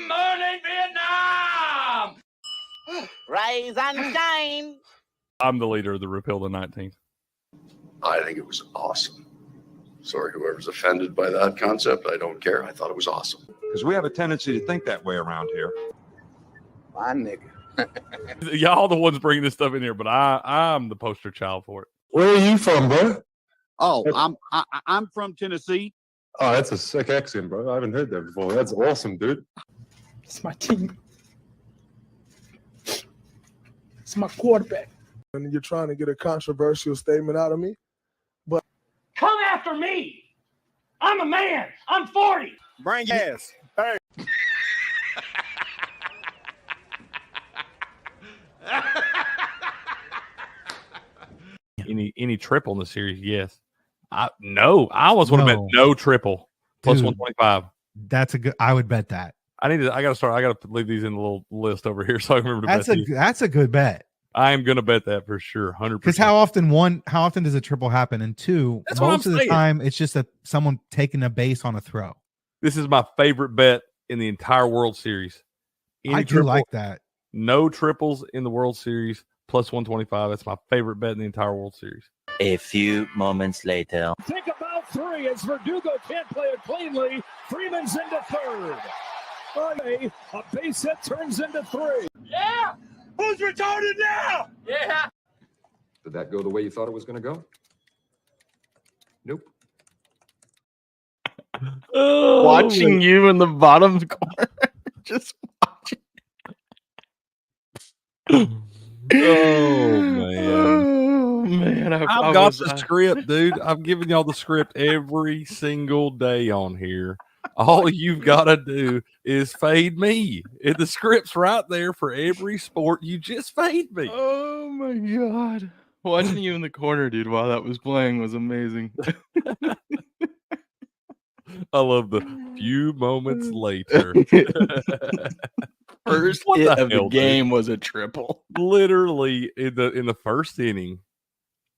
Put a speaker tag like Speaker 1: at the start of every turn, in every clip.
Speaker 1: morning, Vietnam!
Speaker 2: Rise and shine.
Speaker 3: I'm the leader of the Repeal the 19th.
Speaker 4: I think it was awesome. Sorry, whoever's offended by that concept, I don't care. I thought it was awesome.
Speaker 5: Because we have a tendency to think that way around here.
Speaker 2: My nigga.
Speaker 3: Y'all the ones bringing this stuff in here, but I'm the poster child for it.
Speaker 6: Where are you from, bro?
Speaker 7: Oh, I'm from Tennessee.
Speaker 6: Oh, that's a sick accent, bro. I haven't heard that before. That's awesome, dude.
Speaker 8: It's my team. It's my quarterback.
Speaker 9: And you're trying to get a controversial statement out of me, but
Speaker 1: Come after me! I'm a man! I'm 40!
Speaker 7: Bring ass.
Speaker 9: hey,
Speaker 3: Any triple in the series? Yes. I almost would have bet no triple plus
Speaker 10: Dude,
Speaker 3: 125.
Speaker 10: That's a good. I would bet that.
Speaker 3: I got to leave these in the little list over here so I can remember to bet these.
Speaker 10: That's a good bet.
Speaker 3: I am going to bet that for sure, 100%.
Speaker 10: Because how often does a triple happen? And two,
Speaker 3: That's what
Speaker 10: most
Speaker 3: I'm
Speaker 10: of the
Speaker 3: saying.
Speaker 10: time it's just someone taking a base on a throw.
Speaker 3: This is my favorite bet in the entire World Series.
Speaker 10: I do like that.
Speaker 3: No triples in the World Series plus 125. That's my favorite bet in the entire World Series.
Speaker 2: A few moments later.
Speaker 8: Think about three as Verdugo can't play it cleanly. Freeman's into third. Okay, a base hit turns into three.
Speaker 1: Yeah! Who's retarded now? Yeah!
Speaker 5: Did that go the way you thought it was going to go? Nope.
Speaker 11: Watching you in the bottom corner. Just watching.
Speaker 3: Oh, man.
Speaker 11: Oh, man.
Speaker 3: I've got the script, dude. I'm giving y'all the script every single day on here. All you've got to do is fade me. The script's right there for every sport. You just fade me.
Speaker 11: Oh, my God. Watching you in the corner, dude, while that was playing was amazing.
Speaker 3: I love the few moments later.
Speaker 11: First hit of the game was a triple.
Speaker 3: Literally in the first inning.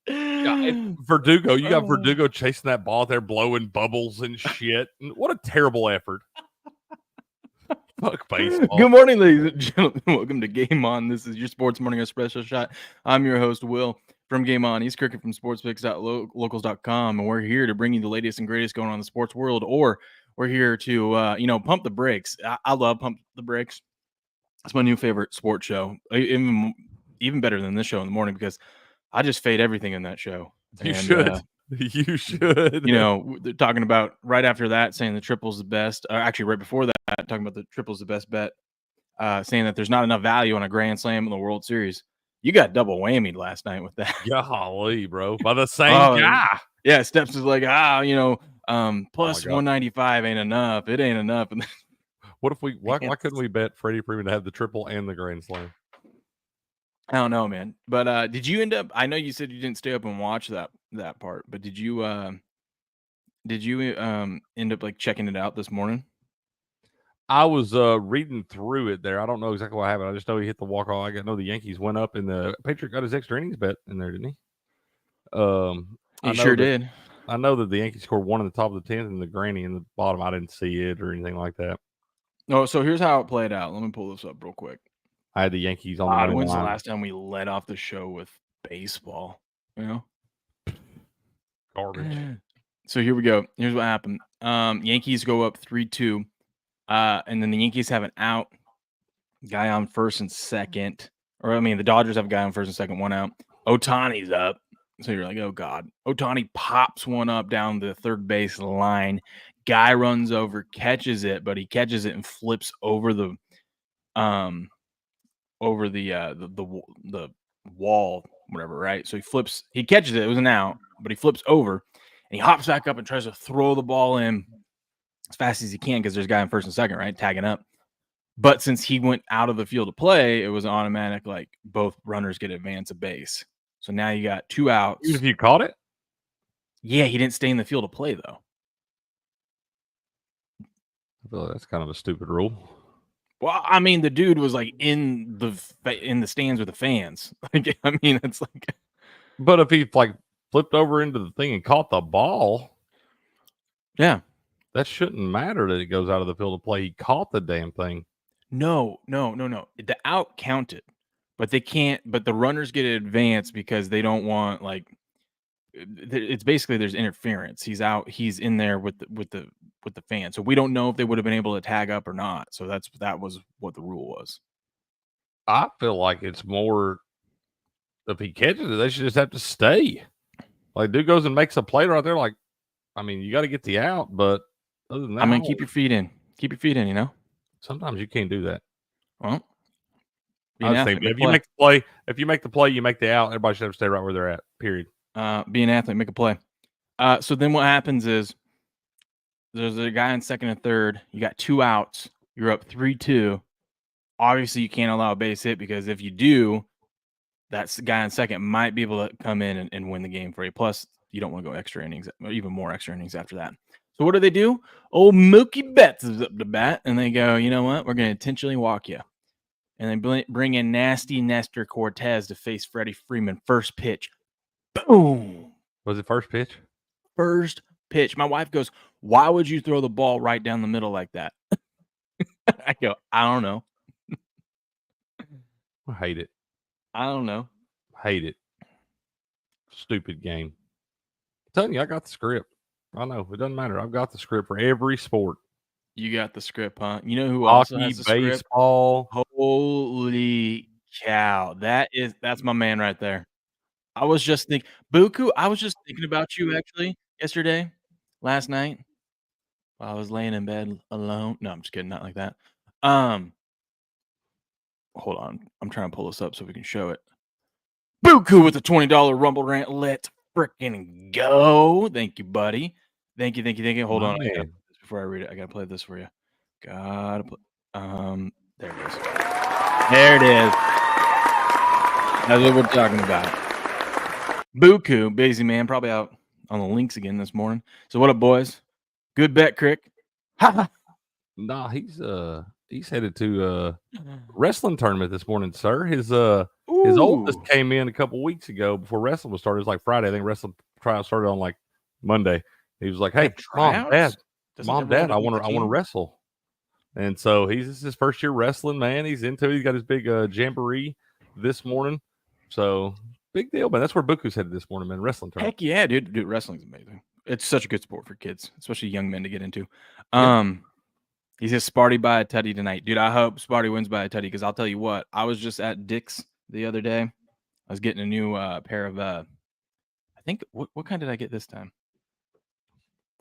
Speaker 3: Verdugo, you got Verdugo chasing that ball out there, blowing bubbles and shit. What a terrible effort. Fuck baseball.
Speaker 11: Good morning, ladies and gentlemen. Welcome to Game On. This is your Sports Morning Espresso Shot. I'm your host, Will, from Game On. He's Cricket from sportspicks.locals.com, and we're here to bring you the latest and greatest going on in the sports world, or we're here to, pump the brakes. I love Pump the Brakes. It's my new favorite sports show, even better than this show in the morning, because I just fade everything in that show.
Speaker 3: You should. You should.
Speaker 11: They're talking about right after that, saying the triple's the best. Actually, right before that, talking about the triple's the best bet, saying that there's not enough value on a grand slam in the World Series. You got double whammied last night with that.
Speaker 3: Golly, bro. By the same guy.
Speaker 11: Yeah, Steps is like, plus 195 ain't enough. It ain't enough. And
Speaker 3: what if why couldn't we bet Freddie Freeman to have the triple and the grand slam?
Speaker 11: I don't know, man. But did you end up? I know you said you didn't stay up and watch that part, but did you end up like checking it out this morning?
Speaker 3: I was reading through it there. I don't know exactly what happened. I just know he hit the walk off. I know the Yankees went up, and the Patriot got his extra innings bet in there, didn't he?
Speaker 11: He sure did.
Speaker 3: I know that the Yankees scored one in the top of the 10th and the granny in the bottom. I didn't see it or anything like that.
Speaker 11: No, so here's how it played out. Let me pull this up real quick.
Speaker 3: I had the Yankees on the money
Speaker 11: when's
Speaker 3: line.
Speaker 11: the last time we led off the show with baseball?
Speaker 3: Garbage.
Speaker 11: So here we go. Here's what happened. Yankees go up 3-2. And then the Yankees have an out. Guy on first and second. The Dodgers have a guy on first and second, one out. Ohtani's up. So you're like, oh, God. Ohtani pops one up down the third base line. Guy runs over, catches it, but he catches it and flips over the wall, whatever, right? So he catches it. It was an out, but he flips over and he hops back up and tries to throw the ball in as fast as he can because there's a guy in first and second, right, tagging up. But since he went out of the field to play, it was automatic, like both runners get advance a base. So now you got two outs.
Speaker 3: If you caught it?
Speaker 11: Yeah, he didn't stay in the field to play, though.
Speaker 3: I feel like that's kind of a stupid rule.
Speaker 11: Well, I mean, the dude was like in the stands with the fans. Like, I mean, it's like.
Speaker 3: But if he like flipped over into the thing and caught the ball,
Speaker 11: yeah,
Speaker 3: that shouldn't matter that it goes out of the field of play. He caught the damn thing.
Speaker 11: No. The out counted, but they can't. But the runners get advanced because they don't want like. It's basically there's interference. He's out. He's in there with the fan. So we don't know if they would have been able to tag up or not. So that was what the rule was.
Speaker 3: I feel like it's more. If he catches it, they should just have to stay. Like, dude goes and makes a play right there. Like, I mean, you got to get the out, but other than that,
Speaker 11: I mean, keep your feet in. Keep your feet in. You know.
Speaker 3: Sometimes you can't do that.
Speaker 11: Well,
Speaker 3: I think if you make the play, you make the out. Everybody should have to stay right where they're at. Period.
Speaker 11: Be an athlete, make a play. So then what happens is there's a guy in second and third. You got 2 outs. You're up 3-2. Obviously, you can't allow a base hit because if you do, that guy in second might be able to come in and win the game for you. Plus, you don't want to go extra innings, even more extra innings after that. So what do? Old Mookie Betts is up to bat, and they go, you know what? We're going to intentionally walk you. And they bring in nasty Nestor Cortez to face Freddie Freeman. First pitch. Boom.
Speaker 3: Was it first pitch?
Speaker 11: First pitch. My wife goes, why would you throw the ball right down the middle like that? I go, I don't know.
Speaker 3: I hate it.
Speaker 11: I don't know.
Speaker 3: Hate it. Stupid game. I'm telling you, I got the script. I know. It doesn't matter. I've got the script for every sport.
Speaker 11: You got the script, huh? You know who
Speaker 3: Hockey,
Speaker 11: also has the
Speaker 3: baseball.
Speaker 11: script? Holy cow. That's my man right there. I was just thinking, Buku, I was just thinking about you actually last night. While I was laying in bed alone. No, I'm just kidding. Not like that. Hold on. I'm trying to pull this up so we can show it. Buku with the $20 Rumble Rant. Let's freaking go. Thank you, buddy. Thank you. Hold on. Before I read it, I gotta play this for you. Gotta play. There it is. There it is. That's what we're talking about. Buku, busy man, probably out on the links again this morning. So what up, boys? Good bet, Crick.
Speaker 3: Nah, he's headed to wrestling tournament this morning, sir. His oldest came in a couple weeks ago before wrestling was started. It was like Friday. I think wrestling trial started on like Monday. He was like, "Hey, mom, dad, I want to wrestle." And so this is his first year wrestling, man. He's into it. He's got his big jamboree this morning. So big deal, man. That's where Buku's headed this morning, man. Wrestling tournament.
Speaker 11: Heck yeah, dude. Wrestling's amazing. It's such a good sport for kids, especially young men to get into. He says Sparty by a tutty tonight. Dude, I hope Sparty wins by a tutty because I'll tell you what, I was just at Dick's the other day. I was getting a new pair of I think what kind did I get this time?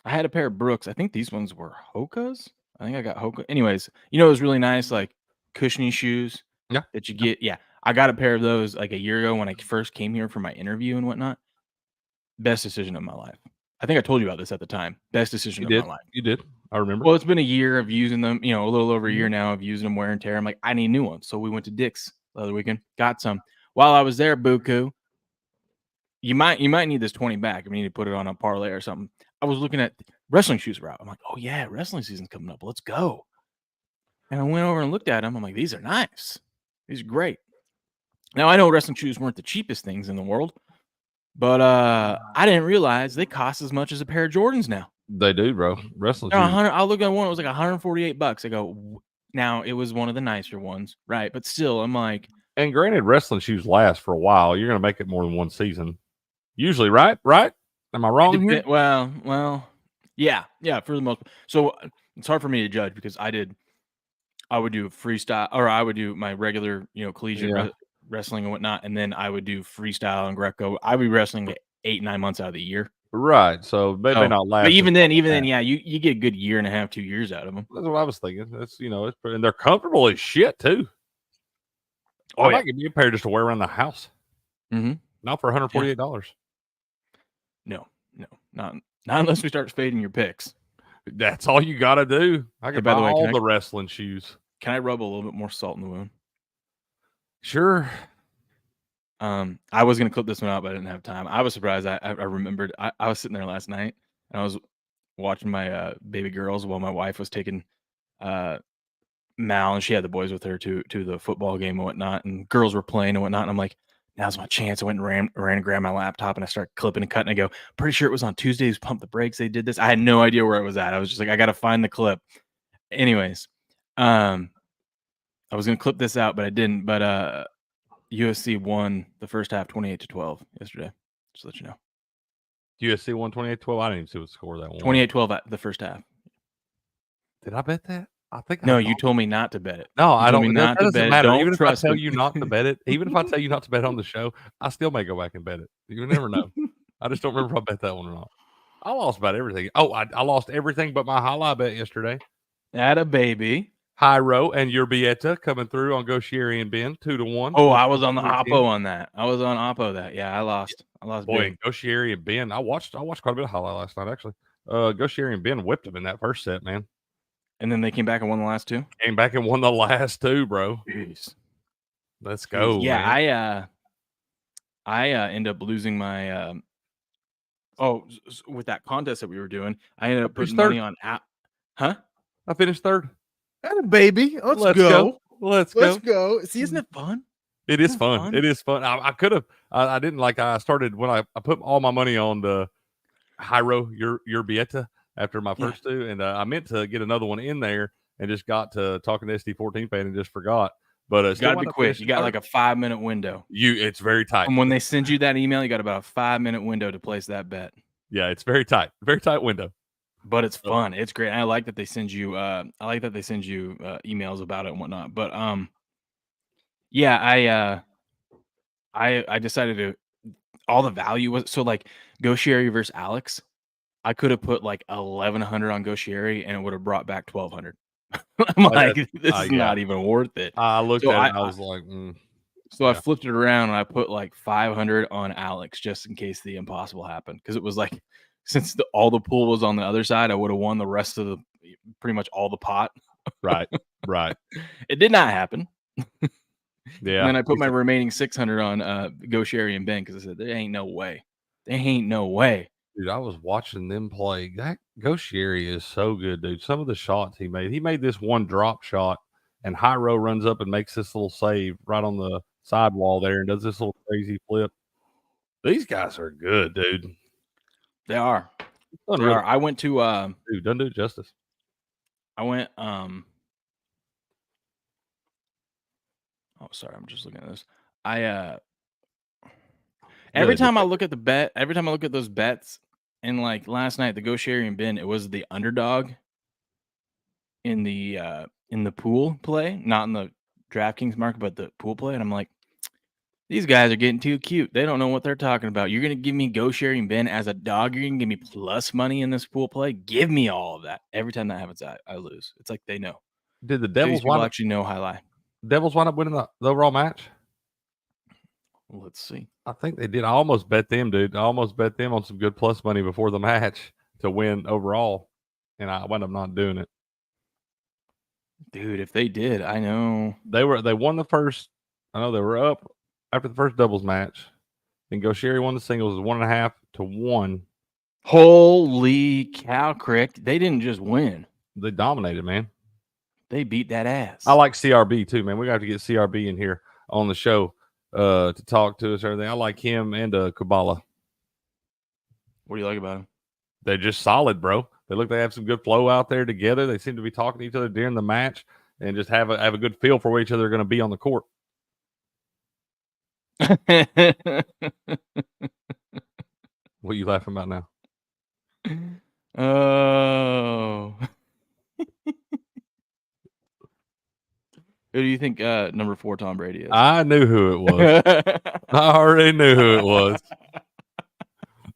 Speaker 11: I had a pair of Brooks. I think these ones were Hoka's. I think I got Hoka. Anyways, it was really nice, like cushiony shoes that you get. Yeah, I got a pair of those like a year ago when I first came here for my interview and whatnot. Best decision of my life. I think I told you about this at the time. Best decision of my life.
Speaker 3: You did. I remember.
Speaker 11: Well, it's been a year of using them, a little over a year now of using them, wear and tear. I'm like, I need new ones. So we went to Dick's the other weekend, got some. While I was there, Buku, you might need this 20 back. I mean, you need to put it on a parlay or something. I was looking at wrestling shoes were out. I'm like, oh yeah, wrestling season's coming up. Let's go. And I went over and looked at them. I'm like, these are nice. These are great. Now I know wrestling shoes weren't the cheapest things in the world, but I didn't realize they cost as much as a pair of Jordans now.
Speaker 3: They do, bro. Wrestling shoes.
Speaker 11: I looked at one. It was like $148. I go, now it was one of the nicer ones, right? But still, I'm like,
Speaker 3: and granted, wrestling shoes last for a while. You're gonna make it more than one season, usually, right? Right? Am I wrong here?
Speaker 11: Well, yeah, for the most. So it's hard for me to judge because I would do freestyle, or I would do my regular, collegiate wrestling and whatnot, and then I would do freestyle and Greco. I would be wrestling 8-9 months out of the year.
Speaker 3: Right. So they may not last.
Speaker 11: But even then, yeah, you get a good year and a half, 2 years out of them.
Speaker 3: That's what I was thinking. That's and they're comfortable as shit too.
Speaker 11: Oh,
Speaker 3: I might give you a pair just to wear around the house.
Speaker 11: Mm-hmm.
Speaker 3: Not for $148.
Speaker 11: No, not unless we start fading your picks.
Speaker 3: That's all you got to do. I can buy all the wrestling shoes.
Speaker 11: Can I rub a little bit more salt in the wound?
Speaker 3: Sure.
Speaker 11: I was gonna clip this one out, but I didn't have time. I was surprised. I remembered. I was sitting there last night and I was watching my baby girls while my wife was taking Mal, and she had the boys with her to the football game and whatnot, and girls were playing and whatnot. And I'm like, now's my chance. I went and ran and grabbed my laptop, and I started clipping and cutting. I go, pretty sure it was on Tuesdays Pump the Brakes. They did this. I had no idea where I was at. I was just like, I got to find the clip. Anyways, I was gonna clip this out, but I didn't. But USC won the first half 28-12 yesterday. Just to let you know.
Speaker 3: USC won 28-12. I didn't even see what score that one.
Speaker 11: 28-12 at the first half.
Speaker 3: Did I bet that? I think
Speaker 11: no.
Speaker 3: I
Speaker 11: You told me not to bet it.
Speaker 3: No,
Speaker 11: you
Speaker 3: I don't.
Speaker 11: Not
Speaker 3: that
Speaker 11: to
Speaker 3: doesn't
Speaker 11: bet
Speaker 3: matter.
Speaker 11: It. Don't
Speaker 3: Even if I
Speaker 11: trust
Speaker 3: tell
Speaker 11: me.
Speaker 3: you not to bet it, even if I tell you not to bet on the show, I still may go back and bet it. You never know. I just don't remember if I bet that one or not. I lost about everything. Oh, I lost everything but my highlight bet yesterday.
Speaker 11: Atta baby.
Speaker 3: Hyro and your Bieta coming through on Goshieri and Ben 2-1.
Speaker 11: Oh, I was on the Oppo on that. I was on Oppo that. Yeah, I lost. I lost.
Speaker 3: Boy,
Speaker 11: big.
Speaker 3: Goshieri and Ben. I watched quite a bit of highlight last night actually. Goshieri and Ben whipped him in that first set, man.
Speaker 11: And then they came back and won the last two.
Speaker 3: Came back and won the last two, bro.
Speaker 11: Jeez.
Speaker 3: Let's go.
Speaker 11: Yeah,
Speaker 3: man.
Speaker 11: I end up losing my. With that contest that we were doing, I ended up putting money on app. Huh?
Speaker 3: I finished third.
Speaker 12: Atta baby. Let's
Speaker 3: go.
Speaker 12: Let's go. See, isn't it fun?
Speaker 3: It is fun. It is fun. I could have. I didn't like. I started when I put all my money on the Hyro your Bieta after my first two, and I meant to get another one in there, and just got to talking to SD14 fan and just forgot. But
Speaker 11: you got to be quick. You got like a 5-minute window.
Speaker 3: It's very tight.
Speaker 11: And when they send you that email, you got about a 5-minute window to place that bet.
Speaker 3: Yeah, it's very tight window.
Speaker 11: But it's fun. It's great. I like that they send you. Emails about it and whatnot. But I decided to. All the value was so like Goshieri versus Alex. I could have put like 1,100 on Goshieri and it would have brought back 1,200. I'm like, this is not even worth it.
Speaker 3: I looked at it. I was like,
Speaker 11: so I flipped it around and I put like 500 on Alex just in case the impossible happened, because it was like, since all the pool was on the other side, I would have won the rest of pretty much all the pot.
Speaker 3: Right.
Speaker 11: It did not happen.
Speaker 3: Yeah.
Speaker 11: And then I put my remaining 600 on Goshieri and Ben, because I said there ain't no way.
Speaker 3: Dude, I was watching them play. That Goshieri is so good, dude. Some of the shots he made this one drop shot, and Hyro runs up and makes this little save right on the sidewall there and does this little crazy flip. These guys are good, dude.
Speaker 11: They are. I went to
Speaker 3: dude, don't do it justice.
Speaker 11: I went sorry, I'm just looking at this. Every time I look at those bets, and like last night, the Goshieri and Ben, it was the underdog in the pool play, not in the DraftKings market, but the pool play. And I'm like, these guys are getting too cute. They don't know what they're talking about. You're gonna give me Goshieri and Ben as a dog. You're gonna give me plus money in this pool play. Give me all of that. Every time that happens, I lose. It's like they know.
Speaker 3: Did the Devils
Speaker 11: actually know Jai-Alai?
Speaker 3: Devils wind up winning the overall match?
Speaker 11: Let's see.
Speaker 3: I think they did. I almost bet them, dude. I almost bet them on some good plus money before the match to win overall, and I wound up not doing it.
Speaker 11: Dude, if they did, I know.
Speaker 3: They won the first. I know they were up after the first doubles match. Then Goshieri won the singles 1.5-1.
Speaker 11: Holy cow, Crick. They didn't just win.
Speaker 3: They dominated, man.
Speaker 11: They beat that ass.
Speaker 3: I like CRB too, man. We got to get CRB in here on the show to talk to us and everything. I like him and Kabbalah.
Speaker 11: What do you like about him?
Speaker 3: They're just solid, bro. They have some good flow out there together. They seem to be talking to each other during the match and just have a good feel for where each other are going to be on the court. What are you laughing about now?
Speaker 11: Oh. Who do you think number 4 Tom Brady is?
Speaker 3: I knew who it was. I already knew who it was.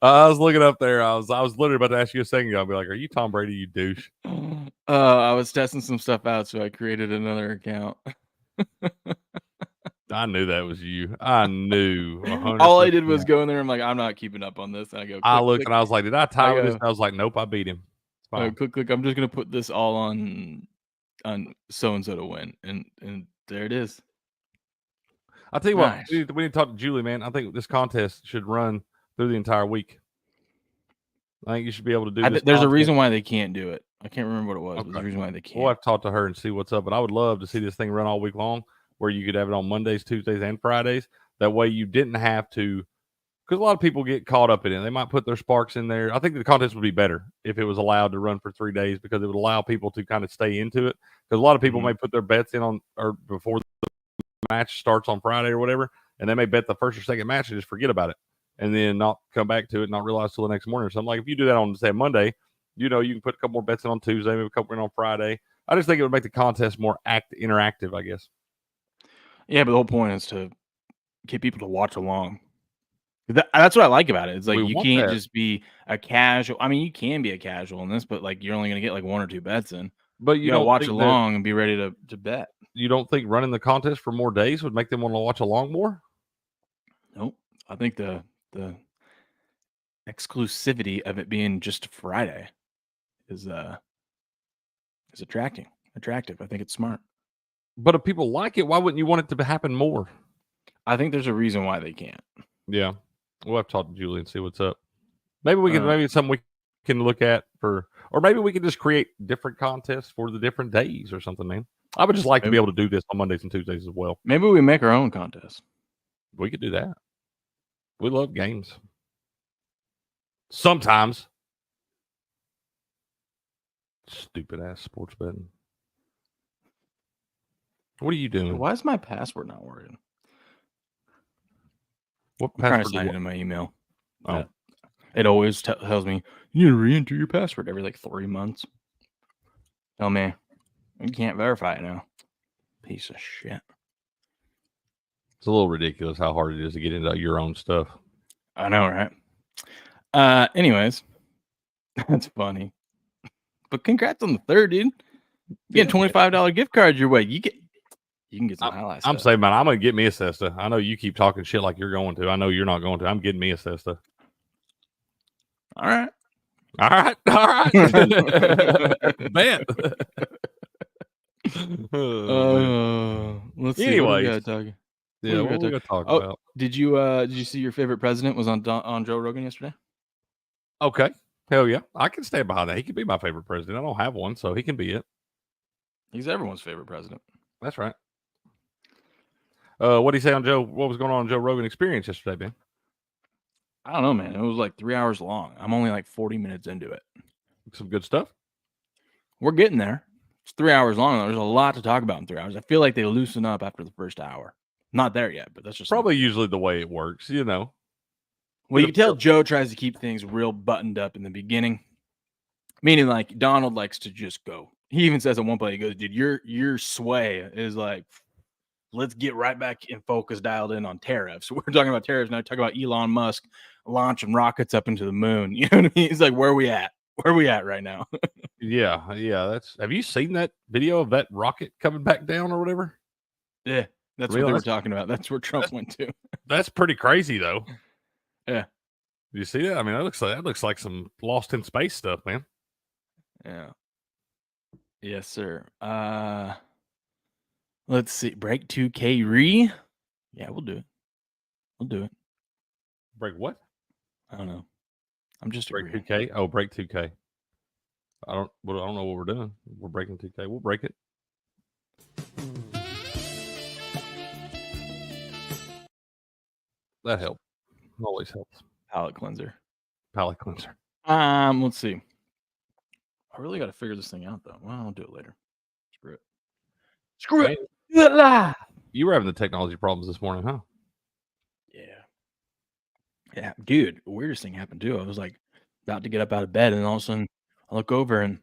Speaker 3: I was looking up there. I was literally about to ask you a second ago. I'll be like, "Are you Tom Brady, you douche?"
Speaker 11: I was testing some stuff out, so I created another account.
Speaker 3: I knew that was you. I knew. 100%.
Speaker 11: All I did was go in there. I'm like, I'm not keeping up on this. And I go.
Speaker 3: I looked and I was like, "Did I tie with this?" And I was like, "Nope, I beat him." It's fine.
Speaker 11: Click. I'm just gonna put this all on so and so to win, and there it is.
Speaker 3: I'll tell you what. We need to talk to Julie, man. I think this contest should run through the entire week. I think you should be able to do this.
Speaker 11: There's a reason why they can't do it. I can't remember what it was. But the reason why they can't.
Speaker 3: We'll have to talk to her and see what's up. But I would love to see this thing run all week long, where you could have it on Mondays, Tuesdays, and Fridays. That way, you didn't have to. Because a lot of people get caught up in it. They might put their sparks in there. I think the contest would be better if it was allowed to run for 3 days, because it would allow people to kind of stay into it. Because a lot of people may put their bets in on or before the match starts on Friday or whatever, and they may bet the first or second match and just forget about it, and then not come back to it, not realize till the next morning or something. Like if you do that on, say, Monday, you can put a couple more bets in on Tuesday, maybe a couple in on Friday. I just think it would make the contest more interactive, I guess.
Speaker 11: Yeah, but the whole point is to get people to watch along. That's what I like about it. It's like you can't just be a casual. I mean, you can be a casual in this, but like you're only going to get like 1 or 2 bets in.
Speaker 3: But
Speaker 11: you gotta watch along and be ready to bet.
Speaker 3: You don't think running the contest for more days would make them want to watch along more?
Speaker 11: Nope. I think the exclusivity of it being just Friday is attractive. I think it's smart.
Speaker 3: But if people like it, why wouldn't you want it to happen more?
Speaker 11: I think there's a reason why they can't.
Speaker 3: Yeah. We'll have to talk to Julie and see what's up. Maybe we can, maybe it's something we can look at or maybe we can just create different contests for the different days or something, man. I would just like to be able to do this on Mondays and Tuesdays as well.
Speaker 11: Maybe we make our own contest.
Speaker 3: We could do that. We love games. Sometimes. Stupid ass sports betting. What are you doing?
Speaker 11: Why is my password not working?
Speaker 3: What
Speaker 11: I'm trying to
Speaker 3: password?
Speaker 11: sign in my email.
Speaker 3: Oh.
Speaker 11: It always tells me you need to re-enter your password every like 3 months. Tell me you can't verify it now. Piece of shit.
Speaker 3: It's a little ridiculous how hard it is to get into your own stuff.
Speaker 11: I know, right? Anyways, that's funny. But congrats on the 3rd, dude. You get a $25 gift card your way. You can get some highlights.
Speaker 3: I'm saying, man, I'm gonna get me a Cesta. I know you keep talking shit like you're going to. I know you're not going to. I'm getting me a Cesta.
Speaker 11: All right.
Speaker 3: Bet.
Speaker 11: Let's see.
Speaker 3: Anyways,
Speaker 11: What
Speaker 3: what we gonna talk about?
Speaker 11: Did you see your favorite president was on Joe Rogan yesterday?
Speaker 3: Okay, hell yeah, I can stand behind that. He can be my favorite president. I don't have one, so he can be it.
Speaker 11: He's everyone's favorite president.
Speaker 3: That's right. What did he say on Joe? What was going on Joe Rogan Experience yesterday, Ben?
Speaker 11: I don't know, man. It was like 3 hours long. I'm only like 40 minutes into it.
Speaker 3: Some good stuff.
Speaker 11: We're getting there. It's 3 hours long. There's a lot to talk about in 3 hours. I feel like they loosen up after the first hour. Not there yet, but that's just
Speaker 3: probably usually the way it works, you know.
Speaker 11: Well, you can tell Joe tries to keep things real buttoned up in the beginning. Meaning like Donald likes to just go. He even says at one point, he goes, dude, your sway is like, let's get right back in focus, dialed in on tariffs. We're talking about tariffs now. Talking about Elon Musk launching rockets up into the moon. You know what I mean? He's like, where are we at? Where are we at right now?
Speaker 3: Yeah. Have you seen that video of that rocket coming back down or whatever?
Speaker 11: Yeah, that's what they were talking about. That's where Trump went to.
Speaker 3: That's pretty crazy, though.
Speaker 11: Yeah.
Speaker 3: Do you see that? I mean, that looks like some Lost in Space stuff, man.
Speaker 11: Yeah. Yes, sir. Let's see. Break 2K Yeah, we'll do it. We'll do it.
Speaker 3: Break what?
Speaker 11: I don't know. I'm just
Speaker 3: break
Speaker 11: agreeing.
Speaker 3: 2K. Oh, break 2K. I don't know what we're doing. We're breaking 2K. We'll break it. That helps. Always helps.
Speaker 11: Palate cleanser.
Speaker 3: Let's
Speaker 11: see. I really got to figure this thing out, though. Well, I'll do it later. Screw it. Do it live.
Speaker 3: You were having the technology problems this morning, huh?
Speaker 11: Yeah, dude. The weirdest thing happened too. I was like about to get up out of bed, and all of a sudden I look over and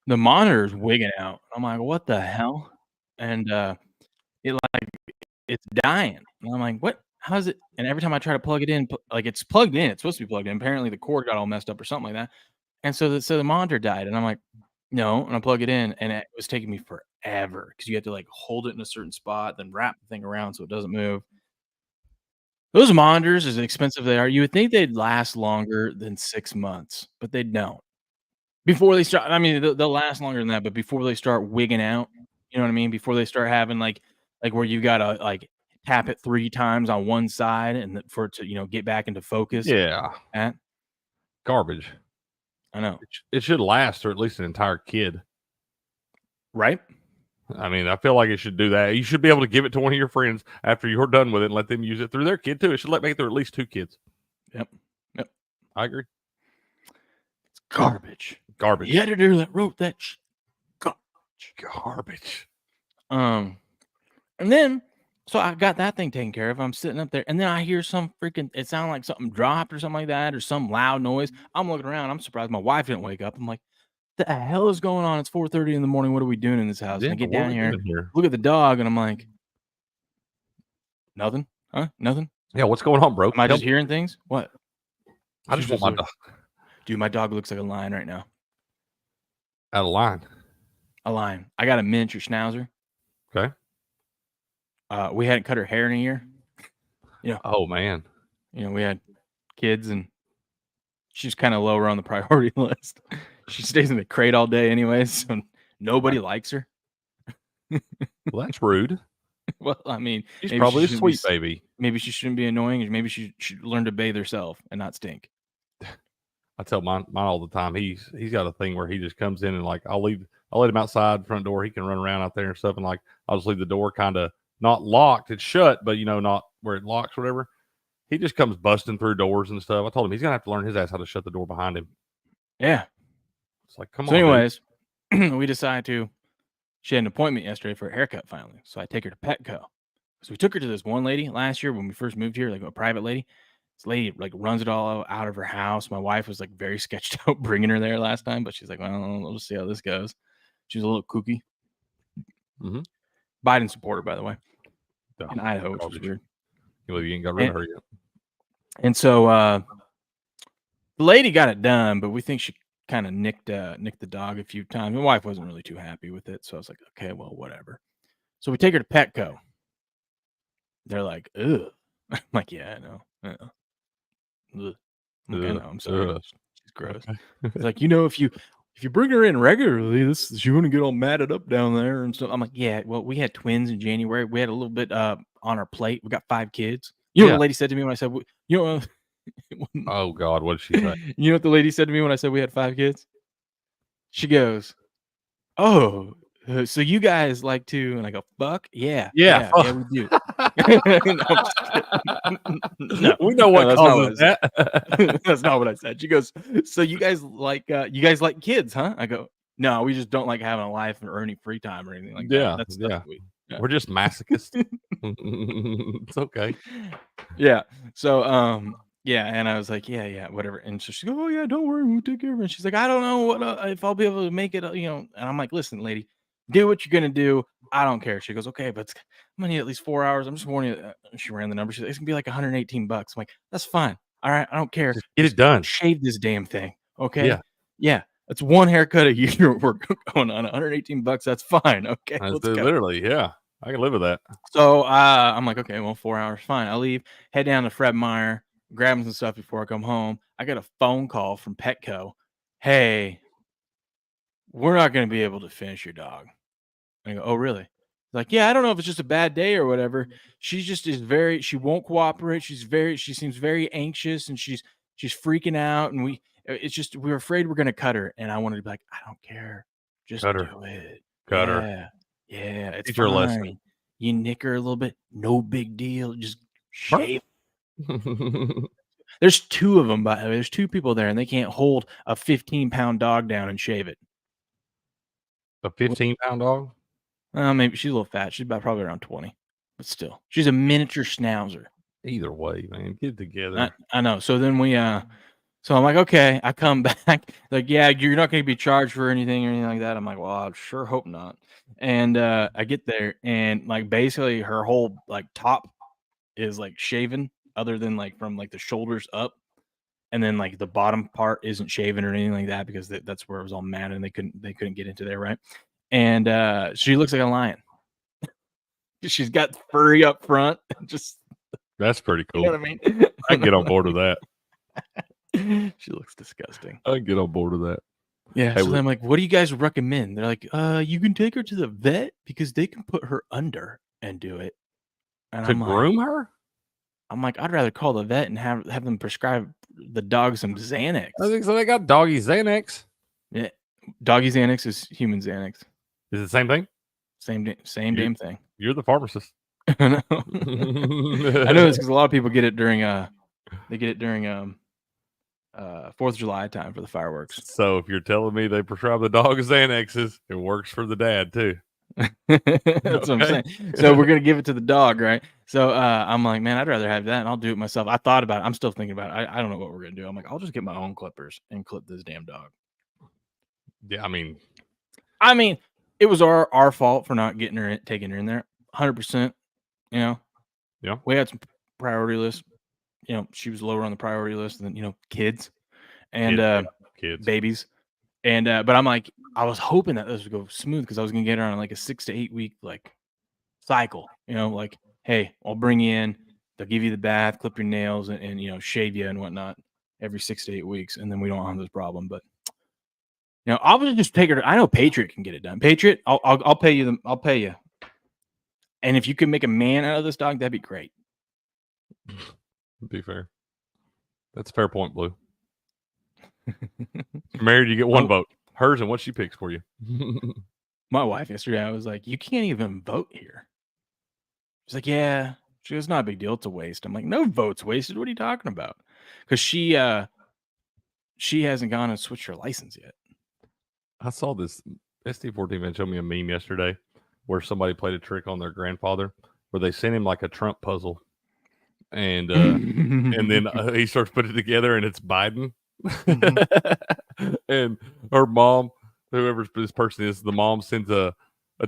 Speaker 11: the monitor's wigging out. I'm like, what the hell? And it's dying. And I'm like, what? How is it? And every time I try to plug it in, like it's plugged in. It's supposed to be plugged in. Apparently the cord got all messed up or something like that. And so the monitor died. And I'm like, no. And I plug it in, and it was taking me forever because you have to like hold it in a certain spot, then wrap the thing around so it doesn't move. Those monitors, as expensive they are, you would think they'd last longer than 6 months, but they don't. Before they start, I mean, they'll last longer than that, but before they start wigging out, you know what I mean? Before they start having like where you gotta like tap it 3 times on one side and for it to get back into focus.
Speaker 3: Yeah,
Speaker 11: At
Speaker 3: garbage.
Speaker 11: I know.
Speaker 3: It should last or at least an entire kid.
Speaker 11: Right?
Speaker 3: I mean, I feel like it should do that. You should be able to give it to one of your friends after you're done with it and let them use it through their kid too. It should make it through at least 2 kids.
Speaker 11: Yep.
Speaker 3: I agree.
Speaker 11: It's garbage.
Speaker 3: Garbage.
Speaker 11: The editor that wrote that
Speaker 3: garbage.
Speaker 11: And then so I got that thing taken care of. I'm sitting up there, and then I hear some freaking. It sounded like something dropped or something like that, or some loud noise. I'm looking around. I'm surprised my wife didn't wake up. I'm like, "The hell is going on? It's 4:30 in the morning. What are we doing in this house?" And I get down here, look at the dog, and I'm like, "Nothing, huh? Nothing."
Speaker 3: Yeah, what's going on, bro?
Speaker 11: Am I just hearing things? What?
Speaker 3: I just want my dog.
Speaker 11: Dude, my dog looks like a lion right now.
Speaker 3: Out of line.
Speaker 11: A lion. I got a miniature schnauzer.
Speaker 3: Okay.
Speaker 11: We hadn't cut her hair in a year.
Speaker 3: Oh man.
Speaker 11: We had kids, and she's kind of lower on the priority list. She stays in the crate all day anyway, so nobody likes her.
Speaker 3: Well, that's rude.
Speaker 11: Well, I mean,
Speaker 3: she's probably a sweet baby.
Speaker 11: Maybe she shouldn't be annoying, or maybe she should learn to bathe herself and not stink.
Speaker 3: I tell mine all the time. He's got a thing where he just comes in and like I'll let him outside front door. He can run around out there and stuff, and like I'll just leave the door kind of not locked. It's shut, but not where it locks, or whatever. He just comes busting through doors and stuff. I told him he's gonna have to learn his ass how to shut the door behind him.
Speaker 11: Yeah.
Speaker 3: It's like, come on.
Speaker 11: So anyways, we decided she had an appointment yesterday for a haircut finally. So I take her to Petco. So we took her to this one lady last year when we first moved here, like a private lady. This lady like runs it all out of her house. My wife was like very sketched out bringing her there last time, but she's like, well, we'll just see how this goes. She's a little kooky.
Speaker 3: Mm-hmm.
Speaker 11: Biden supporter, by the way. In Idaho, which is weird.
Speaker 3: You ain't got rid of her yet.
Speaker 11: And so the lady got it done, but we think she kind of nicked the dog a few times. My wife wasn't really too happy with it, so I was like, okay, well, whatever. So we take her to Petco. They're like, ugh. I'm like, yeah, I know. Ugh. I know, I'm sorry. She's gross.
Speaker 3: Okay.
Speaker 11: It's like, if you bring her in regularly, she wouldn't get all matted up down there and stuff. I'm like, yeah, well, we had twins in January. We had a little bit on our plate. We got 5 kids. You know what the lady said to me when I said,
Speaker 3: oh God, what did she say?
Speaker 11: You know what the lady said to me when I said we had 5 kids? She goes, "Oh, so you guys like to?" And I go, "Fuck yeah, yeah, we do." No,
Speaker 3: we know what causes that.
Speaker 11: That's not what I said. She goes, "So you guys like kids, huh?" I go, "No, we just don't like having a life or any free time or anything like that." That's
Speaker 3: We're just masochists. It's okay.
Speaker 11: Yeah. So yeah, and I was like, yeah, whatever. And so she goes, "Oh yeah, don't worry, we'll take care of it." She's like, "I don't know what if I'll be able to make it, And I'm like, "Listen, lady, do what you're gonna do. I don't care." She goes, "Okay, but I'm gonna need at least 4 hours. I'm just warning you." She ran the number. She's like, "It's gonna be like $118." I'm like, "That's fine. All right, I don't care.
Speaker 3: Just get it done.
Speaker 11: Shave this damn thing, okay?
Speaker 3: Yeah.
Speaker 11: It's one haircut a year. We're going on $118. That's fine. Okay,
Speaker 3: That's
Speaker 11: let's go."
Speaker 3: literally, yeah. I can live with that.
Speaker 11: So I'm like, okay, well, 4 hours, fine. I'll leave, head down to Fred Meyer, grab some stuff before I come home. I got a phone call from Petco. "Hey, we're not going to be able to finish your dog." And I go, "Oh, really?" Like, "Yeah, I don't know if it's just a bad day or whatever. She just is she won't cooperate. She seems very anxious, and she's freaking out. And we're afraid we're going to cut her." And I wanted to be like, "I don't care. Just
Speaker 3: cut her.
Speaker 11: Do it.
Speaker 3: Cut her.
Speaker 11: Yeah, it's
Speaker 3: Teach her a lesson.
Speaker 11: You nick her a little bit, no big deal. Just shave." There's 2 of them, by the way. There's 2 people there, and they can't hold a 15-pound dog down and shave it.
Speaker 3: A 15-pound dog?
Speaker 11: Maybe she's a little fat. She's probably around 20, but still, she's a miniature schnauzer.
Speaker 3: Either way, man, get it together.
Speaker 11: I know. So then so I'm like, okay. I come back, like, "Yeah, you're not going to be charged for anything or anything like that." I'm like, "Well, I sure hope not." And I get there, and like basically her whole like top is like shaven, other than like from like the shoulders up, and then like the bottom part isn't shaven or anything like that because that's where it was all matted and they couldn't get into there, right? And she looks like a lion. She's got furry up front.
Speaker 3: That's pretty cool.
Speaker 11: You know what I mean?
Speaker 3: I can get on board with that.
Speaker 11: She looks disgusting.
Speaker 3: I can get on board with that.
Speaker 11: Yeah.
Speaker 3: Hey,
Speaker 11: So I'm like, "What do you guys recommend?" They're like, "You can take her to the vet because they can put her under and do it." And
Speaker 3: to groom her?
Speaker 11: I'm like, "I'd rather call the vet and have them prescribe the dog some Xanax.
Speaker 3: I think so. They got doggy Xanax.
Speaker 11: Yeah, doggy Xanax is human Xanax.
Speaker 3: Is it the same thing?
Speaker 11: Same damn thing.
Speaker 3: You're the pharmacist.
Speaker 11: I know. I know this because a lot of people get it during 4th of July time for the fireworks.
Speaker 3: So if you're telling me they prescribe the dog Xanaxes, it works for the dad too.
Speaker 11: That's what I'm saying. So we're gonna give it to the dog, right? So I'm like, man, I'd rather have that, and I'll do it myself. I thought about it. I'm still thinking about it. I don't know what we're gonna do. I'm like, I'll just get my own clippers and clip this damn dog.
Speaker 3: Yeah, I mean,
Speaker 11: it was our fault for not taking her in there. 100%. You know.
Speaker 3: Yeah.
Speaker 11: We had some priority lists. You know, she was lower on the priority list than kids and
Speaker 3: kids,
Speaker 11: babies. And but I'm like, I was hoping that this would go smooth because I was gonna get her on like a 6 to 8 week cycle. Like, hey, I'll bring you in, they'll give you the bath, clip your nails, and shave you and whatnot every 6 to 8 weeks, and then we don't have this problem. But I'll just take her. I know Patriot can get it done. Patriot, I'll pay you. I'll pay you. And if you can make a man out of this dog, that'd be great.
Speaker 3: Be fair. That's a fair point, Blue. You're married, you get one vote. Hers and what she picks for you.
Speaker 11: My wife yesterday, I was like, you can't even vote here. She's like, yeah. She goes, not a big deal. It's a waste. I'm like, no votes wasted. What are you talking about? Because she hasn't gone and switched her license yet.
Speaker 3: I saw this ST14 man showed me a meme yesterday where somebody played a trick on their grandfather where they sent him like a Trump puzzle. And and then he starts putting it together and it's Biden. And her mom, whoever this person is, the mom sends a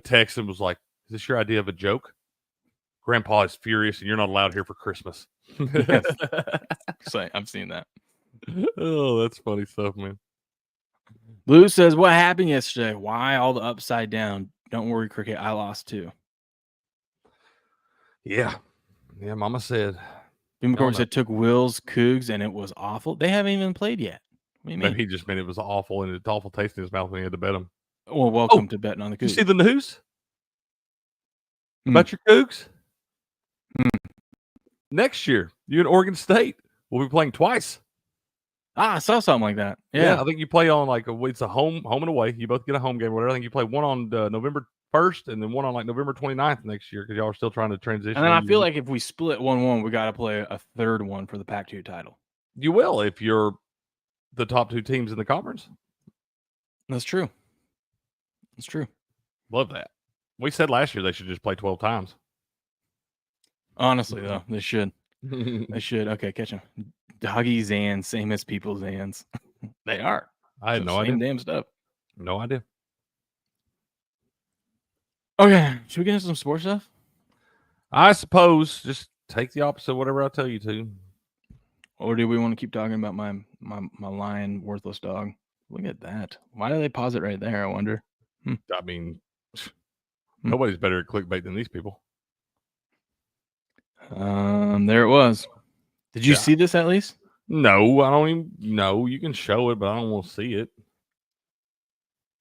Speaker 3: text and was like, is this your idea of a joke? Grandpa is furious and you're not allowed here for Christmas.
Speaker 11: Yes. So I've seen that.
Speaker 3: Oh, that's funny stuff, man.
Speaker 11: Blue says, what happened yesterday? Why all the upside down? Don't worry, Cricket. I lost too.
Speaker 3: Yeah. Yeah, Mama said.
Speaker 11: Beam said took Will's Cougs and it was awful. They haven't even played yet. What do you mean?
Speaker 3: He just meant it was awful and it's awful taste in his mouth when he had to bet them.
Speaker 11: Well, welcome to betting on the Cougs.
Speaker 3: You see the news about your Cougs? Next year, you and Oregon State will be playing twice.
Speaker 11: I saw something like that. Yeah,
Speaker 3: I think you play on it's a home and away. You both get a home game or whatever. I think you play one on November 1st and then one on November 29th next year because y'all are still trying to transition.
Speaker 11: And then I feel like if we split 1-1, we got to play a third one for the Pac-2 title.
Speaker 3: You will if you're the top two teams in the conference.
Speaker 11: That's true. That's true.
Speaker 3: Love that. We said last year they should just play 12 times.
Speaker 11: Honestly, though, they should. They should. Okay, catch them. Doggy Zans, same as people Zans. They are.
Speaker 3: I had no idea.
Speaker 11: Same damn stuff.
Speaker 3: No idea.
Speaker 11: Okay, should we get into some sports stuff?
Speaker 3: I suppose just take the opposite of whatever I tell you to.
Speaker 11: Or do we want to keep talking about my lion worthless dog? Look at that. Why do they pause it right there? I wonder.
Speaker 3: I mean, nobody's better at clickbait than these people.
Speaker 11: There it was. Did you see this at least?
Speaker 3: No, I don't even know. You can show it, but I don't want to see it.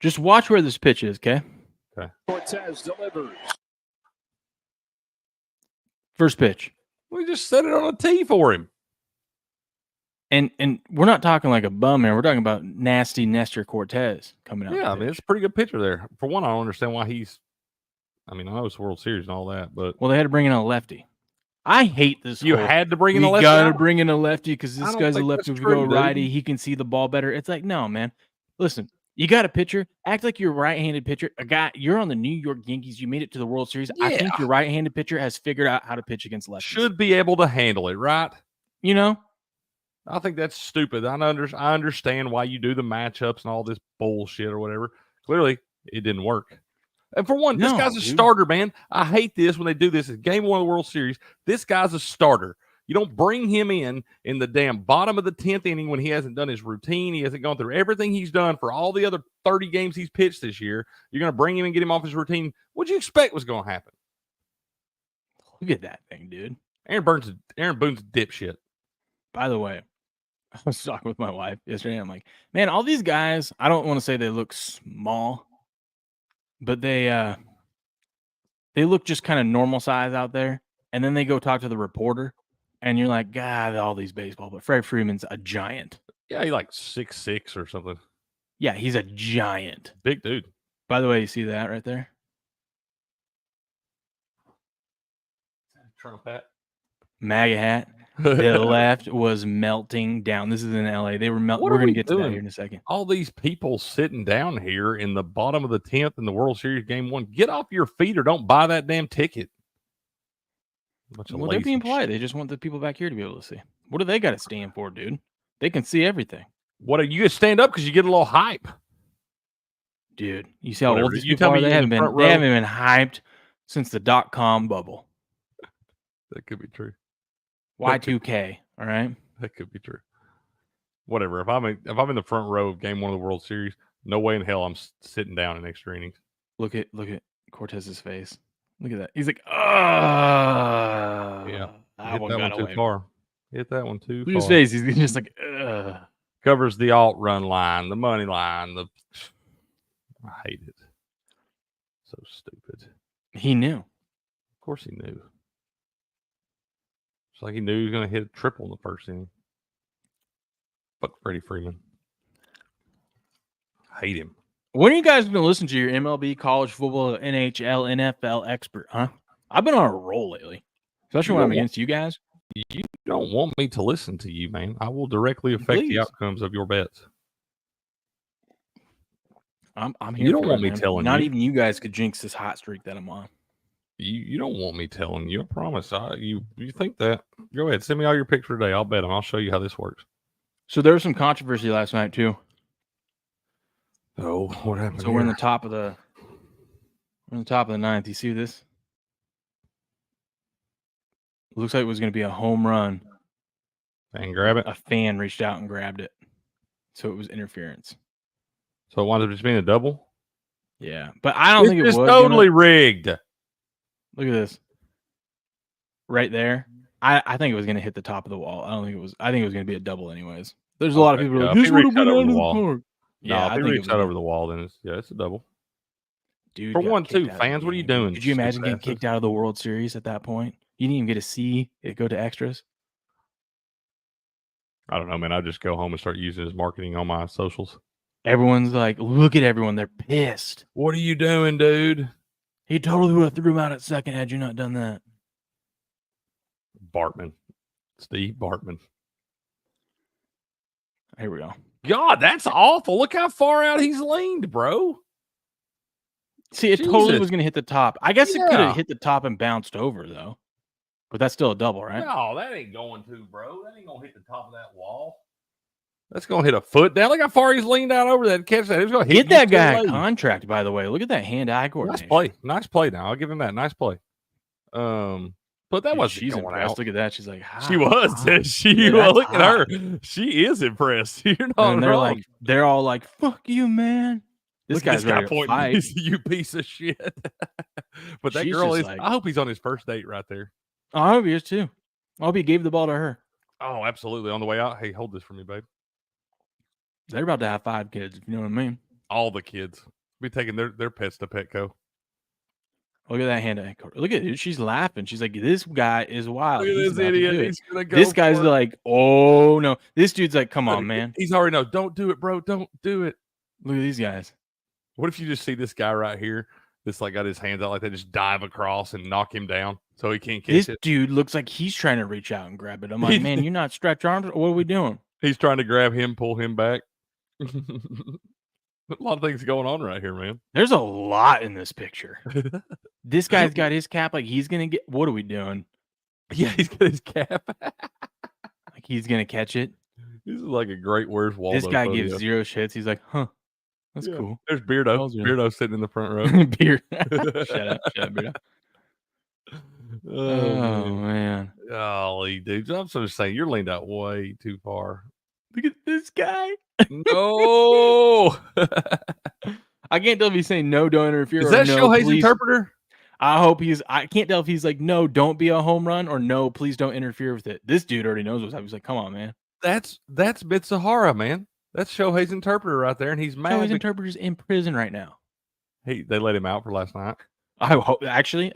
Speaker 11: Just watch where this pitch is, okay?
Speaker 3: Okay.
Speaker 8: Cortez delivers.
Speaker 11: First pitch.
Speaker 3: We just set it on a tee for him.
Speaker 11: And we're not talking like a bum here. We're talking about nasty Nestor Cortez coming out.
Speaker 3: Yeah, I mean, it's a pretty good pitcher there. For one, I don't understand why I know it's World Series and all that, but...
Speaker 11: Well, they had to bring in a lefty. I hate this.
Speaker 3: You had to bring in a lefty?
Speaker 11: You got to bring in a lefty because this guy's a lefty. If we go righty, he can see the ball better. It's like, no, man. Listen, you got a pitcher. Act like you're a right-handed pitcher. A guy, you're on the New York Yankees. You made it to the World Series. Yeah. I think your right-handed pitcher has figured out how to pitch against lefties.
Speaker 3: Should be able to handle it, right? I think that's stupid. I understand why you do the matchups and all this bullshit or whatever. Clearly, it didn't work. And for one, this guy's a starter, man. I hate this when they do this. It's game 1 of the World Series. This guy's a starter. You don't bring him in the damn bottom of the 10th inning when he hasn't done his routine. He hasn't gone through everything he's done for all the other 30 games he's pitched this year. You're going to bring him and get him off his routine. What'd you expect was going to happen?
Speaker 11: Look at that thing, dude.
Speaker 3: Aaron Boone's a dipshit.
Speaker 11: By the way, I was talking with my wife yesterday. I'm like, man, all these guys, I don't want to say they look small, but they look just kind of normal size out there. And then they go talk to the reporter and you're like, God, all these baseball, but Fred Freeman's a giant.
Speaker 3: Yeah, he like 6'6" or something.
Speaker 11: Yeah, he's a giant.
Speaker 3: Big dude.
Speaker 11: By the way, you see that right there?
Speaker 3: Trump hat.
Speaker 11: MAGA hat. The left was melting down. This is in LA. They were melting. We're going to get to that here in a second.
Speaker 3: All these people sitting down here in the bottom of the 10th in the World Series Game 1. Get off your feet or don't buy that damn ticket.
Speaker 11: Well, they're being polite. They just want the people back here to be able to see. What do they got to stand for, dude? They can see everything.
Speaker 3: What are you going to stand up because you get a little hype?
Speaker 11: Dude, you see how old these people are? They haven't been hyped since the .com bubble.
Speaker 3: That could be true.
Speaker 11: Y2K, all right?
Speaker 3: That could be true. Whatever. If I'm in the front row of Game 1 of the World Series, no way in hell I'm sitting down in extra innings.
Speaker 11: Look at Cortez's face. Look at that. He's like,
Speaker 3: yeah.
Speaker 11: That
Speaker 3: one got too far. Hit that one too far.
Speaker 11: Look at his face. He's just like,
Speaker 3: Covers the alt run line, the money line. I hate it. So stupid.
Speaker 11: He knew.
Speaker 3: Of course he knew. It's like he knew he was going to hit a triple in the first inning. Fuck Freddie Freeman. I hate him.
Speaker 11: When are you guys going to listen to your MLB, college football, NHL, NFL expert, huh? I've been on a roll lately, especially when I'm against you guys.
Speaker 3: You don't want me to listen to you, man. I will directly affect the outcomes of your bets.
Speaker 11: I'm here.
Speaker 3: You don't want me telling you.
Speaker 11: Not even you guys could jinx this hot streak that I'm on.
Speaker 3: You don't want me telling you. I promise. You think that? Go ahead. Send me all your picks for today. I'll bet them. I'll show you how this works.
Speaker 11: So there was some controversy last night too.
Speaker 3: Oh, what happened?
Speaker 11: So we're in the top of the ninth. You see this? It looks like it was going to be a home run.
Speaker 3: And grab it.
Speaker 11: A fan reached out and grabbed it, so it was interference.
Speaker 3: So it wound up just being a double.
Speaker 11: Yeah, but I don't think it was
Speaker 3: totally rigged.
Speaker 11: Look at this. Right there. I think it was going to hit the top of the wall. I think it was going to be a double anyways. There's a lot of people who are like, this would have been out of the wall.
Speaker 3: Yeah, if he reached out over the wall, then it's a double.
Speaker 11: Dude,
Speaker 3: for 1-2, fans, what are you doing?
Speaker 11: Could you imagine getting kicked out of the World Series at that point? You didn't even get to see it go to extras.
Speaker 3: I don't know, man. I just go home and start using his marketing on my socials.
Speaker 11: Everyone's like, look at everyone. They're pissed.
Speaker 3: What are you doing, dude?
Speaker 11: He totally would have threw him out at second had you not done that.
Speaker 3: Bartman. Steve Bartman.
Speaker 11: Here we go.
Speaker 3: God, that's awful. Look how far out he's leaned, bro.
Speaker 11: See, it totally was going to hit the top. I guess it could have hit the top and bounced over, though. But that's still a double, right?
Speaker 3: No, that ain't going to, bro. That ain't going to hit the top of that wall. That's going to hit a foot down. Look how far he's leaned out over that. Catch that. It's going to hit
Speaker 11: that guy a contract, by the way. Look at that hand-eye coordination.
Speaker 3: Nice play. Nice play now. I'll give him that. Nice play. But that wasn't
Speaker 11: she's
Speaker 3: going
Speaker 11: impressed.
Speaker 3: out.
Speaker 11: Look at that. She's like,
Speaker 3: she was. Look at her. She is impressed. You're not
Speaker 11: and they're
Speaker 3: wrong.
Speaker 11: like, they're all like, fuck you, man. This guy's ready to fight.
Speaker 3: You piece of shit. But that
Speaker 11: She's
Speaker 3: girl is.
Speaker 11: like,
Speaker 3: I hope he's on his first date right there.
Speaker 11: Oh, I hope he is too. I hope he gave the ball to her.
Speaker 3: Oh, absolutely. On the way out, hey, hold this for me, babe.
Speaker 11: They're about to have 5 kids, if you know what I mean.
Speaker 3: All the kids be taking their pets to Petco.
Speaker 11: Look at that hand-eye. Look at it. She's laughing. She's like, this guy is wild.
Speaker 3: Look at this idiot. He's gonna go
Speaker 11: this guy's like, oh no. This dude's like, come on, man.
Speaker 3: He's already know. Don't do it, bro. Don't do it.
Speaker 11: Look at these guys.
Speaker 3: What if you just see this guy right here? This like got his hands out like that, just dive across and knock him down so he can't catch it.
Speaker 11: This dude looks like he's trying to reach out and grab it. I'm like, man, you're not stretch arms. What are we doing?
Speaker 3: He's trying to grab him, pull him back. A lot of things going on right here, man.
Speaker 11: There's a lot in this picture. This guy's got his cap like he's gonna get. What are we doing?
Speaker 3: Yeah, he's got his cap.
Speaker 11: Like he's gonna catch it.
Speaker 3: This is like a great Where's Waldo.
Speaker 11: This guy gives 0 shits. He's like, huh, that's cool.
Speaker 3: There's Beardo. Beardo sitting in the front row.
Speaker 11: Beard. Shut up, Beardo. Oh man.
Speaker 3: Golly, dude. I'm just saying you're leaned out way too far.
Speaker 11: Look at this guy.
Speaker 3: No.
Speaker 11: I can't tell if he's saying no, don't interfere.
Speaker 3: Is that
Speaker 11: no,
Speaker 3: Shohei's
Speaker 11: please.
Speaker 3: interpreter?
Speaker 11: I can't tell if he's like, no, don't be a home run, or no, please don't interfere with it. This dude already knows what's happening. He's like, come on, man.
Speaker 3: That's Mitsahara, man. That's Shohei's interpreter right there, and he's mad.
Speaker 11: Shohei's interpreter's in prison right now.
Speaker 3: They let him out for last night.
Speaker 11: I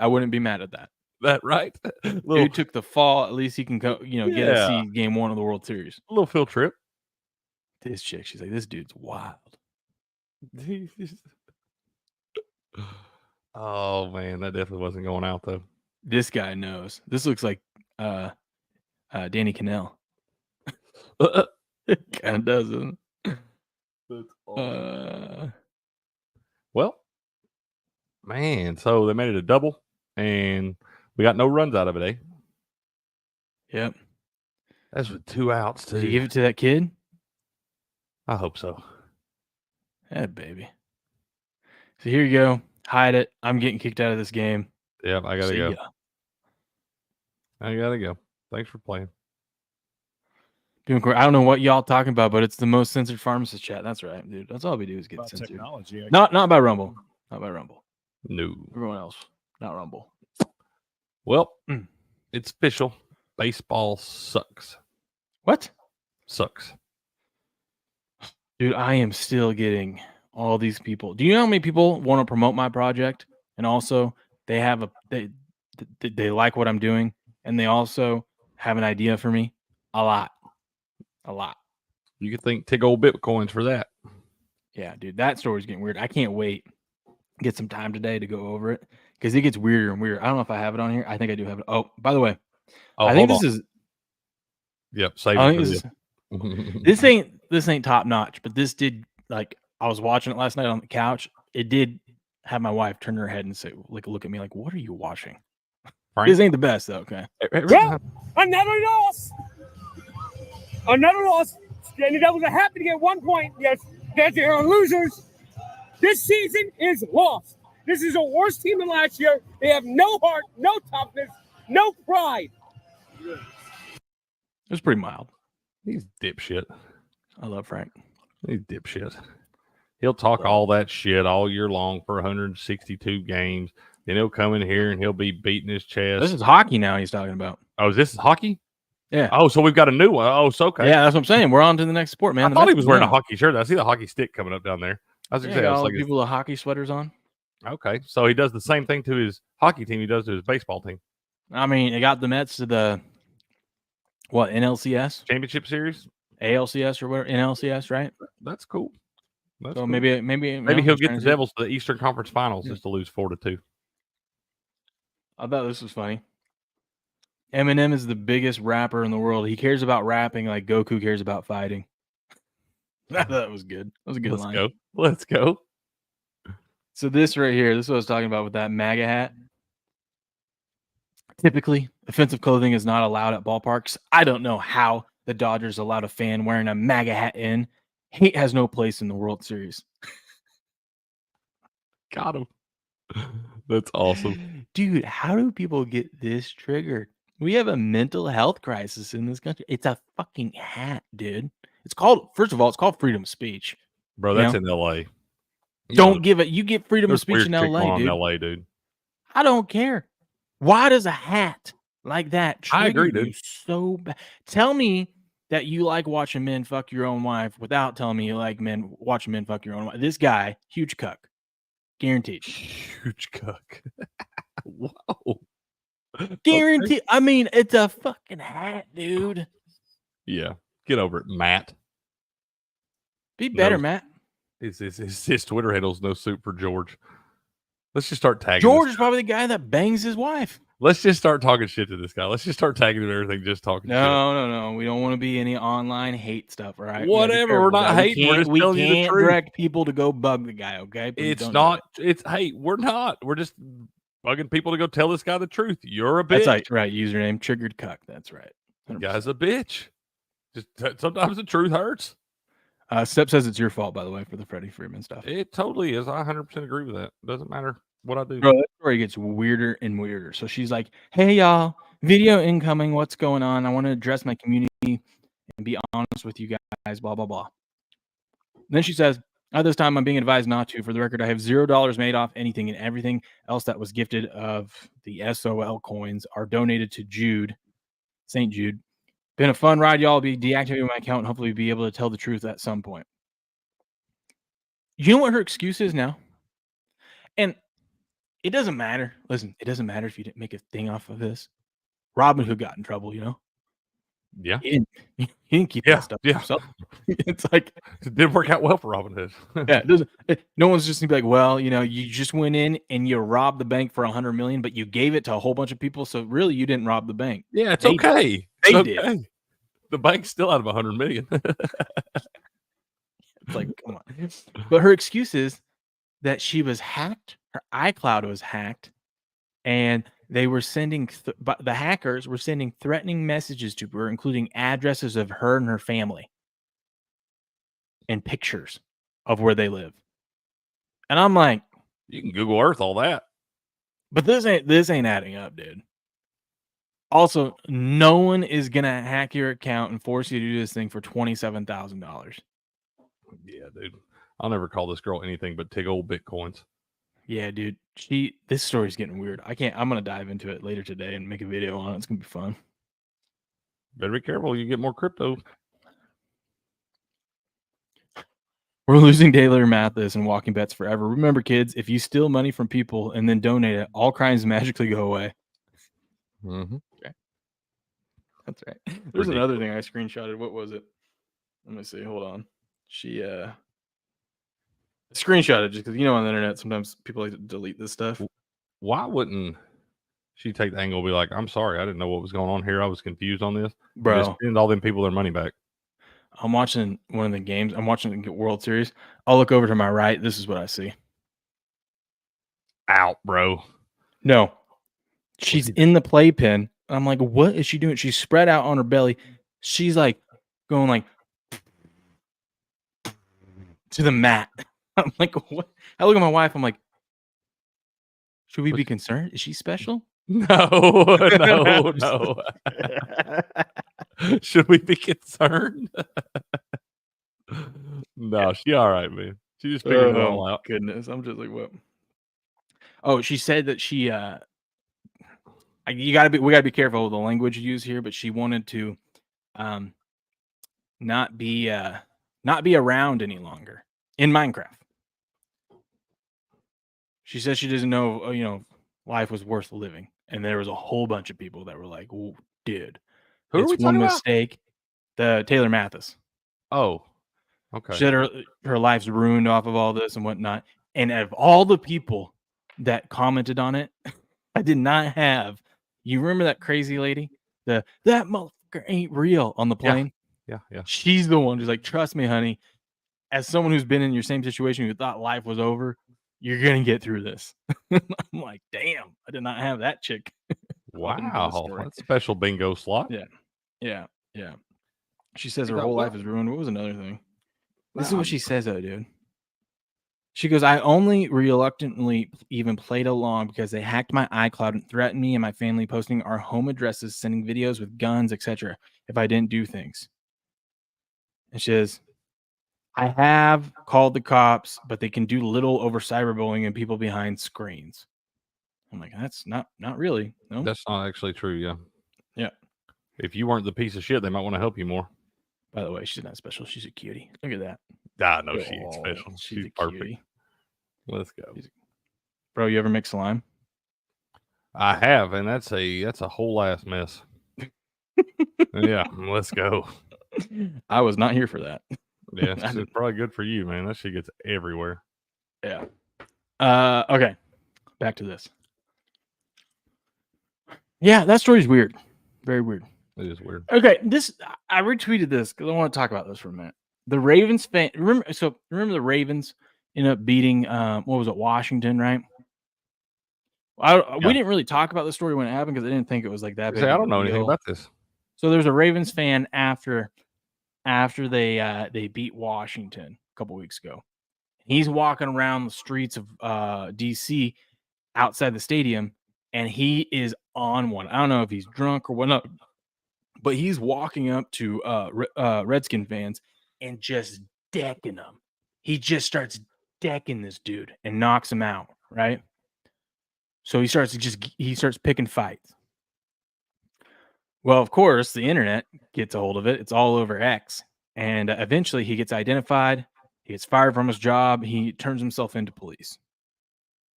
Speaker 11: wouldn't be mad at that.
Speaker 3: that right?
Speaker 11: Dude took the fall. At least he can go, get to see game 1 of the World Series.
Speaker 3: A little field trip.
Speaker 11: This chick, she's like, this dude's wild.
Speaker 3: Oh man, that definitely wasn't going out though.
Speaker 11: This guy knows. This looks like Danny Cannell. It kind of does, doesn't it?
Speaker 3: That's awesome. Well, man, so they made it a double, and we got no runs out of it, eh?
Speaker 11: Yep.
Speaker 3: That's with 2 outs too.
Speaker 11: Did you give it to that kid?
Speaker 3: I hope so.
Speaker 11: Yeah, baby. So here you go. Hide it. I'm getting kicked out of this game.
Speaker 3: Yep, I gotta
Speaker 11: See
Speaker 3: go.
Speaker 11: ya.
Speaker 3: I gotta go. Thanks for playing.
Speaker 11: Doing great. I don't know what y'all talking about, but it's the most censored pharmacist chat. That's right, dude. That's all we do is get censored.
Speaker 8: Technology.
Speaker 11: Not by Rumble. Not by Rumble.
Speaker 3: No.
Speaker 11: Everyone else. Not Rumble.
Speaker 3: Well, it's official. Baseball sucks.
Speaker 11: What?
Speaker 3: Sucks.
Speaker 11: Dude, I am still getting all these people. Do you know how many people want to promote my project? And also they have they like what I'm doing, and they also have an idea for me. A lot.
Speaker 3: You could thank Tig old Bitcoins for that.
Speaker 11: Yeah, dude, that story's getting weird. I can't wait. Get some time today to go over it because it gets weirder and weirder. I don't know if I have it on here. I think I do have it. Oh, by the way, I think this is.
Speaker 3: Yep, save
Speaker 11: I
Speaker 3: it
Speaker 11: think
Speaker 3: for
Speaker 11: this ain't top notch, but this did, like, I was watching it last night on the couch. It did have my wife turn her head and say, like, look at me, like, what are you watching?
Speaker 3: Frank?
Speaker 11: This ain't the best though. Okay.
Speaker 1: Well, another loss. Another loss. And the Devils are happy to get 1 point. Yes, they are losers. This season is lost. This is a worse team than last year. They have no heart, no toughness, no pride.
Speaker 11: It was pretty mild.
Speaker 3: He's dipshit.
Speaker 11: I love Frank.
Speaker 3: He's dipshit. He'll talk all that shit all year long for 162 games. Then he'll come in here and he'll be beating his chest.
Speaker 11: This is hockey now he's talking about.
Speaker 3: Oh, is this hockey?
Speaker 11: Yeah.
Speaker 3: Oh, so we've got a new one. Oh, so okay.
Speaker 11: Yeah, that's what I'm saying. We're on to the next sport, man.
Speaker 3: I thought he was wearing a hockey shirt. I see the hockey stick coming up down there. I was
Speaker 11: Yeah,
Speaker 3: gonna say, I was
Speaker 11: all
Speaker 3: like,
Speaker 11: the people with hockey sweaters on.
Speaker 3: okay, so he does the same thing to his hockey team he does to his baseball team.
Speaker 11: I mean, it got the Mets to the NLCS
Speaker 3: championship series,
Speaker 11: ALCS or whatever, NLCS, right?
Speaker 3: That's cool. That's
Speaker 11: so
Speaker 3: cool.
Speaker 11: maybe
Speaker 3: he'll get the Devils to the Eastern Conference Finals just to lose 4-2.
Speaker 11: I thought this was funny. Eminem is the biggest rapper in the world. He cares about rapping like Goku cares about fighting. I thought that was good. That was a good line.
Speaker 3: Let's go.
Speaker 11: So this right here, this is what I was talking about with that MAGA hat. Typically, offensive clothing is not allowed at ballparks. I don't know how the Dodgers allowed a fan wearing a MAGA hat in. Hate has no place in the World Series.
Speaker 3: Got him. That's awesome.
Speaker 11: Dude, how do people get this triggered? We have a mental health crisis in this country. It's a fucking hat, dude. It's called, first of all, it's called freedom of speech.
Speaker 3: Bro, that's in LA.
Speaker 11: Don't give it. You get freedom of speech in LA, dude.
Speaker 3: LA, dude.
Speaker 11: I don't care. Why does a hat like that trigger
Speaker 3: I agree,
Speaker 11: you
Speaker 3: dude.
Speaker 11: so bad? Tell me that you like watching men fuck your own wife without telling me you like watching men fuck your own wife. This guy, huge cuck. Guaranteed.
Speaker 3: Huge cuck. Whoa.
Speaker 11: Guaranteed. Okay. I mean, it's a fucking hat, dude.
Speaker 3: Yeah. Get over it, Matt.
Speaker 11: Be better, Matt.
Speaker 3: His Twitter handle's no soup for George. Let's just start tagging.
Speaker 11: George is probably the guy that bangs his wife.
Speaker 3: Let's just start talking shit to this guy. Let's just start tagging him and everything, just talking shit.
Speaker 11: No. We don't want to be any online hate stuff, all right?
Speaker 3: Whatever. We're not hating. We're just telling you the truth.
Speaker 11: We can't direct people to go bug the guy, okay?
Speaker 3: It's not. It's hate. We're not. We're just bugging people to go tell this guy the truth. You're a bitch.
Speaker 11: That's right. Username triggered cuck. That's right.
Speaker 3: 100%. The guy's a bitch. Just sometimes the truth hurts.
Speaker 11: Step says it's your fault, by the way, for the Freddie Freeman stuff.
Speaker 3: It totally is. I 100% agree with that. Doesn't matter what I do.
Speaker 11: Bro, that story gets weirder and weirder. So she's like, hey, y'all, video incoming. What's going on? I want to address my community and be honest with you guys, blah, blah, blah. Then she says, at this time, I'm being advised not to. For the record, I have $0 made off anything, and everything else that was gifted of the SOL coins are donated to Jude, St. Jude. Been a fun ride, y'all. I'll be deactivating my account and hopefully be able to tell the truth at some point. You know what her excuse is now? And It doesn't matter. Listen, it doesn't matter if you didn't make a thing off of this. Robin Hood got in trouble, you know?
Speaker 3: Yeah.
Speaker 11: He didn't keep that stuff to himself. It's like
Speaker 3: it didn't work out well for Robin Hood.
Speaker 11: yeah, no one's just gonna be like, well, you know, you just went in and you robbed the bank for $100 million, but you gave it to a whole bunch of people. So really, you didn't rob the bank.
Speaker 3: Yeah, it's
Speaker 11: They
Speaker 3: okay.
Speaker 11: They
Speaker 3: It's
Speaker 11: did.
Speaker 3: okay. The bank's still out of $100 million.
Speaker 11: It's like, come on. But her excuse is that she was hacked. Her iCloud was hacked, and they were sending the hackers were sending threatening messages to her, including addresses of her and her family and pictures of where they live. And I'm like,
Speaker 3: you can Google Earth all that.
Speaker 11: But this ain't adding up, dude. Also, no one is gonna hack your account and force you to do this thing for $27,000.
Speaker 3: Yeah, dude. I'll never call this girl anything but tig old bitcoins.
Speaker 11: Yeah, dude. This story's getting weird. I'm gonna dive into it later today and make a video on it. It's gonna be fun.
Speaker 3: Better be careful. You get more crypto.
Speaker 11: We're losing Taylor Mathis and Walking Bets forever. Remember, kids, if you steal money from people and then donate it, all crimes magically go away.
Speaker 3: Mm-hmm.
Speaker 11: Okay. That's right. There's another thing I screenshotted. What was it? Let me see. Hold on. She screenshotted just because, you know, on the internet, sometimes people like to delete this stuff.
Speaker 3: Why wouldn't she take the angle and be like, I'm sorry, I didn't know what was going on here. I was confused on this.
Speaker 11: Bro.
Speaker 3: Just send all them people their money back.
Speaker 11: I'm watching one of the games. I'm watching the World Series. I'll look over to my right. This is what I see.
Speaker 3: Out, bro.
Speaker 11: No. She's in the playpen. I'm like, what is she doing? She's spread out on her belly. She's like going like to the mat. I'm like, what? I look at my wife. I'm like, should we be concerned? Is she special?
Speaker 3: No. Should we be concerned? No, she all right, man. She just figured it all out.
Speaker 11: Goodness, I'm just like, what? Oh, she said that she we gotta be careful with the language you use here, but she wanted to not be around any longer in Minecraft. She says she doesn't know, you know, life was worth living, and there was a whole bunch of people that were like, "Oh, dude,
Speaker 3: who are we
Speaker 11: it's one
Speaker 3: talking
Speaker 11: mistake." The Taylor Mathis.
Speaker 3: Oh, okay.
Speaker 11: She said her life's ruined off of all this and whatnot. And out of all the people that commented on it, I did not have. You remember that crazy lady? That motherfucker ain't real on the plane.
Speaker 3: Yeah.
Speaker 11: She's the one who's like, trust me, honey. As someone who's been in your same situation, who thought life was over, you're gonna get through this. I'm like, damn, I did not have that chick.
Speaker 3: Wow, that's a special bingo slot.
Speaker 11: Yeah. She says her whole life is ruined. What was another thing? This is what she says, though, dude. She goes, I only reluctantly even played along because they hacked my iCloud and threatened me and my family, posting our home addresses, sending videos with guns, etc. if I didn't do things. And she says, I have called the cops, but they can do little over cyberbullying and people behind screens. I'm like, that's not really. No,
Speaker 3: that's not actually true.
Speaker 11: Yeah.
Speaker 3: If you weren't the piece of shit, they might want to help you more.
Speaker 11: By the way, she's not special. She's a cutie. Look at that.
Speaker 3: No, she ain't special. She's perfect.
Speaker 11: Cutie.
Speaker 3: Let's go.
Speaker 11: Bro, you ever make slime?
Speaker 3: I have, and that's a whole ass mess. Yeah, let's go.
Speaker 11: I was not here for that.
Speaker 3: Yeah, it's probably good for you, man. That shit gets everywhere.
Speaker 11: Yeah. Okay. Back to this. Yeah, that story's weird. Very weird.
Speaker 3: It is weird.
Speaker 11: Okay, I retweeted this because I want to talk about this for a minute. The Ravens fan. Remember the Ravens ended up beating what was it, Washington, right? We didn't really talk about the story when it happened because I didn't think it was like that big.
Speaker 3: I don't know anything about this.
Speaker 11: So there's a Ravens fan after they beat Washington a couple weeks ago. He's walking around the streets of DC outside the stadium, and he is on one. I don't know if he's drunk or whatnot, but he's walking up to Redskin fans and just decking them. He just starts decking this dude and knocks him out, right? So he starts picking fights. Well, of course, the internet gets a hold of it. It's all over X. And eventually he gets identified. He gets fired from his job. He turns himself into police.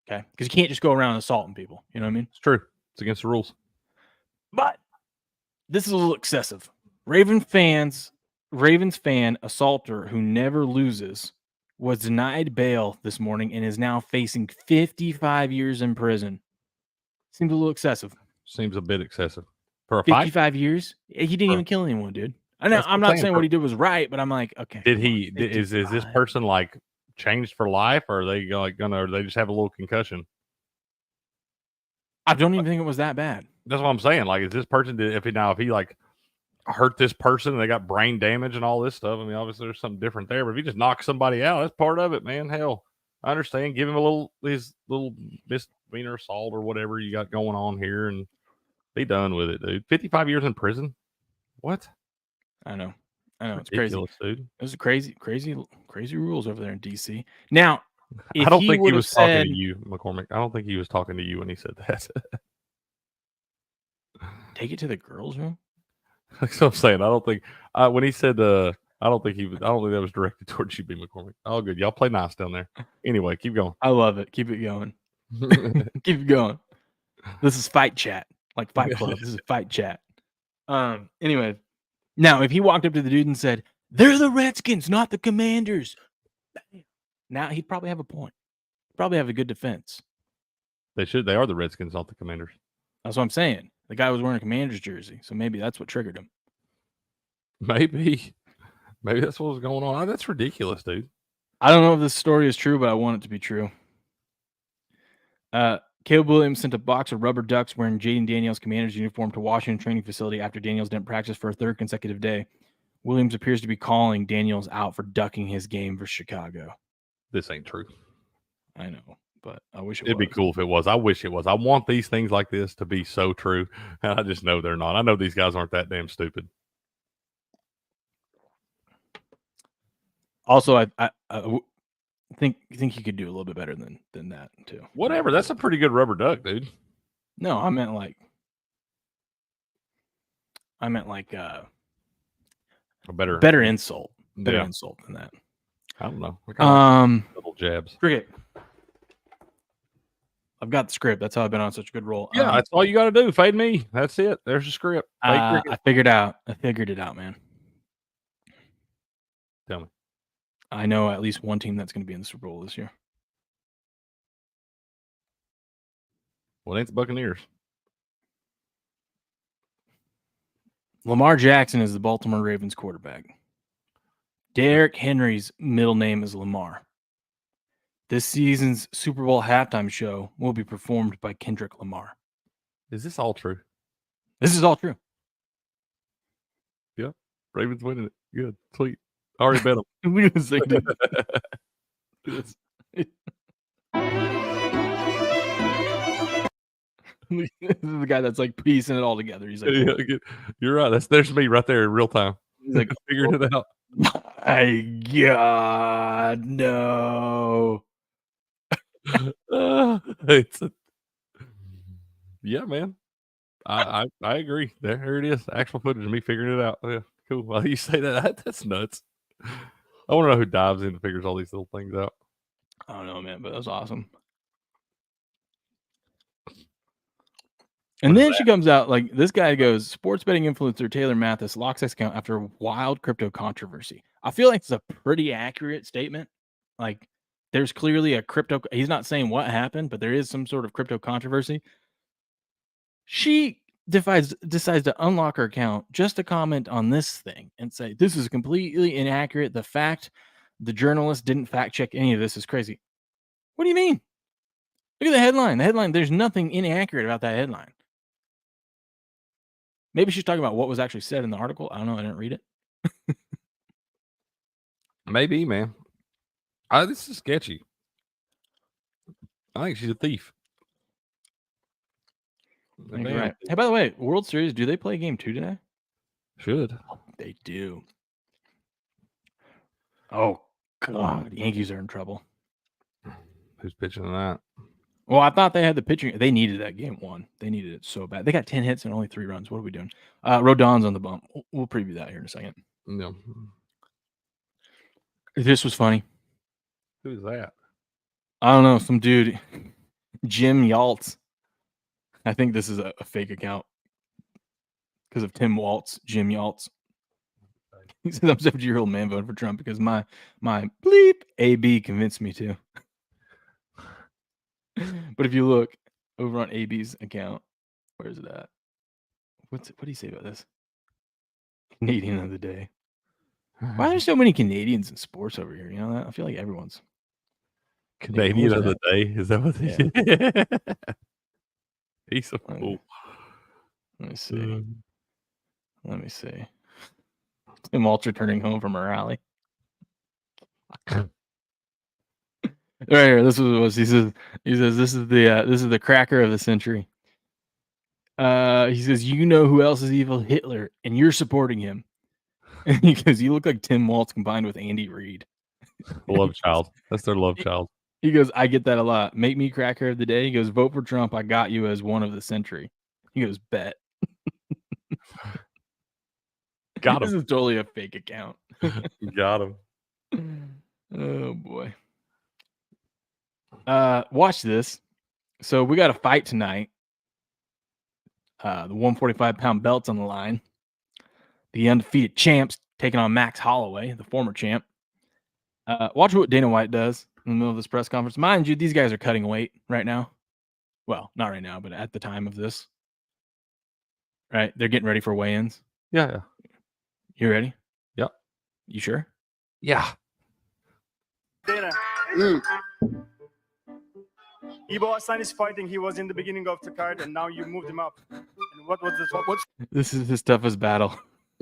Speaker 11: Okay, because you can't just go around assaulting people. You know what I mean?
Speaker 3: It's true. It's against the rules.
Speaker 11: But this is a little excessive. Ravens fan assaulter who never loses was denied bail this morning and is now facing 55 years in prison. Seems a little excessive.
Speaker 3: Seems a bit excessive for a fight.
Speaker 11: 55 years? He didn't even kill anyone, dude. I know. I'm not saying what he did was right, but I'm like, okay.
Speaker 3: Did he? Is this person like changed for life, or are they like gonna? Or they just have a little concussion?
Speaker 11: I don't even think it was that bad.
Speaker 3: That's what I'm saying. Like, is this person? If he like hurt this person and they got brain damage and all this stuff, I mean, obviously there's something different there. But if he just knocks somebody out, that's part of it, man. Hell, I understand. Give him his little misdemeanor assault or whatever you got going on here, and be done with it, dude. 55 years in prison. What?
Speaker 11: I know. It's
Speaker 3: ridiculous,
Speaker 11: crazy,
Speaker 3: dude.
Speaker 11: Those are crazy rules over there in DC. Now,
Speaker 3: I don't think he was talking to you, McCormick. I don't think he was talking to you when he said that.
Speaker 11: Take it to the girls' room.
Speaker 3: That's what I'm saying. I don't think when he said I don't think that was directed towards you, B. McCormick. All good. Y'all play nice down there. Anyway, keep going.
Speaker 11: I love it. Keep it going. Keep it going. This is fight chat, like Fight Club. This is fight chat. Anyway, now if he walked up to the dude and said, "They're the Redskins, not the Commanders," now he'd probably have a point. Probably have a good defense.
Speaker 3: They should. They are the Redskins, not the Commanders.
Speaker 11: That's what I'm saying. The guy was wearing a Commanders jersey, so maybe that's what triggered him.
Speaker 3: Maybe that's what was going on. That's ridiculous, dude.
Speaker 11: I don't know if this story is true, but I want it to be true. Caleb Williams sent a box of rubber ducks wearing Jaden Daniels' Commanders uniform to Washington training facility after Daniels didn't practice for a third consecutive day. Williams appears to be calling Daniels out for ducking his game for Chicago.
Speaker 3: This ain't true.
Speaker 11: I know, but I wish
Speaker 3: it'd be cool if it was. I wish it was. I want these things like this to be so true, and I just know they're not. I know these guys aren't that damn stupid.
Speaker 11: Also, I think you could do a little bit better than that too.
Speaker 3: Whatever. That's a pretty good rubber duck, dude.
Speaker 11: No, I meant like a better insult. Better insult than that.
Speaker 3: I don't know. Little jabs.
Speaker 11: Cricket. I've got the script. That's how I've been on such a good roll.
Speaker 3: Yeah, that's all you got to do. Fade me. That's it. There's the script.
Speaker 11: I figured it out, man.
Speaker 3: Tell me.
Speaker 11: I know at least one team that's going to be in the Super Bowl this year.
Speaker 3: Well, it ain't the Buccaneers.
Speaker 11: Lamar Jackson is the Baltimore Ravens quarterback. Derrick Henry's middle name is Lamar. This season's Super Bowl halftime show will be performed by Kendrick Lamar.
Speaker 3: Is this all true?
Speaker 11: This is all true.
Speaker 3: Yeah. Ravens winning it. Good. Sweet. I already bet them.
Speaker 11: We didn't say this. This is the guy that's like piecing it all together. He's like,
Speaker 3: yeah, you're right. There's me right there in real time.
Speaker 11: He's like,
Speaker 3: figuring it out.
Speaker 11: My God, no.
Speaker 3: Yeah, man. I agree. There it is. Actual footage of me figuring it out. Yeah, cool. Well, you say that, that's nuts. I want to know who dives in and figures all these little things out.
Speaker 11: I don't know, man, but that was awesome. And then she comes out like this guy goes, sports betting influencer Taylor Mathis locks his account after a wild crypto controversy. I feel like it's a pretty accurate statement. Like there's clearly a crypto. He's not saying what happened, but there is some sort of crypto controversy. She decides to unlock her account just to comment on this thing and say, this is completely inaccurate. The fact the journalist didn't fact check any of this is crazy. What do you mean? Look at the headline. The headline, there's nothing inaccurate about that headline. Maybe she's talking about what was actually said in the article. I don't know. I didn't read it.
Speaker 3: Maybe, man. This is sketchy. I think she's a thief.
Speaker 11: Right. Hey, by the way, World Series, do they play game 2 today?
Speaker 3: Should.
Speaker 11: Oh, they do. Oh, God. The Yankees are in trouble.
Speaker 3: Who's pitching that?
Speaker 11: Well, I thought they had the pitching. They needed that game 1. They needed it so bad. They got 10 hits and only 3 runs. What are we doing? Rodon's on the bump. We'll preview that here in a second.
Speaker 3: No.
Speaker 11: This was funny.
Speaker 3: Who's that?
Speaker 11: I don't know. Some dude. Jim Yaltz. I think this is a fake account because of Tim Waltz. Jim Yaltz. He says I'm 70-year-old man voting for Trump because my bleep AB convinced me to. But if you look over on AB's account, where is it at? What do you say about this? Canadian of the day. Why are there so many Canadians in sports over here? You know that? I feel like everyone's
Speaker 3: Canadian of the day. Is that what they said? He's a fool.
Speaker 11: Let me see. Let me see. Tim Waltz returning home from a rally. Right here. This was he says. He says this is the cracker of the century. He says, you know who else is evil? Hitler, and you're supporting him. Because you look like Tim Waltz combined with Andy Reid.
Speaker 3: Love child. That's their love child.
Speaker 11: He goes, I get that a lot. Make me cracker of the day. He goes, vote for Trump. I got you as one of the century. He goes, bet.
Speaker 3: Got him.
Speaker 11: This is totally a fake account.
Speaker 3: Got him.
Speaker 11: Oh boy. Watch this. So we got a fight tonight. The 145-pound belt's on the line. The undefeated champs taking on Max Holloway, the former champ. Watch what Dana White does in the middle of this press conference. Mind you, these guys are cutting weight right now. Well, not right now, but at the time of this. Right? They're getting ready for weigh-ins.
Speaker 3: Yeah.
Speaker 11: You ready?
Speaker 3: Yep.
Speaker 11: You sure?
Speaker 3: Yeah.
Speaker 13: Dana. Ibo Hassan is fighting. He was in the beginning of the card, and now you moved him up. And what was this? What's
Speaker 11: This is his toughest battle.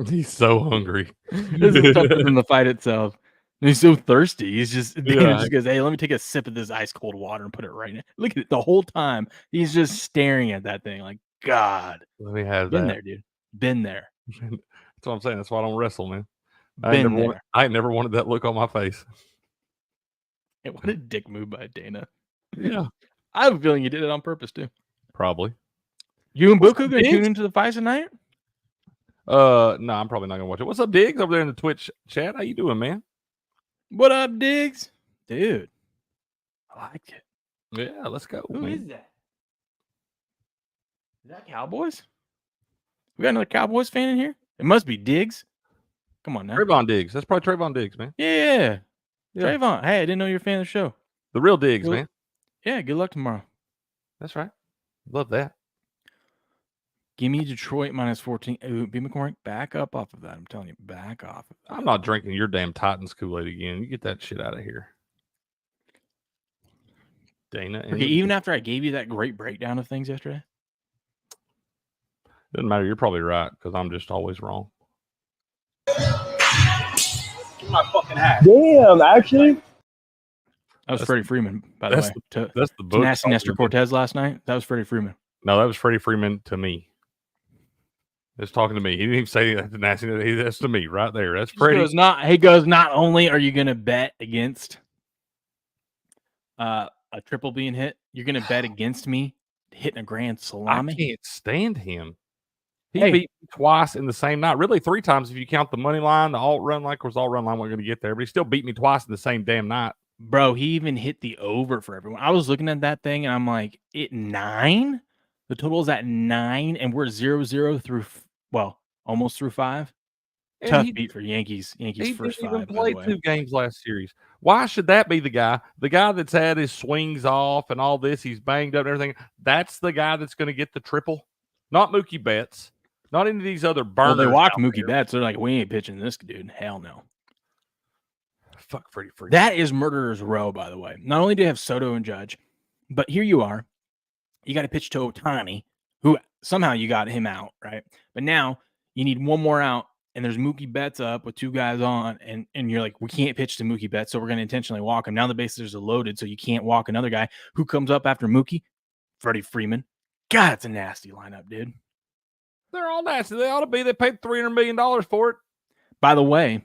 Speaker 3: He's so hungry.
Speaker 11: This is tougher than the fight itself. And he's so thirsty. He's just, Dana just goes, hey, let me take a sip of this ice cold water and put it right in. Look at it the whole time. He's just staring at that thing like, God.
Speaker 3: Let me have
Speaker 11: Been
Speaker 3: that.
Speaker 11: there, dude. Been there.
Speaker 3: That's what I'm saying. That's why I don't wrestle, man.
Speaker 11: I
Speaker 3: ain't never wanted that look on my face.
Speaker 11: Hey, what a dick move by Dana.
Speaker 3: Yeah.
Speaker 11: I have a feeling you did it on purpose, too.
Speaker 3: Probably.
Speaker 11: You and Buku going to tune into the fights tonight?
Speaker 3: No, I'm probably not going to watch it. What's up, Diggs, over there in the Twitch chat? How you doing, man?
Speaker 11: What up, Diggs? Dude, I like it.
Speaker 3: Yeah, let's go.
Speaker 11: Who
Speaker 3: man.
Speaker 11: is that? Is that Cowboys? We got another Cowboys fan in here? It must be Diggs. Come on now.
Speaker 3: Trayvon Diggs. That's probably Trayvon Diggs, man.
Speaker 11: Yeah. Trayvon. Hey, I didn't know you were a fan of the show.
Speaker 3: The real Diggs, man.
Speaker 11: Yeah, good luck tomorrow.
Speaker 3: That's right. Love that.
Speaker 11: Give me Detroit minus 14. Ooh, B. McCormick, back up off of that. I'm telling you, back off of that.
Speaker 3: I'm not drinking your damn Titans Kool-Aid again. You get that shit out of here. Dana.
Speaker 11: Okay, even after I gave you that great breakdown of things yesterday?
Speaker 3: Doesn't matter. You're probably right because I'm just always wrong.
Speaker 13: my fucking hat?
Speaker 1: Damn, actually.
Speaker 11: That was Freddie Freeman, by the way.
Speaker 3: That's the book.
Speaker 11: Nasty Nestor Cortez last night. That was Freddie Freeman.
Speaker 3: No, that was Freddie Freeman to me. It's talking to me. He didn't even say that to Nasty. That's to me right there. That's Freddie.
Speaker 11: He goes, not only are you going to bet against a triple being hit, you're going to bet against me hitting a grand salami.
Speaker 3: I can't stand him. He beat me twice in the same night. Really, 3 times if you count the money line, the alt run line. Of course, the alt run line we're going to get there, but he still beat me twice in the same damn night.
Speaker 11: Bro, he even hit the over for everyone. I was looking at that thing, and I'm like, 9? The total is at 9, and we're 0-0 through, almost through 5.
Speaker 3: And
Speaker 11: Tough beat for Yankees.
Speaker 3: He
Speaker 11: First
Speaker 3: didn't
Speaker 11: 5.
Speaker 3: even play 2 games last series. Why should that be the guy? The guy that's had his swings off and all this, he's banged up and everything. That's the guy that's going to get the triple, not Mookie Betts, not any of these other burners.
Speaker 11: Well, they walked Mookie Betts. They're like, we ain't pitching this dude. Hell no.
Speaker 3: Fuck Freddie Freeman.
Speaker 11: That is Murderer's Row, by the way. Not only do you have Soto and Judge, but here you are. You got to pitch to Ohtani, who somehow you got him out, right? But now you need one more out, and there's Mookie Betts up with 2 guys on, and you're like, we can't pitch to Mookie Betts, so we're going to intentionally walk him. Now the bases are loaded, so you can't walk another guy. Who comes up after Mookie? Freddie Freeman. God, it's a nasty lineup, dude.
Speaker 3: They're all nasty. They ought to be. They paid $300 million for it.
Speaker 11: By the way,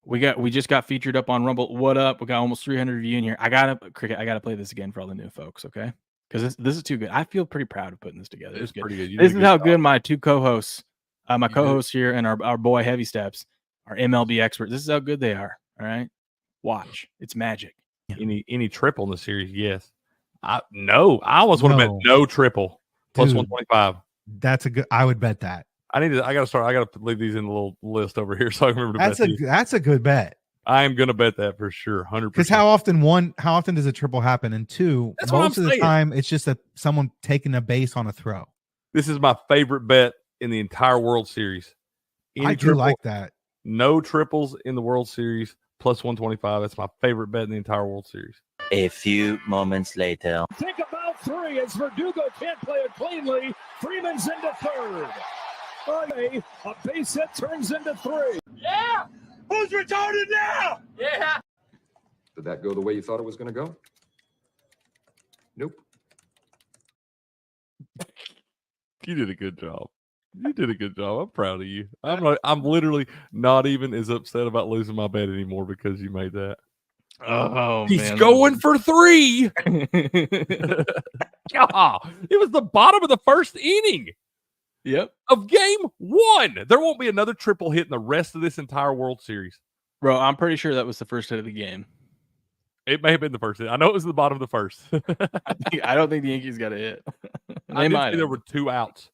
Speaker 11: we just got featured up on Rumble. What up? We got almost 300 of you in here. I gotta play this again for all the new folks, okay? Because this is too good. I feel pretty proud of putting this together.
Speaker 3: It's pretty good.
Speaker 11: This is how good my 2 co-hosts, my co-hosts here and our boy Heavy Steps, our MLB experts. This is how good they are. All right, watch. It's magic.
Speaker 3: Any triple in the series? Yes. No, I almost would have bet no triple plus
Speaker 10: Dude,
Speaker 3: 125.
Speaker 10: That's a good. I would bet that.
Speaker 3: I gotta leave these in the little list over here so I can remember to
Speaker 10: That's
Speaker 3: bet these.
Speaker 10: That's a good bet.
Speaker 3: I am gonna bet that for sure, 100%.
Speaker 10: Because how often does a triple happen? And two,
Speaker 3: That's what
Speaker 10: most
Speaker 3: I'm
Speaker 10: of the
Speaker 3: saying.
Speaker 10: time it's just someone taking a base on a throw.
Speaker 3: This is my favorite bet in the entire World Series.
Speaker 10: I do like that.
Speaker 3: No triples in the World Series plus 125. That's my favorite bet in the entire World Series.
Speaker 2: A few moments later.
Speaker 8: Think about three as Verdugo can't play it cleanly. Freeman's into third. Okay, a base hit turns into three.
Speaker 1: Yeah! Who's retarded now? Yeah!
Speaker 5: Did that go the way you thought it was going to go? Nope.
Speaker 3: You did a good job. You did a good job. I'm proud of you. I'm literally not even as upset about losing my bet anymore because you made that.
Speaker 11: Oh,
Speaker 3: he's
Speaker 11: man,
Speaker 3: going for 3. God, it was the bottom of the first inning.
Speaker 11: Yep.
Speaker 3: Of game 1. There won't be another triple hit in the rest of this entire World Series.
Speaker 11: Bro, I'm pretty sure that was the first hit of the game.
Speaker 3: It may have been the first hit. I know it was the bottom of the first.
Speaker 11: I don't think the Yankees got a hit.
Speaker 3: I did see there were 2 outs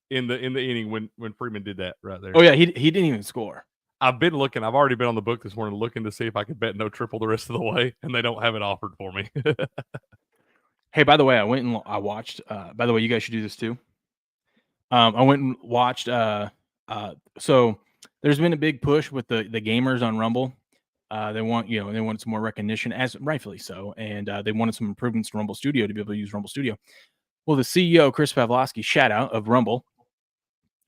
Speaker 3: in the inning when Freeman did that right there.
Speaker 11: Oh yeah, he didn't even score.
Speaker 3: I've been looking. I've already been on the book this morning looking to see if I could bet no triple the rest of the way, and they don't have it offered for me.
Speaker 11: Hey, by the way, I went and I watched. By the way, you guys should do this too. I went and watched. So there's been a big push with the gamers on Rumble. They want some more recognition, as rightfully so, and they wanted some improvements to Rumble Studio to be able to use Rumble Studio. Well, the CEO Chris Pavlovsky, shout out of Rumble,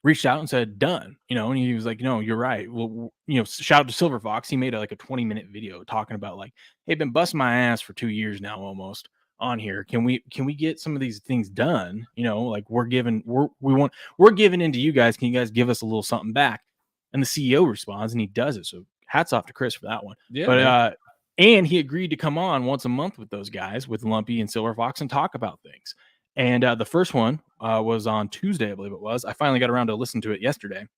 Speaker 11: reached out and said, done, and he was like, no, you're right. Well, shout out to Silver Fox. He made a 20-minute video talking about hey, been busting my ass for 2 years now almost on here. Can we get some of these things done? We're giving into you guys. Can you guys give us a little something back? And the CEO responds and he does it. So hats off to Chris for that one. Yeah. But, and he agreed to come on once a month with those guys, with Lumpy and Silver Fox, and talk about things. And the first one was on Tuesday, I believe it was. I finally got around to listen to it yesterday. It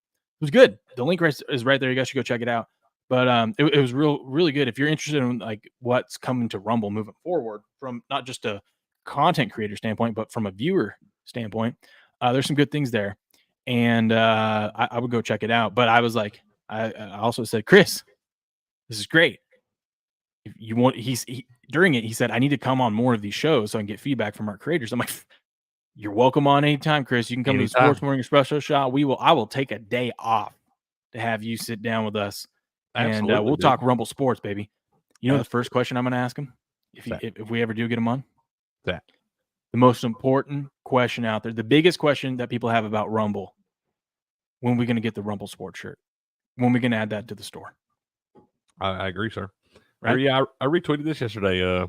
Speaker 11: was good. The link is right there. You guys should go check it out. But it was really good. If you're interested in what's coming to Rumble moving forward, from not just a content creator standpoint, but from a viewer standpoint, there's some good things there. And I would go check it out. But I was like, I also said, Chris, this is great. If you want, during it, he said, I need to come on more of these shows so I can get feedback from our creators. I'm like, you're welcome on anytime, Chris. You can come to the Sports Morning Espresso Shot. I will take a day off to have you sit down with us. Absolutely, and we'll talk Rumble Sports, baby. You know the first question I'm going to ask him if we ever do get him on?
Speaker 3: That
Speaker 11: the most important question out there, the biggest question that people have about Rumble: when are we going to get the Rumble Sports shirt? When are we going to add that to the store?
Speaker 3: I agree, sir.
Speaker 11: Right?
Speaker 3: Yeah, I retweeted this yesterday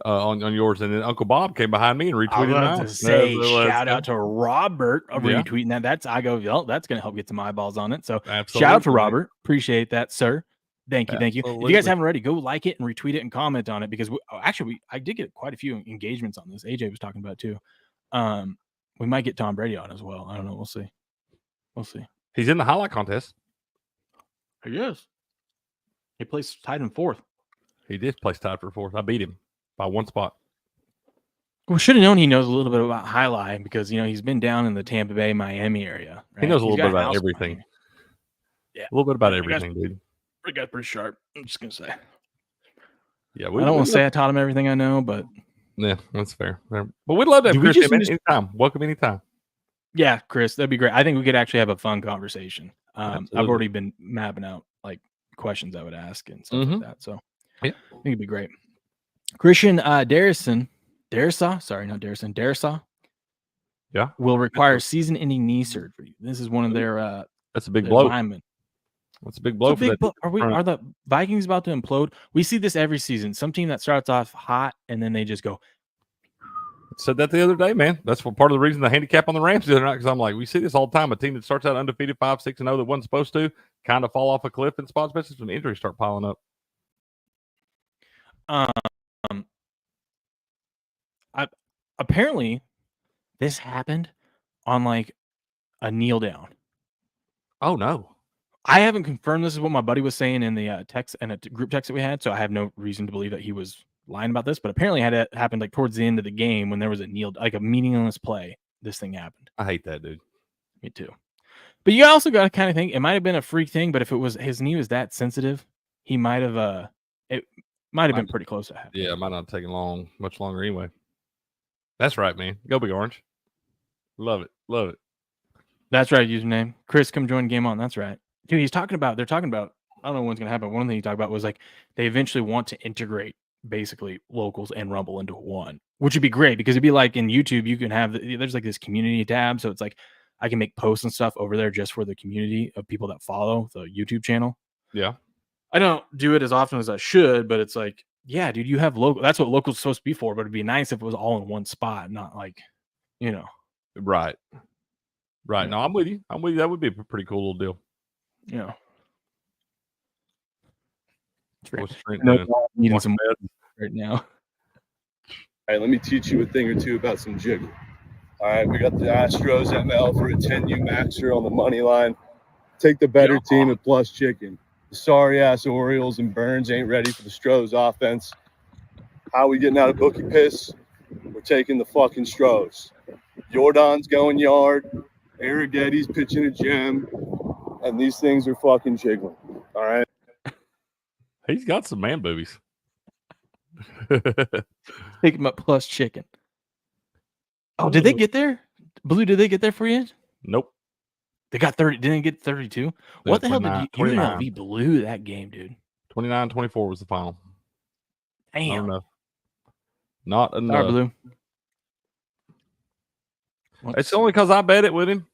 Speaker 3: on yours, and then Uncle Bob came behind me and retweeted
Speaker 11: I was
Speaker 3: mine.
Speaker 11: to say, shout out to Robert retweeting that. That's that's going to help get some eyeballs on it. So
Speaker 3: absolutely.
Speaker 11: Shout out to Robert. Appreciate that, sir. Thank you.
Speaker 3: Absolutely.
Speaker 11: If you guys haven't already, go like it and retweet it and comment on it, because I did get quite a few engagements on this. AJ was talking about it too. We might get Tom Brady on as well. I don't know. We'll see.
Speaker 3: He's in the highlight contest.
Speaker 11: He is. He plays tied in 4th.
Speaker 3: He did place tied for 4th. I beat him by 1 spot.
Speaker 11: We should have known he knows a little bit about highlight, because he's been down in the Tampa Bay, Miami area. Right?
Speaker 3: He knows a little bit about everything.
Speaker 11: Yeah,
Speaker 3: a little bit about everything, dude.
Speaker 11: The guy's pretty sharp. I'm just gonna say.
Speaker 3: Yeah,
Speaker 11: I don't want to say I taught him everything I know, but
Speaker 3: yeah, that's fair. But we'd love to have Chris anytime. Welcome anytime.
Speaker 11: Yeah, Chris, that'd be great. I think we could actually have a fun conversation. I've already been mapping out questions I would ask and stuff like that. So
Speaker 3: yeah,
Speaker 11: I think it'd be great. Christian Darrisaw,
Speaker 3: yeah,
Speaker 11: will require season-ending knee surgery. This is one of their
Speaker 3: that's a big blow.
Speaker 11: Linemen.
Speaker 3: That's a big blow.
Speaker 11: Are the Vikings about to implode? We see this every season. Some team that starts off hot and then they just go.
Speaker 3: Said that the other day, man. That's what part of the reason the handicap on the Rams the other night, because I'm like, we see this all the time. A team that starts out undefeated 5-6-0 that wasn't supposed to kind of fall off a cliff in spots, especially when injuries start piling up.
Speaker 11: Apparently, this happened on a kneel down.
Speaker 3: Oh no,
Speaker 11: I haven't confirmed. This is what my buddy was saying in the text and a group text that we had, so I have no reason to believe that he was lying about this, but apparently it happened like towards the end of the game when there was a meaningless play. This thing happened.
Speaker 3: I hate that, dude.
Speaker 11: Me too. But you also got to kind of think it might have been a freak thing, but if it was his knee was that sensitive, he might have it might have been pretty close to happening.
Speaker 3: Yeah, it might not have taken much longer anyway. That's right, man. Go Big Orange. Love it. Love it.
Speaker 11: That's right, username. Chris, come join Game On. That's right. Dude, they're talking about, I don't know when's going to happen. One thing he talked about was like they eventually want to integrate basically locals and Rumble into one, which would be great because it'd be like in YouTube, you can have, there's like this community tab. So it's like I can make posts and stuff over there just for the community of people that follow the YouTube channel.
Speaker 3: Yeah.
Speaker 11: I don't do it as often as I should, but it's like, yeah, dude, you have local. That's what local's supposed to be for. But it'd be nice if it was all in one spot, not like,
Speaker 3: Right. Right.
Speaker 11: Yeah.
Speaker 3: No, I'm with you. That would be a pretty cool little deal.
Speaker 11: Yeah.
Speaker 3: What's Trent doing?
Speaker 11: Needing some right now.
Speaker 14: All right, let me teach you a thing or two about some jiggle. All right, we got the Astros ML for a 10U maxer on the money line. Take the better team at plus chicken. The sorry-ass Orioles and Burns ain't ready for the Stros offense. How we getting out of bookie piss? We're taking the fucking Stros. Jordan's going yard. Arrigetti's pitching a gem. And these things are fucking jiggling. All right?
Speaker 3: He's got some man boobies.
Speaker 11: Take him up plus chicken. Oh, did they get there? Blue, did they get there for you?
Speaker 3: Nope.
Speaker 11: They got 30. Didn't get 32. What the hell did you UNLV blew that game, dude?
Speaker 3: 29-24 was the final.
Speaker 11: Damn.
Speaker 3: Not enough. Not enough.
Speaker 11: Sorry, Blue.
Speaker 3: It's only because I bet it with him.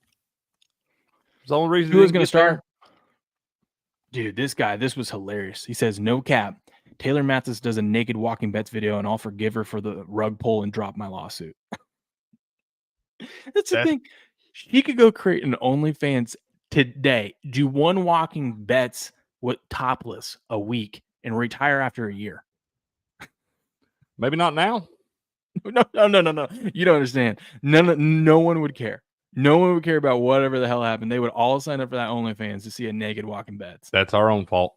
Speaker 3: It's the only reason
Speaker 11: Who was going to start? Dude, this was hilarious. He says, no cap. Taylor Mathis does a naked walking bets video and I'll forgive her for the rug pull and drop my lawsuit. That's the thing. She could go create an OnlyFans today, do one walking bets with topless a week and retire after a year.
Speaker 3: Maybe not now.
Speaker 11: No. You don't understand. No one would care. No one would care about whatever the hell happened. They would all sign up for that OnlyFans to see a naked walking bets.
Speaker 3: That's our own fault.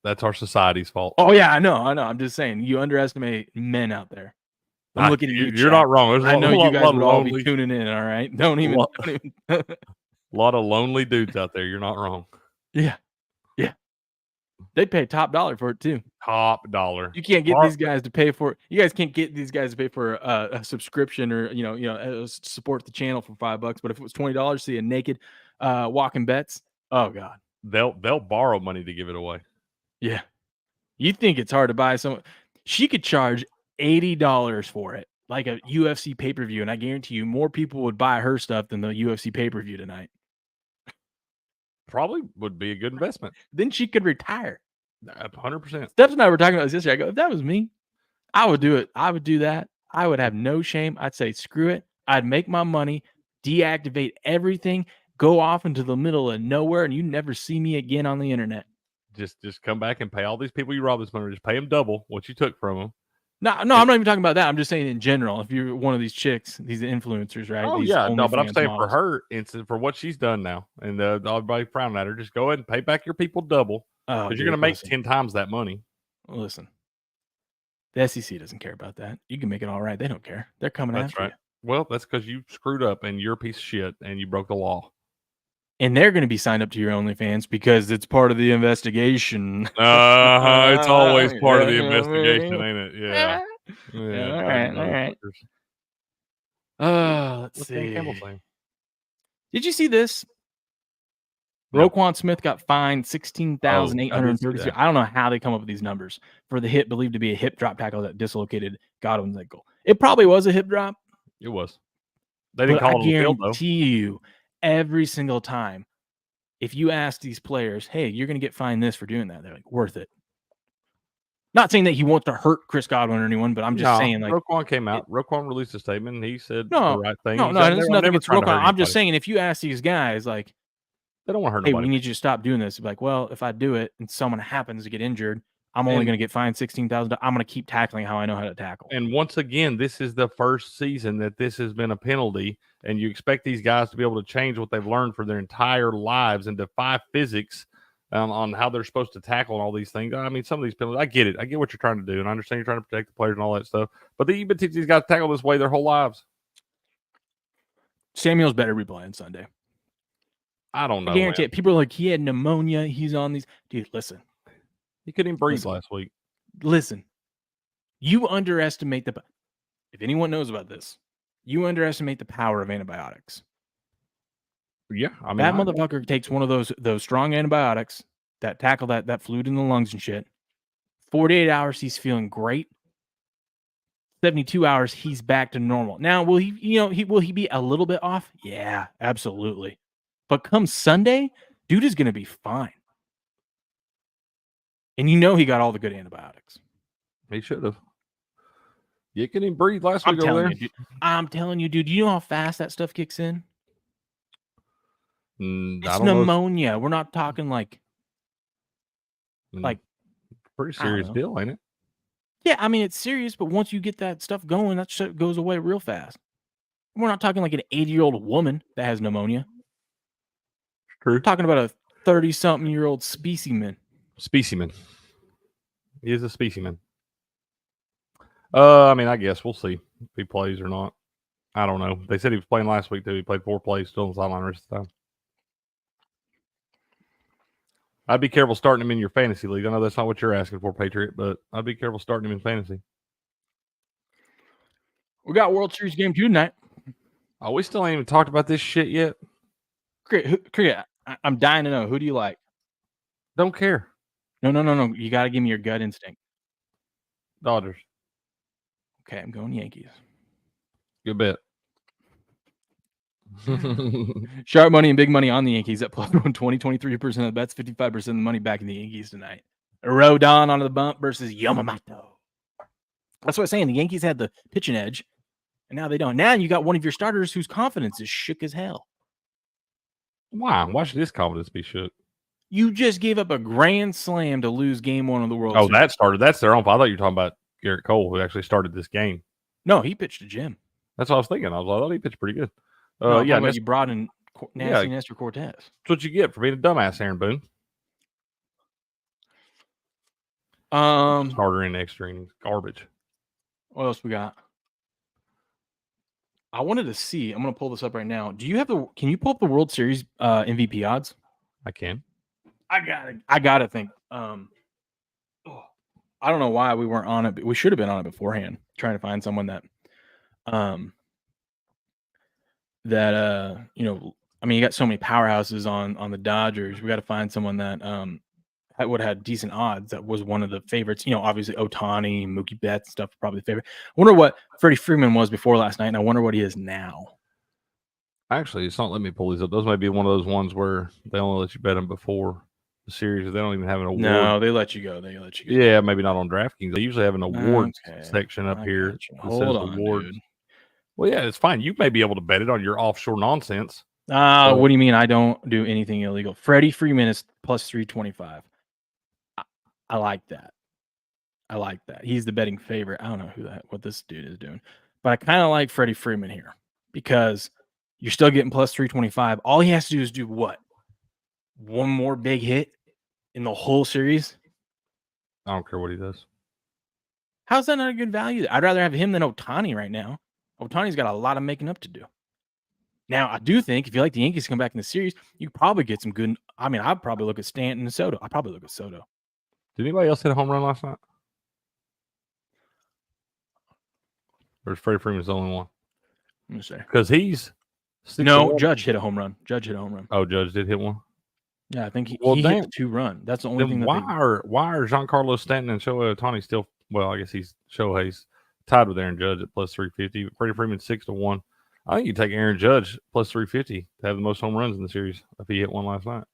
Speaker 3: That's our society's fault.
Speaker 11: Oh yeah, I know. I'm just saying you underestimate men out there. I'm looking at you.
Speaker 3: You're not wrong.
Speaker 11: I know you guys would all be tuning in. All right, don't even.
Speaker 3: A lot of lonely dudes out there. You're not wrong.
Speaker 11: Yeah. They pay top dollar for it too.
Speaker 3: Top dollar.
Speaker 11: You can't get these guys to pay for it. You guys can't get these guys to pay for a subscription or support the channel for $5. But if it was $20, see a naked walking bets. Oh god,
Speaker 3: they'll borrow money to give it away.
Speaker 11: Yeah, you think it's hard to buy someone? She could charge $80 for it, like a UFC pay-per-view, and I guarantee you more people would buy her stuff than the UFC pay-per-view tonight.
Speaker 3: Probably would be a good investment.
Speaker 11: Then she could retire.
Speaker 3: 100%.
Speaker 11: Steps and I were talking about this yesterday. I go, if that was me, I would do it. I would do that. I would have no shame. I'd say, screw it. I'd make my money, deactivate everything, go off into the middle of nowhere, and you never see me again on the internet.
Speaker 3: Just come back and pay all these people you robbed this money. Just pay them double what you took from them.
Speaker 11: No, I'm not even talking about that. I'm just saying in general, if you're one of these chicks, these influencers, right?
Speaker 3: Oh,
Speaker 11: these
Speaker 3: yeah. No, but I'm saying
Speaker 11: models.
Speaker 3: for her, for what she's done now, and everybody frowning at her, just go ahead and pay back your people double because you're going to make 10 times that money.
Speaker 11: Listen, the SEC doesn't care about that. You can make it all right. They don't care. They're coming
Speaker 3: That's
Speaker 11: after
Speaker 3: right.
Speaker 11: you.
Speaker 3: Well, that's because you screwed up and you're a piece of shit and you broke the law.
Speaker 11: And they're going to be signed up to your OnlyFans because it's part of the investigation.
Speaker 3: It's always part of the investigation, ain't it? Yeah.
Speaker 11: All right. Let's see. Did you see this?
Speaker 3: No.
Speaker 11: Roquan Smith got fined $16,833. I don't know how they come up with these numbers for the hit believed to be a hip drop tackle that dislocated Godwin's ankle. It probably was a hip drop.
Speaker 3: It was. They didn't call it on the field, though.
Speaker 11: I guarantee you, every single time, if you ask these players, hey, you're going to get fined this for doing that, they're like, worth it. Not saying that he wants to hurt Chris Godwin or anyone, but I'm just saying, like,
Speaker 3: Roquan came out. Roquan released a statement, and he said the right thing.
Speaker 11: No, there's nothing against Roquan. I'm just saying, if you ask these guys, like,
Speaker 3: they don't want to hurt
Speaker 11: hey,
Speaker 3: nobody.
Speaker 11: we need you to stop doing this. Like, well, if I do it and someone happens to get injured, I'm only going to get fined $16,000. I'm going to keep tackling how I know how to tackle.
Speaker 3: And once again, this is the first season that this has been a penalty, and you expect these guys to be able to change what they've learned for their entire lives and defy physics on how they're supposed to tackle and all these things. I mean, some of these penalties, I get it. I get what you're trying to do, and I understand you're trying to protect the players and all that stuff. But you've been teaching these guys to tackle this way their whole lives.
Speaker 11: Samuel's better be playing Sunday.
Speaker 3: I don't know.
Speaker 11: I guarantee it. People are like, he had pneumonia. He's on these. Dude, listen.
Speaker 3: He couldn't even breathe last week.
Speaker 11: Listen. You underestimate the. If anyone knows about this, you underestimate the power of antibiotics.
Speaker 3: Yeah, I mean,
Speaker 11: that motherfucker takes one of those strong antibiotics that tackle that fluid in the lungs and shit. 48 hours, he's feeling great. 72 hours, he's back to normal. Now, will he be a little bit off? Yeah, absolutely. But come Sunday, dude is going to be fine. And he got all the good antibiotics.
Speaker 3: He should have. You couldn't even breathe last week over there.
Speaker 11: I'm telling you, dude. You know how fast that stuff kicks in? It's pneumonia. We're not talking like
Speaker 3: pretty serious deal, ain't it?
Speaker 11: Yeah, I mean it's serious, but once you get that stuff going, that shit goes away real fast. We're not talking like an 80-year-old woman that has pneumonia.
Speaker 3: True.
Speaker 11: We're talking about a 30-something-year-old specimen.
Speaker 3: Specimen. He is a specimen. I mean, I guess we'll see if he plays or not. I don't know. They said he was playing last week too. He played 4 plays, still on the sideline the rest of the time. I'd be careful starting him in your fantasy league. I know that's not what you're asking for, Patriot, but I'd be careful starting him in fantasy.
Speaker 11: We got World Series game 2 tonight.
Speaker 3: Oh, we still ain't even talked about this shit yet.
Speaker 11: Cricket, I'm dying to know. Who do you like?
Speaker 3: Don't care.
Speaker 11: No. You got to give me your gut instinct.
Speaker 3: Dodgers.
Speaker 11: Okay, I'm going Yankees.
Speaker 3: Good bet.
Speaker 11: Sharp money and big money on the Yankees at plus 120, 23% of the bets, 55% of the money back in the Yankees tonight. Rodon onto the bump versus Yamamoto. That's what I'm saying. The Yankees had the pitching edge, and now they don't. Now you got one of your starters whose confidence is shook as hell.
Speaker 3: Why? Why should his confidence be shook?
Speaker 11: You just gave up a grand slam to lose game 1 of the World
Speaker 3: Series. That's their own. I thought you were talking about Garrett Cole, who actually started this game.
Speaker 11: No, he pitched to Jim.
Speaker 3: That's what I was thinking. I thought he pitched pretty good.
Speaker 11: You brought in Nestor Cortez.
Speaker 3: That's what you get for being a dumbass, Aaron Boone. Starter in extra innings. Garbage.
Speaker 11: What else we got? I wanted to see. I'm going to pull this up right now. Do you have can you pull up the World Series MVP odds?
Speaker 3: I can.
Speaker 11: I gotta think. I don't know why we weren't on it, but we should have been on it beforehand. Trying to find someone that I mean, you got so many powerhouses on the Dodgers. We got to find someone that would have had decent odds. That was one of the favorites. Obviously Ohtani, Mookie Betts stuff, probably the favorite. I wonder what Freddie Freeman was before last night, and I wonder what he is now.
Speaker 3: Actually, it's not letting me pull these up. Those might be one of those ones where they only let you bet them before the series. They don't even have an award.
Speaker 11: No, they let you go.
Speaker 3: Yeah, maybe not on DraftKings. They usually have an awards section up here that
Speaker 11: Hold
Speaker 3: says
Speaker 11: on,
Speaker 3: awards.
Speaker 11: dude.
Speaker 3: Well, yeah, it's fine. You may be able to bet it on your offshore nonsense.
Speaker 11: What do you mean I don't do anything illegal? Freddie Freeman is plus 325. I like that. He's the betting favorite. I don't know what this dude is doing, but I kind of like Freddie Freeman here because you're still getting plus 325. All he has to do is do what? One more big hit in the whole series?
Speaker 3: I don't care what he does.
Speaker 11: How's that not a good value? I'd rather have him than Ohtani right now. Ohtani's got a lot of making up to do. Now, I do think if you like the Yankees to come back in the series, you probably get some good. I mean, I'd probably look at Stanton and Soto. I'd probably look at Soto.
Speaker 3: Did anybody else hit a home run last night? Or is Freddie Freeman's the only one?
Speaker 11: Let me see.
Speaker 3: Because he's
Speaker 11: Judge hit a home run.
Speaker 3: Oh, Judge did hit one?
Speaker 11: Yeah, I think he hit the 2-run. That's the only thing.
Speaker 3: Why are Giancarlo Stanton and Shohei Ohtani still? Well, I guess Shohei's tied with Aaron Judge at plus 350. Freddie Freeman 6-1. I think you take Aaron Judge plus 350 to have the most home runs in the series if he hit one last night.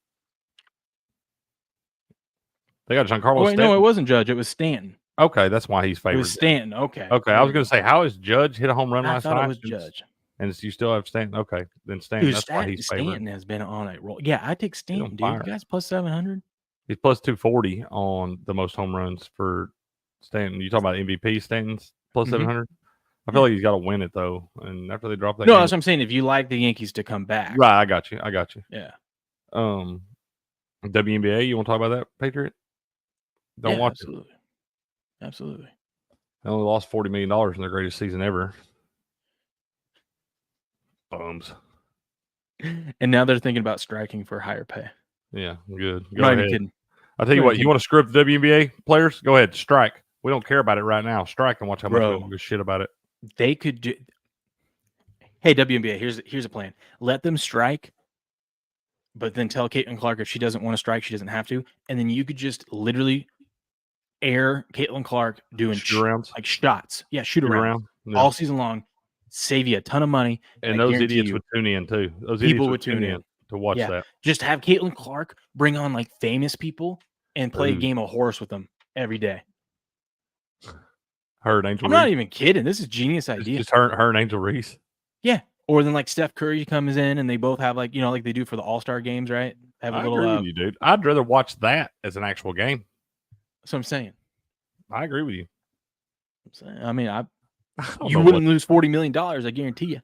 Speaker 3: They got Giancarlo Stanton.
Speaker 11: No, it wasn't Judge. It was Stanton.
Speaker 3: Okay, that's why he's favored.
Speaker 11: It was Stanton. Okay.
Speaker 3: Okay, I was going to say, how is Judge hit a home run last night?
Speaker 11: I thought it was Judge.
Speaker 3: And you still have Stanton. Okay, then Stanton.
Speaker 11: Dude,
Speaker 3: that's why he's favored.
Speaker 11: Stanton has been on a roll. Yeah, I take Stanton, dude. You guys plus 700.
Speaker 3: He's plus 240 on the most home runs for Stanton. You talking about MVP Stanton's plus 700? I feel like he's got to win it though. And after they drop that,
Speaker 11: that's what I'm saying. If you like the Yankees to come back,
Speaker 3: right? I got you.
Speaker 11: Yeah.
Speaker 3: WNBA, you want to talk about that, Patriot? Don't watch
Speaker 11: absolutely. Absolutely.
Speaker 3: They only lost $40 million in their greatest season ever. Bums.
Speaker 11: And now they're thinking about striking for higher pay.
Speaker 3: Yeah, good.
Speaker 11: I'm not even kidding.
Speaker 3: I'll tell you what, you want to screw up the WNBA players? Go ahead, strike. We don't care about it right now. Strike and watch how much we don't give shit about it.
Speaker 11: They could do. Hey, WNBA, here's a plan. Let them strike, but then tell Caitlin Clark if she doesn't want to strike, she doesn't have to. And then you could just literally air Caitlin Clark doing like shots. Yeah, shoot around. All season long. Save you a ton of money.
Speaker 3: And those idiots would tune in too. Those
Speaker 11: people
Speaker 3: idiots
Speaker 11: would tune in
Speaker 3: to watch that.
Speaker 11: Just have Caitlin Clark bring on like famous people and play a game of horse with them every day.
Speaker 3: Her and Angel
Speaker 11: I'm
Speaker 3: Reese.
Speaker 11: not even kidding. This is a genius idea.
Speaker 3: Just her and Angel Reese.
Speaker 11: Yeah. Or then like Steph Curry comes in and they both have like, like they do for the All-Star games, right? Have a
Speaker 3: I
Speaker 11: little
Speaker 3: agree with you, dude. I'd rather watch that as an actual game.
Speaker 11: That's what I'm saying.
Speaker 3: I agree with you.
Speaker 11: I mean, you wouldn't lose $40 million, I guarantee you.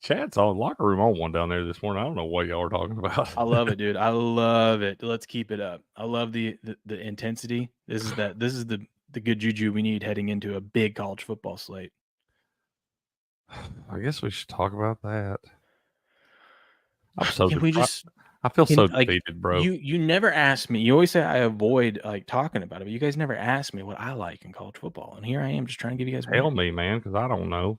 Speaker 3: Chad's on locker room on one down there this morning. I don't know what y'all are talking about.
Speaker 11: I love it, dude. I love it. Let's keep it up. I love the intensity. This is the good juju we need heading into a big college football slate.
Speaker 3: I guess we should talk about that. I'm so I feel
Speaker 11: so
Speaker 3: defeated, bro.
Speaker 11: You never ask me. You always say I avoid like talking about it, but you guys never ask me what I like in college football. And here I am just trying to give you guys
Speaker 3: Tell me, man, because I don't know.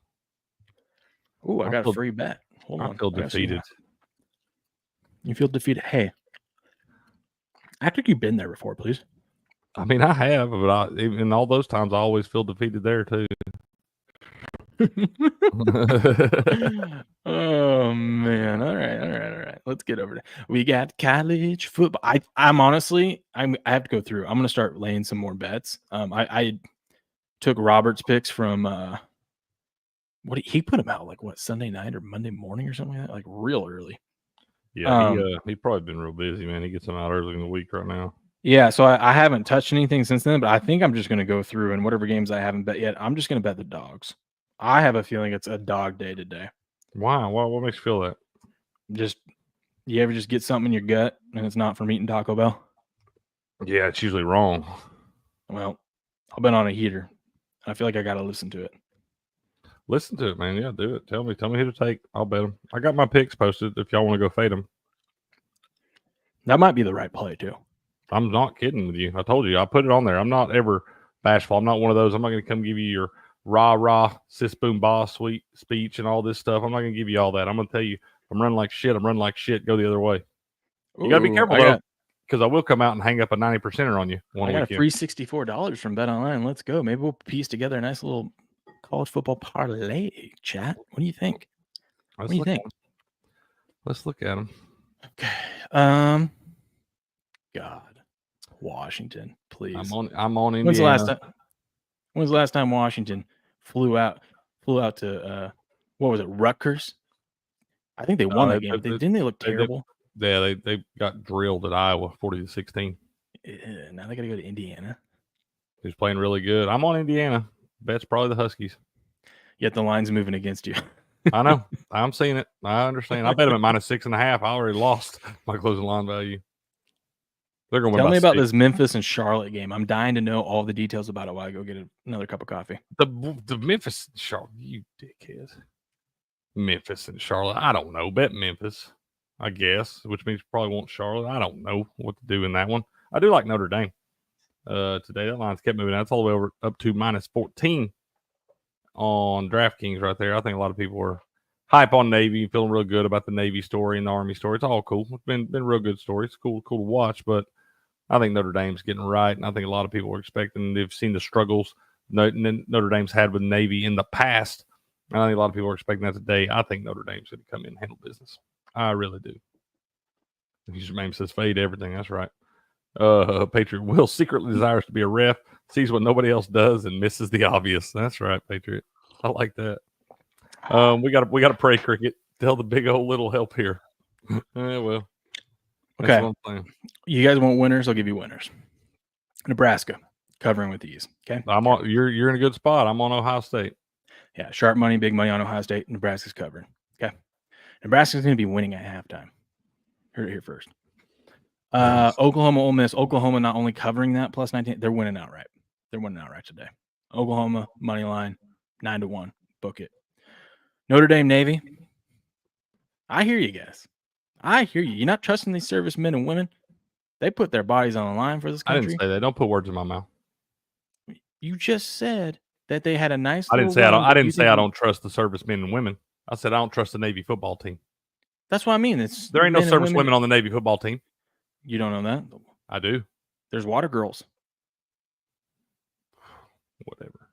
Speaker 11: Oh, I got a free bet. Hold on.
Speaker 3: I feel defeated.
Speaker 11: You feel defeated? Hey, act like you've been there before, please.
Speaker 3: I mean, I have, but in all those times, I always feel defeated there too.
Speaker 11: Oh man! All right. Let's get over to. We got college football. I'm honestly, I have to go through. I'm gonna start laying some more bets. I took Robert's picks from what he put them out like Sunday night or Monday morning or something like that, like real early.
Speaker 3: Yeah, he probably been real busy, man. He gets them out early in the week right now.
Speaker 11: Yeah, so I haven't touched anything since then, but I think I'm just gonna go through and whatever games I haven't bet yet, I'm just gonna bet the dogs. I have a feeling it's a dog day today.
Speaker 3: Why? What makes you feel that?
Speaker 11: Just you ever just get something in your gut and it's not from eating Taco Bell?
Speaker 3: Yeah, it's usually wrong.
Speaker 11: Well, I've been on a heater. I feel like I got to listen to it.
Speaker 3: Listen to it, man. Yeah, do it. Tell me who to take. I'll bet them. I got my picks posted if y'all want to go fade them.
Speaker 11: That might be the right play too.
Speaker 3: I'm not kidding with you. I told you. I put it on there. I'm not ever bashful. I'm not one of those. I'm not going to come give you your rah, sis, boom, boss, sweet speech and all this stuff. I'm not going to give you all that. I'm going to tell you, I'm running like shit. Go the other way. You got to be careful, though, because I will come out and hang up a 90%er on you
Speaker 11: I got a free $64 from Bet Online. Let's go. Maybe we'll piece together a nice little college football parlay, chat. What do you think? What do you think?
Speaker 3: Let's look at them.
Speaker 11: Okay. God. Washington, please.
Speaker 3: I'm on Indiana.
Speaker 11: When's the last time Washington flew out to what was it, Rutgers? I think they won that game. Didn't they look terrible?
Speaker 3: They got drilled at Iowa 40-16.
Speaker 11: Now they got to go to Indiana.
Speaker 3: Who's playing really good. I'm on Indiana. Bet's probably the Huskies.
Speaker 11: Yet the line's moving against you.
Speaker 3: I know. I'm seeing it. I understand. I bet them at -6.5. I already lost my closing line value. They're going to
Speaker 11: Tell me about this Memphis and Charlotte game. I'm dying to know all the details about it while I go get another cup of coffee.
Speaker 3: The Memphis and Charlotte, you dickhead. Memphis and Charlotte. I don't know. Bet Memphis, I guess, which means you probably want Charlotte. I don't know what to do in that one. I do like Notre Dame. Today, that line's kept moving. That's all the way over up to -14 on DraftKings right there. I think a lot of people are hype on Navy, feeling real good about the Navy story and the Army story. It's all cool. It's been real good story. It's cool to watch, but I think Notre Dame's getting right, and I think a lot of people are expecting. They've seen the struggles Notre Dame's had with Navy in the past. I think a lot of people are expecting that today. I think Notre Dame's going to come in and handle business. I really do. Username says fade everything. That's right. Patriot Will secretly desires to be a ref, sees what nobody else does, and misses the obvious. That's right, Patriot. I like that. We got to pray, Cricket. Tell the big old little help here. Well.
Speaker 11: Okay. You guys want winners? I'll give you winners. Nebraska covering with ease. Okay.
Speaker 3: You're in a good spot. I'm on Ohio State.
Speaker 11: Yeah, sharp money, big money on Ohio State. Nebraska's covering. Okay. Nebraska's going to be winning at halftime. Heard it here first. Oklahoma, Ole Miss. Oklahoma not only covering that plus 19, they're winning outright. They're winning outright today. Oklahoma money line 9-1. Book it. Notre Dame, Navy. I hear you guys. I hear you. You're not trusting these servicemen and women. They put their bodies on the line for this country.
Speaker 3: I didn't say that. Don't put words in my mouth.
Speaker 11: You just said that they had a nice.
Speaker 3: I didn't say I didn't say I don't trust the servicemen and women. I said I don't trust the Navy football team.
Speaker 11: That's what I mean.
Speaker 3: There ain't no service women on the Navy football team.
Speaker 11: You don't know that?
Speaker 3: I do.
Speaker 11: There's water girls.
Speaker 3: Whatever.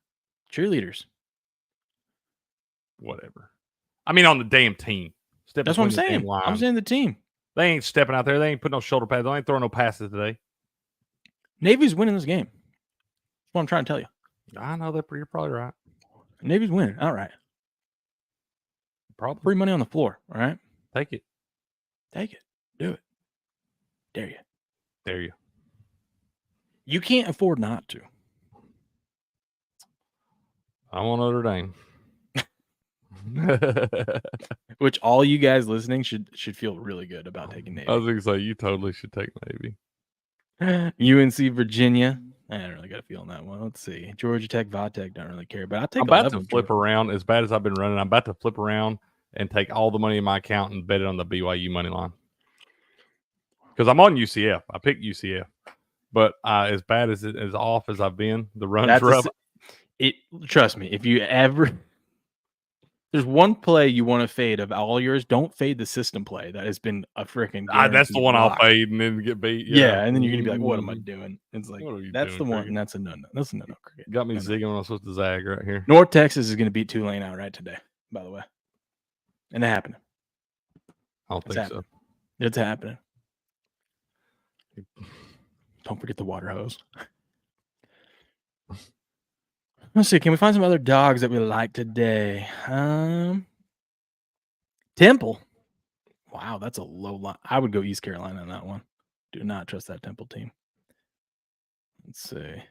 Speaker 11: Cheerleaders.
Speaker 3: Whatever. I mean, on the damn team.
Speaker 11: That's what I'm saying. I'm saying the team.
Speaker 3: They ain't stepping out there. They ain't putting no shoulder pads. They ain't throwing no passes today.
Speaker 11: Navy's winning this game. That's what I'm trying to tell you.
Speaker 3: I know that. You're probably right.
Speaker 11: Navy's winning. All right.
Speaker 3: Probably.
Speaker 11: Free money on the floor. All right.
Speaker 3: Take it.
Speaker 11: Take it. Do it. Dare you.
Speaker 3: Dare you.
Speaker 11: You can't afford not to.
Speaker 3: I want Notre Dame.
Speaker 11: Which all you guys listening should feel really good about taking Navy.
Speaker 3: I was going to say, you totally should take Navy.
Speaker 11: UNC, Virginia. I don't really got a feel on that one. Let's see. Georgia Tech, Vodtech, don't really care. But I'll take
Speaker 3: I'm about to flip around. As bad as I've been running, I'm about to flip around and take all the money in my account and bet it on the BYU money line. Because I'm on UCF. I picked UCF. But as bad as as off as I've been, the run's rough.
Speaker 11: Trust me, if you ever... There's one play you want to fade of all yours. Don't fade the system play. That has been a freaking.
Speaker 3: That's the one I'll fade and then get beat.
Speaker 11: Yeah, and then you're gonna be like, "What am I doing?" It's like that's the one.
Speaker 3: Cricket?
Speaker 11: And that's a no. That's a no. Cricket
Speaker 3: got me zigging when I was supposed to zag right here.
Speaker 11: North Texas is gonna beat Tulane outright today. By the way, and it happening.
Speaker 3: I don't think so.
Speaker 11: It's happening. Don't forget the water hose. Let's see. Can we find some other dogs that we like today? Temple. Wow, that's a low line. I would go East Carolina on that one. Do not trust that Temple team. Let's see.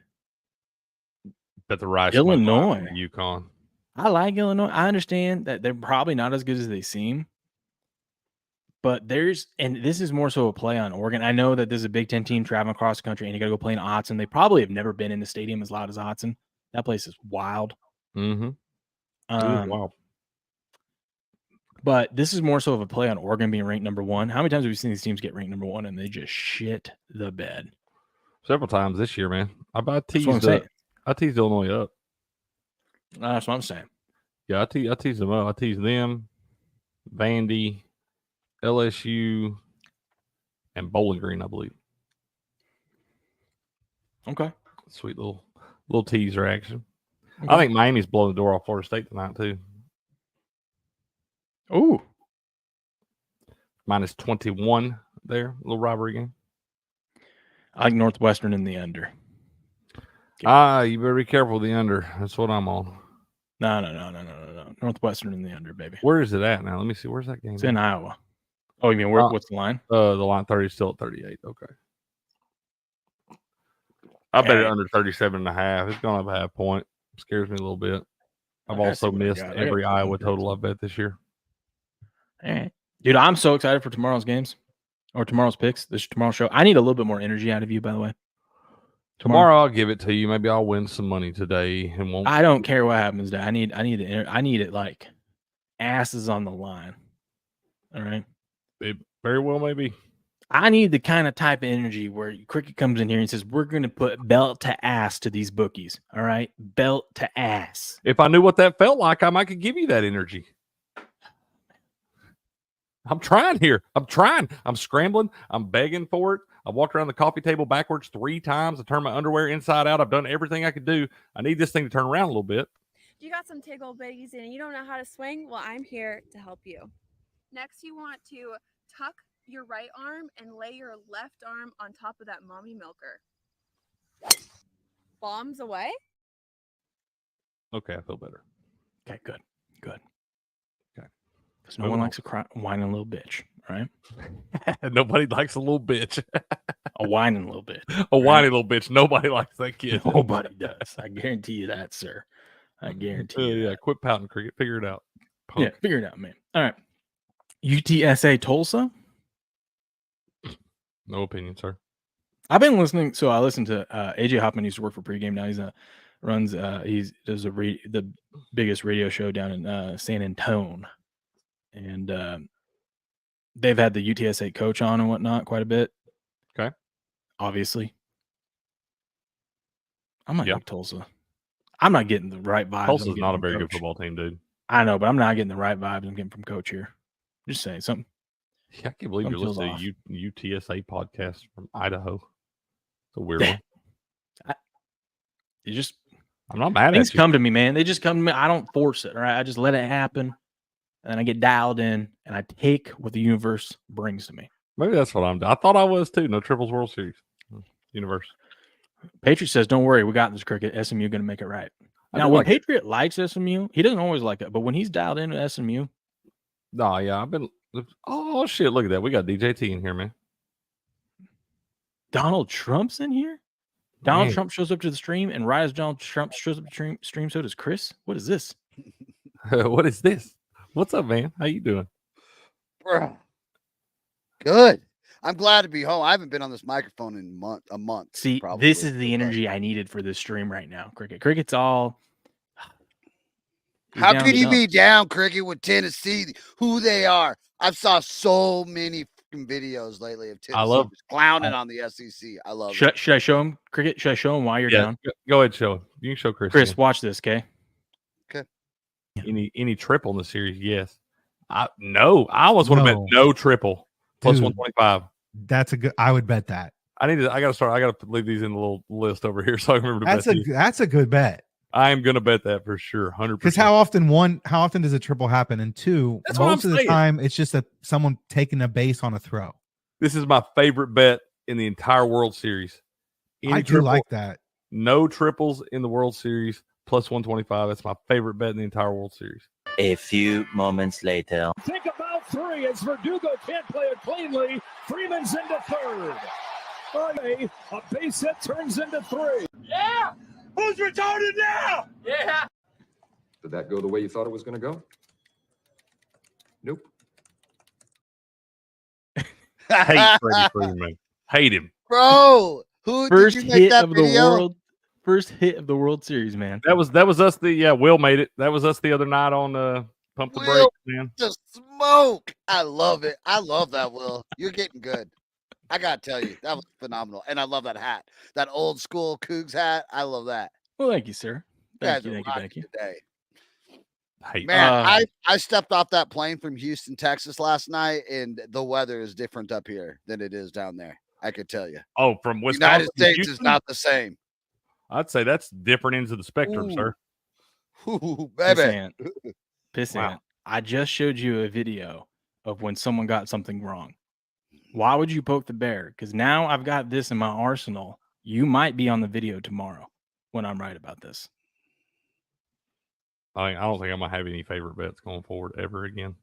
Speaker 3: Bet the Rice.
Speaker 11: Illinois.
Speaker 3: UConn.
Speaker 11: I like Illinois. I understand that they're probably not as good as they seem. But and this is more so a play on Oregon. I know that this is a Big Ten team traveling across the country and you got to go play in Autzen. They probably have never been in the stadium as loud as Autzen. That place is wild.
Speaker 3: Mm-hmm. Wow.
Speaker 11: But this is more so of a play on Oregon being ranked number one. How many times have we seen these teams get ranked number one and they just shit the bed?
Speaker 3: Several times this year, man. I teased Illinois up.
Speaker 11: That's what I'm saying.
Speaker 3: Yeah, I teased them up. I teased them, Vandy, LSU, and Bowling Green, I believe.
Speaker 11: Okay.
Speaker 3: Sweet little teaser action. Okay. I think Miami's blowing the door off Florida State tonight, too.
Speaker 11: Ooh.
Speaker 3: Minus 21 there. A little rivalry game.
Speaker 11: I like Northwestern in the under.
Speaker 3: You better be careful with the under. That's what I'm on.
Speaker 11: No. Northwestern in the under, baby.
Speaker 3: Where is it at now? Let me see. Where's that game?
Speaker 11: It's in Iowa. Oh, you mean what's the line?
Speaker 3: The line 30 is still at 38. Okay. I bet it under 37.5. It's going up a half point. Scares me a little bit. I've also missed every Iowa total I've bet this year.
Speaker 11: All right. Dude, I'm so excited for tomorrow's games or tomorrow's picks. Tomorrow's show. I need a little bit more energy out of you, by the way.
Speaker 3: Tomorrow I'll give it to you. Maybe I'll win some money today and won't.
Speaker 11: I don't care what happens today. I need it like asses on the line. All right.
Speaker 3: It very well may be.
Speaker 11: I need the kind of type of energy where Cricket comes in here and says, we're going to put belt to ass to these bookies. All right. Belt to ass.
Speaker 3: If I knew what that felt like, I might could give you that energy. I'm trying here. I'm scrambling. I'm begging for it. I walked around the coffee table backwards 3 times. I turned my underwear inside out. I've done everything I could do. I need this thing to turn around a little bit.
Speaker 15: You got some tickle bitties and you don't know how to swing? Well, I'm here to help you. Next, you want to tuck your right arm and lay your left arm on top of that mommy milker. Bombs away.
Speaker 3: Okay, I feel better.
Speaker 11: Okay, good.
Speaker 3: Okay.
Speaker 11: Because no one likes a whining little bitch, right?
Speaker 3: Nobody likes a little bitch.
Speaker 11: A whining little bitch.
Speaker 3: A whiny little bitch. Nobody likes that kid.
Speaker 11: Nobody does. I guarantee you that, sir. I guarantee you.
Speaker 3: Yeah, quit pouting, Cricket. Figure it out.
Speaker 11: Punk. Yeah, figure it out, man. All right. UTSA Tulsa.
Speaker 3: No opinion, sir.
Speaker 11: I've been listening. So I listened to AJ Hoffman used to work for pregame. Now he does the biggest radio show down in San Antonio, and they've had the UTSA coach on and whatnot quite a bit.
Speaker 3: Okay,
Speaker 11: obviously, I'm not like Tulsa. I'm not getting the right vibes.
Speaker 3: Tulsa's not a very good football team, dude.
Speaker 11: I know, but I'm not getting the right vibes I'm getting from coach here. Just saying something.
Speaker 3: Yeah, I can't believe you're listening to a UTSA podcast from Idaho. It's a weird one. I'm not mad at you.
Speaker 11: Things come to me, man. They just come to me. I don't force it, all right? I just let it happen, and then I get dialed in, and I take what the universe brings to me.
Speaker 3: Maybe that's what I'm doing. I thought I was too. No triples World Series. Universe.
Speaker 11: Patriot says, don't worry. We got this, Cricket. SMU going to make it right. Now, when Patriot likes SMU, he doesn't always like it, but when he's dialed in with SMU.
Speaker 3: No, yeah, oh, shit. Look at that. We got DJT in here, man.
Speaker 11: Donald Trump's in here? Donald Trump shows up to the stream, and right as Donald Trump shows up to the stream, so does Chris. What is this?
Speaker 3: What is this? What's up, man? How you doing?
Speaker 7: Bro. Good. I'm glad to be home. I haven't been on this microphone in a month.
Speaker 11: See, this is the energy I needed for this stream right now, Cricket. Cricket's all...
Speaker 7: How could you be down, Cricket, with Tennessee, who they are? I've saw so many videos lately of Tennessee clowning on the SEC. I love it.
Speaker 11: Should I show him, Cricket? Should I show him why you're down?
Speaker 3: Go ahead, show him. You can show Chris.
Speaker 11: Chris, watch this, okay?
Speaker 7: Okay.
Speaker 3: Any triple in the series? Yes. I almost would have bet no triple plus 125.
Speaker 10: That's a good. I would bet that.
Speaker 3: I got to leave these in the little list over here so I remember to bet these.
Speaker 10: That's a good bet.
Speaker 3: I am going to bet that for sure, 100%.
Speaker 10: Because how often does a triple happen? And two, most of the time, it's just someone taking a base on a throw.
Speaker 3: This is my favorite bet in the entire World Series.
Speaker 10: I do like that.
Speaker 3: No triples in the World Series plus 125. That's my favorite bet in the entire World Series.
Speaker 2: A few moments later.
Speaker 8: Think about three as Verdugo can't play it cleanly. Freeman's into third. Okay, a base hit turns into three.
Speaker 13: Yeah! Who's retarded now? Yeah.
Speaker 5: Did that go the way you thought it was going to go? Nope.
Speaker 3: Hate Freddie Freeman. Hate him.
Speaker 7: Bro,
Speaker 11: First
Speaker 7: did you make
Speaker 11: hit
Speaker 7: that
Speaker 11: of
Speaker 7: video?
Speaker 11: the world. First hit of the World Series, man.
Speaker 3: That was us. Will made it. That was us the other night on Pump the Brakes, man.
Speaker 7: The smoke. I love it. I love that, Will. You're getting good. I got to tell you, that was phenomenal. And I love that hat. That old school Cougs hat. I love that.
Speaker 11: Well, thank you, sir. Thank you.
Speaker 7: Today.
Speaker 3: Hey,
Speaker 7: man, I stepped off that plane from Houston, Texas last night, and the weather is different up here than it is down there. I could tell you.
Speaker 3: Oh, from Wisconsin,
Speaker 7: United States
Speaker 3: Houston?
Speaker 7: is not the same.
Speaker 3: I'd say that's different ends of the spectrum, sir.
Speaker 7: Ooh, baby.
Speaker 11: Pissant. I just showed you a video of when someone got something wrong. Why would you poke the bear? Because now I've got this in my arsenal. You might be on the video tomorrow when I'm right about this.
Speaker 3: I don't think I'm going to have any favorite bets going forward ever again.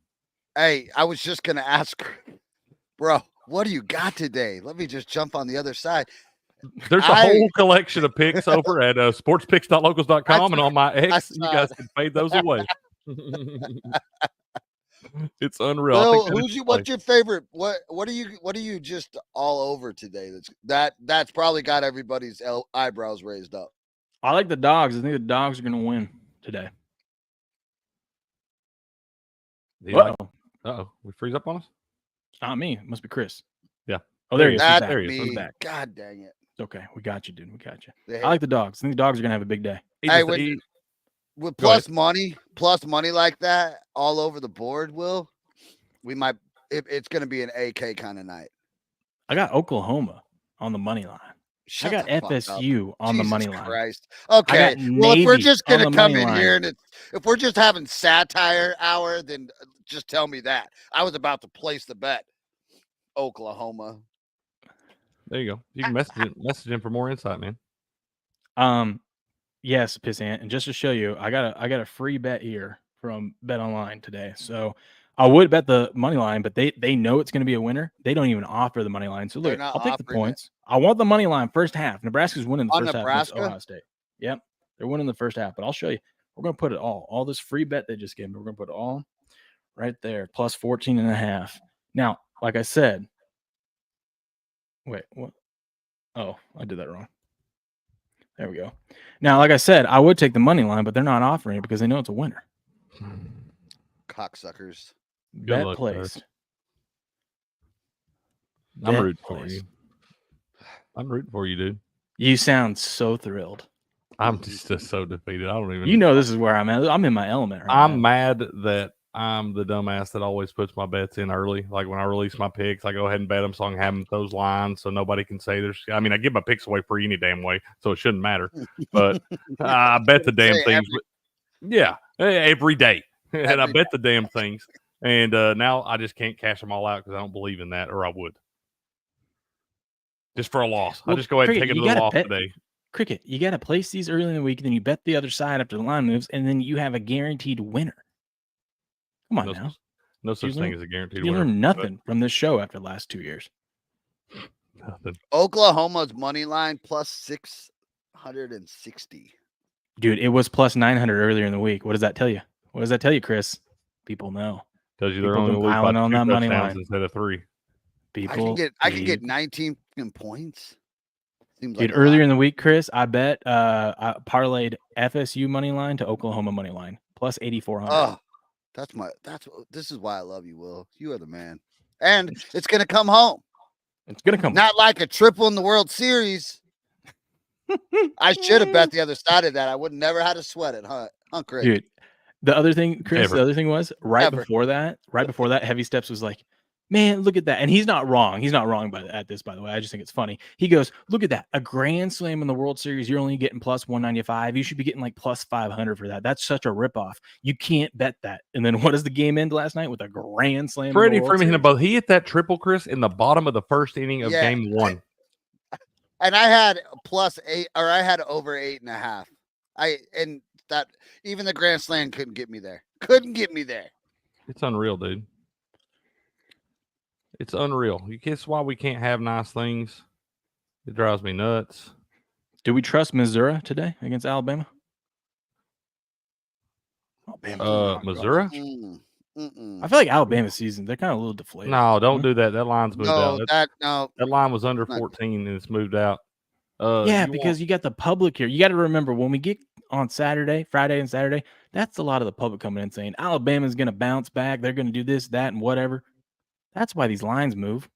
Speaker 7: Hey, I was just going to ask, bro, what do you got today? Let me just jump on the other side.
Speaker 3: There's a whole collection of picks over at sportspicks.locals.com and on my X. You guys can fade those away. It's unreal.
Speaker 7: Bill, what's your favorite? What are you just all over today? That's probably got everybody's eyebrows raised up.
Speaker 11: I like the dogs. I think the dogs are going to win today.
Speaker 3: Uh-oh. We freeze up on us?
Speaker 11: It's not me. It must be Chris.
Speaker 3: Yeah.
Speaker 11: Oh, there he is.
Speaker 7: There he is. Back. God dang it.
Speaker 11: It's okay. We got you, dude. We got you. I like the dogs. I think the dogs are going to have a big day.
Speaker 7: Hey, with plus money like that all over the board, Will, we might. It's going to be an AK kind of night.
Speaker 11: I got Oklahoma on the money line. I got FSU on the money line.
Speaker 7: Christ. Okay. Well, if we're just going to come in here and if we're just having satire hour, then just tell me that. I was about to place the bet. Oklahoma.
Speaker 3: There you go. You can message him for more insight, man.
Speaker 11: Yes, Pissant. And just to show you, I got a free bet here from Bet Online today. So I would bet the money line, but they know it's going to be a winner. They don't even offer the money line. So look, I'll take the points. I want the money line first half. Nebraska's winning the first half against Ohio State. Yep, they're winning the first half. But I'll show you. We're going to put it all this free bet they just gave me. We're going to put it all right there, plus 14.5. Now, like I said, Wait, what? Oh, I did that wrong. There we go. Now, like I said, I would take the money line, but they're not offering it because they know it's a winner.
Speaker 7: Cocksuckers.
Speaker 11: Bet placed.
Speaker 3: I'm rooting for you. I'm rooting for you, dude.
Speaker 11: You sound so thrilled.
Speaker 3: I'm just so defeated. I don't even.
Speaker 11: You know this is where I'm at. I'm in my element right
Speaker 3: I'm
Speaker 11: now.
Speaker 3: mad that I'm the dumbass that always puts my bets in early. Like when I release my picks, I go ahead and bet them so I can have them those lines so nobody can say there's. I mean, I give my picks away free any damn way, so it shouldn't matter. But I bet the damn things. Every day, and I bet the damn things. And now I just can't cash them all out because I don't believe in that, or I would. Just for a loss.
Speaker 11: Well,
Speaker 3: I just go ahead and
Speaker 11: Cricket,
Speaker 3: take another loss
Speaker 11: bet,
Speaker 3: today.
Speaker 11: Cricket, you got to place these early in the week, then you bet the other side after the line moves, and then you have a guaranteed winner. Come on now.
Speaker 3: No such thing as a guaranteed winner.
Speaker 11: You learn nothing from this show after the last 2 years.
Speaker 3: Nothing.
Speaker 7: Oklahoma's money line plus 660.
Speaker 11: Dude, it was plus 900 earlier in the week. What does that tell you? What does that tell you, Chris? People know.
Speaker 3: Tells you they're
Speaker 11: People
Speaker 3: only
Speaker 11: been
Speaker 3: lose by
Speaker 11: piling on
Speaker 3: 2
Speaker 11: that money
Speaker 3: touchdowns
Speaker 11: line.
Speaker 3: instead of 3.
Speaker 7: I can get 19 points. Seems
Speaker 11: Dude,
Speaker 7: like
Speaker 11: earlier in the week, Chris, I bet I parlayed FSU money line to Oklahoma money line plus 8,400.
Speaker 7: Oh, this is why I love you, Will. You are the man. And it's gonna come home.
Speaker 11: It's gonna come
Speaker 7: not like a triple in the World Series. I should have bet the other side of that. I would never had to sweat it, huh, Chris?
Speaker 11: Dude, the other thing, Chris,
Speaker 3: Ever.
Speaker 11: the other thing was right before that, Heavy Steps was like, man, look at that. And he's not wrong. He's not wrong at this, by the way. I just think it's funny. He goes, look at that. A grand slam in the World Series, you're only getting plus 195. You should be getting like plus 500 for that. That's such a ripoff. You can't bet that. And then what does the game end last night with a grand slam?
Speaker 3: Freddie Freeman hit a ball. He hit that triple, Chris, in the bottom of the first inning of
Speaker 7: Yeah,
Speaker 3: game 1.
Speaker 7: And I had plus 8, or I had over 8.5. And that even the grand slam couldn't get me there.
Speaker 3: It's unreal, dude. It's unreal. You guess why we can't have nice things? It drives me nuts.
Speaker 11: Do we trust Missouri today against Alabama?
Speaker 3: Missouri?
Speaker 11: I feel like Alabama's season, they're kind of a little deflated.
Speaker 3: No, don't do that. That line's moved out.
Speaker 7: That
Speaker 3: line was under 14 and it's moved out.
Speaker 11: Because you got the public here. You got to remember when we get on Friday and Saturday, that's a lot of the public coming in saying Alabama's going to bounce back. They're going to do this, that, and whatever. That's why these lines move.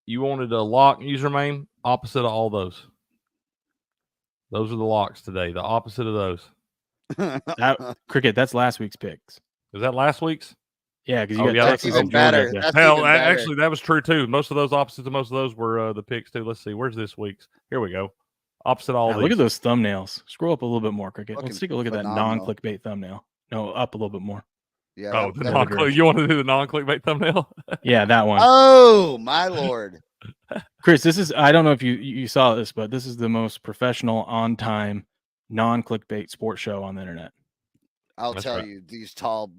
Speaker 3: You wanted a lock username opposite of all those. Those are the locks today. The opposite of those.
Speaker 11: Cricket, that's last week's picks.
Speaker 3: Is that last week's?
Speaker 11: Yeah, because
Speaker 7: that's even better.
Speaker 3: Actually, that was true too. Most of those opposites of most of those were the picks too. Let's see. Where's this week's? Here we go. Opposite all these.
Speaker 11: Look at those thumbnails. Scroll up a little bit more, Cricket. Let's take a look at that
Speaker 7: phenomenal.
Speaker 11: non-clickbait thumbnail. No, up a little bit more.
Speaker 7: Yeah.
Speaker 3: Oh, you want to do the non-clickbait thumbnail?
Speaker 11: Yeah, that one.
Speaker 7: Oh, my Lord.
Speaker 11: Chris, this is, I don't know if you saw this, but this is the most professional, on-time, non-clickbait sports show on the internet.
Speaker 7: I'll tell you, these tall,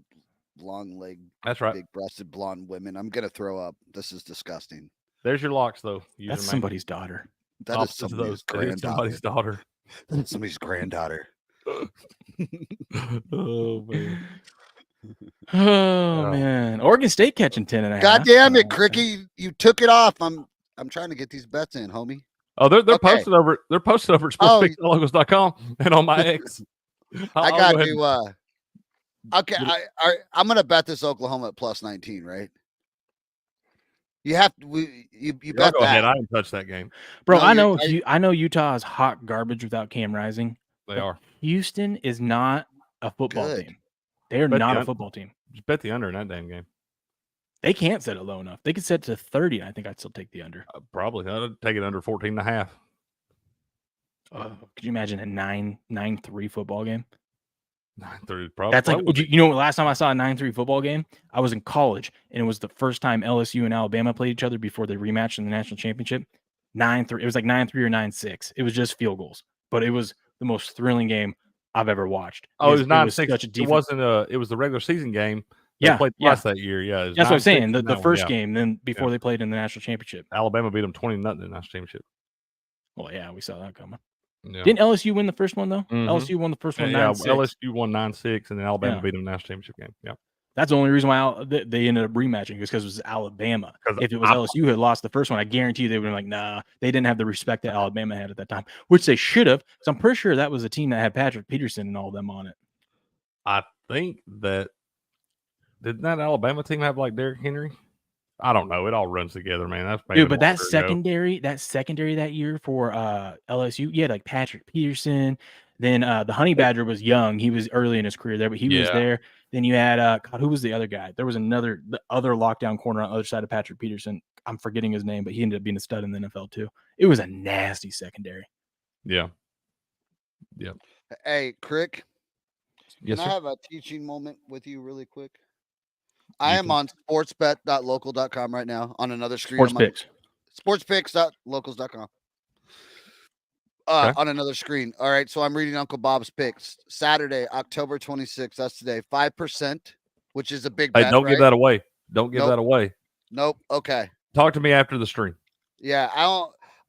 Speaker 7: long-legged,
Speaker 3: that's right,
Speaker 7: big-breasted blonde women. I'm gonna throw up. This is disgusting.
Speaker 3: There's your locks, though.
Speaker 11: That's somebody's daughter.
Speaker 7: That is somebody's granddaughter.
Speaker 3: Somebody's daughter.
Speaker 7: That's somebody's granddaughter.
Speaker 3: Oh man.
Speaker 11: Oh man, Oregon State catching 10.5.
Speaker 7: God damn it, Cricky! You took it off. I'm trying to get these bets in, homie.
Speaker 3: Oh, they're posted over. They're posted over at sportspicslogos.com and on my X.
Speaker 7: I got to. Okay, I'm gonna bet this Oklahoma at plus 19, right? You have to. You bet
Speaker 3: go
Speaker 7: that.
Speaker 3: ahead. I didn't touch that game,
Speaker 11: bro. No, I know Utah is hot garbage without Cam Rising.
Speaker 3: They are.
Speaker 11: Houston is not a football team. They are not a football team.
Speaker 3: Just bet the under in that damn game.
Speaker 11: They can't set it low enough. They could set it to 30. I think I'd still take the under.
Speaker 3: Probably. I'd take it under 14.5.
Speaker 11: Could you imagine a 9-3 football game?
Speaker 3: 9-3, probably.
Speaker 11: That's like, you know, last time I saw a 9-3 football game, I was in college, and it was the first time LSU and Alabama played each other before they rematched in the national championship. 9-3. It was like 9-3 or 9-6. It was just field goals, but it was the most thrilling game I've ever watched.
Speaker 3: Oh, it was 9-6. It wasn't it was the regular season game. They played twice that year. Yeah,
Speaker 11: that's what I'm saying. The first game, then before they played in the national championship.
Speaker 3: Alabama beat them 20-0 in the national championship.
Speaker 11: Well, yeah, we saw that coming.
Speaker 3: Yeah.
Speaker 11: Didn't LSU win the first one though?
Speaker 3: Mm-hmm.
Speaker 11: LSU won the first one.
Speaker 3: Yeah,
Speaker 11: 9-6.
Speaker 3: LSU won 9-6, and then Alabama beat them in the national championship game. Yeah.
Speaker 11: That's the only reason why they ended up rematching, because it was Alabama. If it was LSU who had lost the first one, I guarantee you they would have been like, nah, they didn't have the respect that Alabama had at that time, which they should have. So I'm pretty sure that was a team that had Patrick Peterson and all of them on it.
Speaker 3: I think that didn't that Alabama team have like Derrick Henry? I don't know. It all runs together, man. That's
Speaker 11: Dude, but that secondary that year for LSU, you had like Patrick Peterson. Then the Honey Badger was young. He was early in his career there, but he was there. Then you had God, who was the other guy? There was the other lockdown corner on the other side of Patrick Peterson. I'm forgetting his name, but he ended up being a stud in the NFL too. It was a nasty secondary.
Speaker 3: Yeah. Yeah.
Speaker 7: Hey, Crick.
Speaker 3: Yes,
Speaker 7: Can I
Speaker 3: sir?
Speaker 7: have a teaching moment with you really quick? I am on sportsbet.local.com right now on another screen. Sportspicks.locals.com. On another screen. All right. So I'm reading Uncle Bob's picks. Saturday, October 26th. That's today. 5%, which is a big bet.
Speaker 3: Hey, don't give that away. Don't give that away.
Speaker 7: Nope. Okay.
Speaker 3: Talk to me after the stream.
Speaker 7: Yeah. I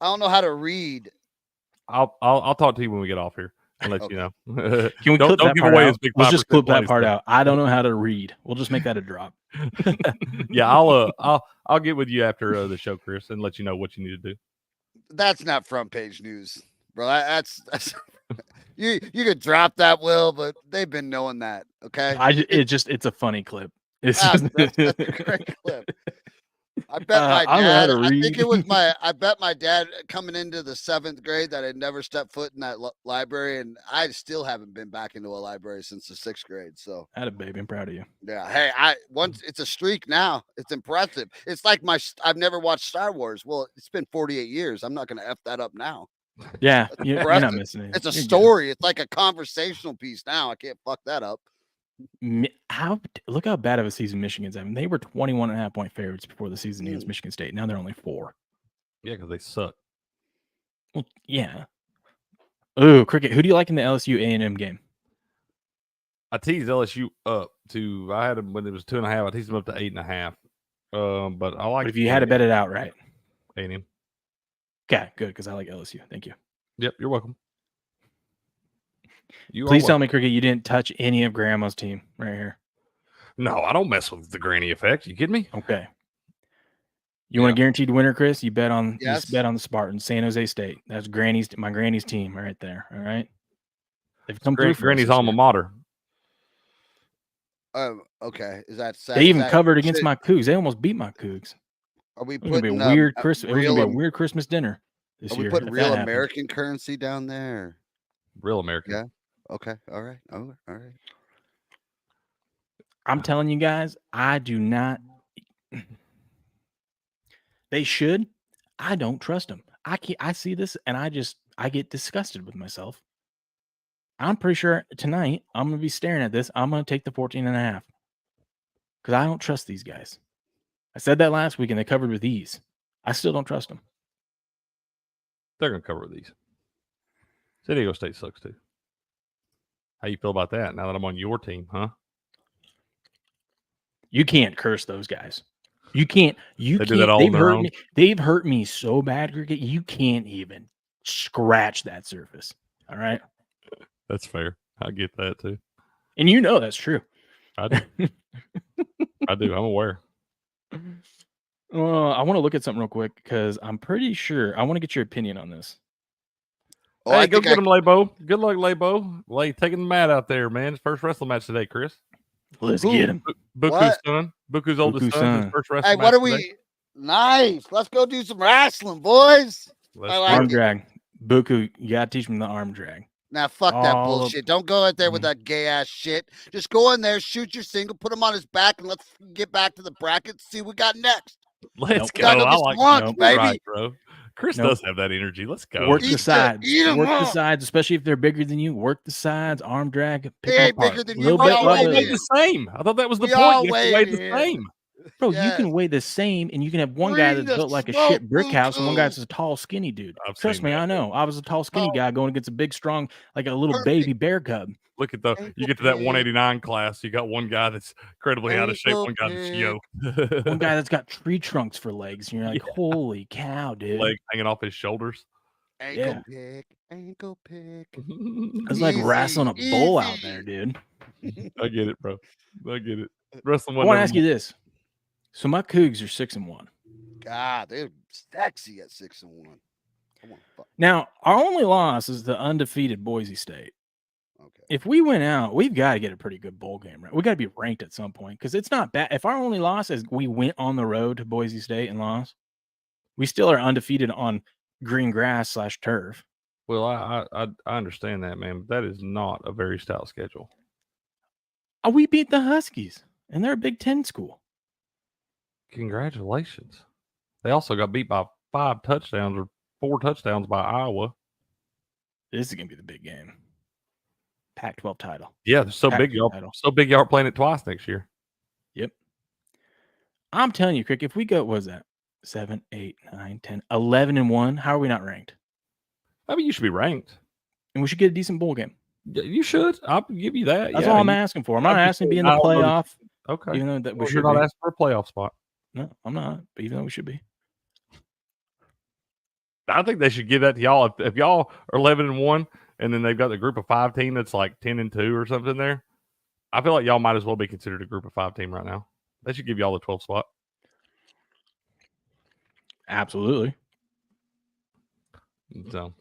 Speaker 7: don't know how to read.
Speaker 3: I'll talk to you when we get off here and let you know.
Speaker 11: Can we clip that
Speaker 3: give
Speaker 11: part
Speaker 3: away
Speaker 11: out?
Speaker 3: his big
Speaker 11: Let's just
Speaker 3: 5%
Speaker 11: clip that
Speaker 3: plays,
Speaker 11: part
Speaker 3: though.
Speaker 11: out. I don't know how to read. We'll just make that a drop.
Speaker 3: Yeah, I'll get with you after the show, Chris, and let you know what you need to do.
Speaker 7: That's not front page news, bro. That's you could drop that, Will, but they've been knowing that. Okay.
Speaker 11: It's a funny clip. It's
Speaker 7: that's a great clip. I bet my dad. I think it was I bet my dad coming into the 7th grade that I'd never stepped foot in that library, and I still haven't been back into a library since the 6th grade. So,
Speaker 11: had a baby. I'm proud of you.
Speaker 7: Yeah. Hey, once it's a streak now. It's impressive. It's like I've never watched Star Wars. Well, it's been 48 years. I'm not going to F that up now.
Speaker 11: Yeah, you're not missing it.
Speaker 7: It's a story. It's like a conversational piece now. I can't fuck that up.
Speaker 11: Look how bad of a season Michigan's having. They were 21.5-point favorites before the season against Michigan State. Now they're only 4.
Speaker 3: Yeah, because they suck.
Speaker 11: Well, yeah. Oh, Cricket. Who do you like in the LSU A&M game?
Speaker 3: I teased LSU up to. I had them when it was 2.5. I teased them up to 8.5. But I like.
Speaker 11: But if you had to bet it out, right?
Speaker 3: A&M.
Speaker 11: Okay, good, because I like LSU. Thank you.
Speaker 3: Yep, you're welcome.
Speaker 11: Please tell me, Cricket, you didn't touch any of Grandma's team right here.
Speaker 3: No, I don't mess with the granny effect. You kidding me?
Speaker 11: Okay. You want a guaranteed winner, Chris? You bet on
Speaker 7: Yes.
Speaker 11: you bet on the Spartans, San Jose State. That's my granny's team right there. All right. They've come through for
Speaker 3: Granny's
Speaker 11: us this
Speaker 3: alma
Speaker 11: year.
Speaker 3: matter.
Speaker 7: Oh, okay. Is that sad?
Speaker 11: They even covered against my Cougs. They almost beat my Cougs.
Speaker 7: Are we
Speaker 11: It was gonna be
Speaker 7: putting
Speaker 11: a weird Christmas? It was gonna be a
Speaker 7: real?
Speaker 11: weird Christmas dinner this
Speaker 7: Are we
Speaker 11: year.
Speaker 7: putting
Speaker 11: if
Speaker 7: real
Speaker 11: that happened.
Speaker 7: American currency down there?
Speaker 3: Real American.
Speaker 7: Yeah. Okay. All right. All right.
Speaker 11: I'm telling you guys, I do not. They should. I don't trust them. I see this and I get disgusted with myself. I'm pretty sure tonight I'm going to be staring at this. I'm going to take the 14.5 because I don't trust these guys. I said that last week and they covered with ease. I still don't trust them.
Speaker 3: They're going to cover with these. San Diego State sucks too. How you feel about that now that I'm on your team, huh?
Speaker 11: You can't curse those guys. You can't. You
Speaker 3: They
Speaker 11: can't.
Speaker 3: do that all
Speaker 11: They've
Speaker 3: on their
Speaker 11: hurt
Speaker 3: own?
Speaker 11: me. They've hurt me so bad, Cricket. You can't even scratch that surface. All right.
Speaker 3: That's fair. I get that too.
Speaker 11: And you know that's true.
Speaker 3: I do. I do. I'm aware.
Speaker 11: I want to look at something real quick because I'm pretty sure I want to get your opinion on this.
Speaker 7: Oh,
Speaker 3: Hey,
Speaker 7: I
Speaker 3: go
Speaker 7: think
Speaker 3: get him, Labo. Good luck, Labo. Lay taking the mat out there, man. His first wrestling match today, Chris.
Speaker 11: Let's get him.
Speaker 3: Buku's
Speaker 7: What?
Speaker 3: son. Buku's oldest
Speaker 11: Buku's
Speaker 3: son. His
Speaker 11: son.
Speaker 3: first wrestling
Speaker 7: Hey,
Speaker 3: match
Speaker 7: what are
Speaker 3: today.
Speaker 7: we? Nice. Let's go do some wrestling, boys.
Speaker 3: Let's
Speaker 7: I
Speaker 3: do
Speaker 7: like
Speaker 11: Arm
Speaker 7: it.
Speaker 11: drag. Buku, you got to teach him the arm drag.
Speaker 7: Now, fuck that
Speaker 11: All of-
Speaker 7: bullshit. Don't go out there with that gay ass shit. Just go in there, shoot your single, put him on his back, and let's get back to the bracket. See what we got next.
Speaker 3: Let's
Speaker 11: Nope.
Speaker 3: go.
Speaker 7: Gotta go
Speaker 3: I
Speaker 7: get some
Speaker 3: like
Speaker 7: lunch,
Speaker 3: nope,
Speaker 7: baby.
Speaker 3: right, bro. Chris
Speaker 11: Nope.
Speaker 3: does have that energy. Let's go.
Speaker 11: Work
Speaker 7: Eat
Speaker 11: the sides.
Speaker 7: eat 'em
Speaker 11: Work the
Speaker 7: up.
Speaker 11: sides, especially if they're bigger than you. Work the sides, arm drag. Pick
Speaker 7: They
Speaker 11: them
Speaker 7: ain't
Speaker 11: apart.
Speaker 7: bigger than you.
Speaker 11: Little
Speaker 7: We
Speaker 11: bit,
Speaker 7: all
Speaker 11: little
Speaker 3: I thought
Speaker 7: weighed
Speaker 3: they
Speaker 11: bit.
Speaker 3: were the same. I thought that was the
Speaker 7: We
Speaker 3: point.
Speaker 7: all
Speaker 3: You have to weigh
Speaker 7: weighed
Speaker 3: the
Speaker 7: in.
Speaker 3: same.
Speaker 11: Bro,
Speaker 7: Yes.
Speaker 11: you can weigh the same, and you can have one guy
Speaker 7: Bring
Speaker 11: that's
Speaker 7: the
Speaker 11: built like a
Speaker 7: smoke,
Speaker 11: shit brick house, and one guy
Speaker 7: Buku.
Speaker 11: that's a tall, skinny dude.
Speaker 3: I've
Speaker 11: Trust
Speaker 3: seen
Speaker 11: me,
Speaker 3: that.
Speaker 11: I know. I was a tall, skinny
Speaker 7: Oh.
Speaker 11: guy going against a big, strong, like a little
Speaker 7: Perfect.
Speaker 11: baby bear cub.
Speaker 3: Look at the you get to that 189 class. You got one guy that's incredibly out of shape,
Speaker 7: Ankle
Speaker 3: one guy that's
Speaker 7: pick.
Speaker 3: yoked.
Speaker 11: One guy that's got tree trunks for legs, and you're like, holy cow, dude.
Speaker 3: Legs hanging off his shoulders.
Speaker 7: Ankle pick. Ankle pick.
Speaker 11: It's like
Speaker 7: Easy,
Speaker 11: wrestling a bull out
Speaker 7: easy.
Speaker 11: there, dude.
Speaker 3: I get it, bro. I get it. Wrestling
Speaker 11: I want to ask you this. So my Cougs are 6-1.
Speaker 7: God, they're sexy at 6-1.
Speaker 11: Now, our only loss is the undefeated Boise State.
Speaker 7: Okay.
Speaker 11: If we win out, we've got to get a pretty good bowl game, right? We got to be ranked at some point because it's not bad. If our only loss is we went on the road to Boise State and lost, we still are undefeated on green grass / turf.
Speaker 3: Well, I understand that, man, but that is not a very stout schedule.
Speaker 11: We beat the Huskies, and they're a Big Ten school.
Speaker 3: Congratulations. They also got beat by 5 touchdowns or 4 touchdowns by Iowa.
Speaker 11: This is going to be the big game. Pac-12 title.
Speaker 3: Yeah, they're so big, y'all. So big, y'all are playing it twice next year.
Speaker 11: Yep. I'm telling you, Crick, if we go, what was that? 7, 8, 9, 10, 11-1. How are we not ranked?
Speaker 3: I mean, you should be ranked.
Speaker 11: And we should get a decent bowl game.
Speaker 3: You should. I'll give you that.
Speaker 11: That's all I'm asking for. I'm not asking to be in the playoff.
Speaker 3: Okay.
Speaker 11: Even though that we
Speaker 3: Well,
Speaker 11: should
Speaker 3: you're not
Speaker 11: be.
Speaker 3: asking for a playoff spot.
Speaker 11: No, I'm not. But even though we should be.
Speaker 3: I think they should give that to y'all. If y'all are 11-1 and then they've got the group of 5 team that's like 10-2 or something there, I feel like y'all might as well be considered a group of 5 team right now. They should give y'all the 12th spot.
Speaker 11: Absolutely.
Speaker 3: So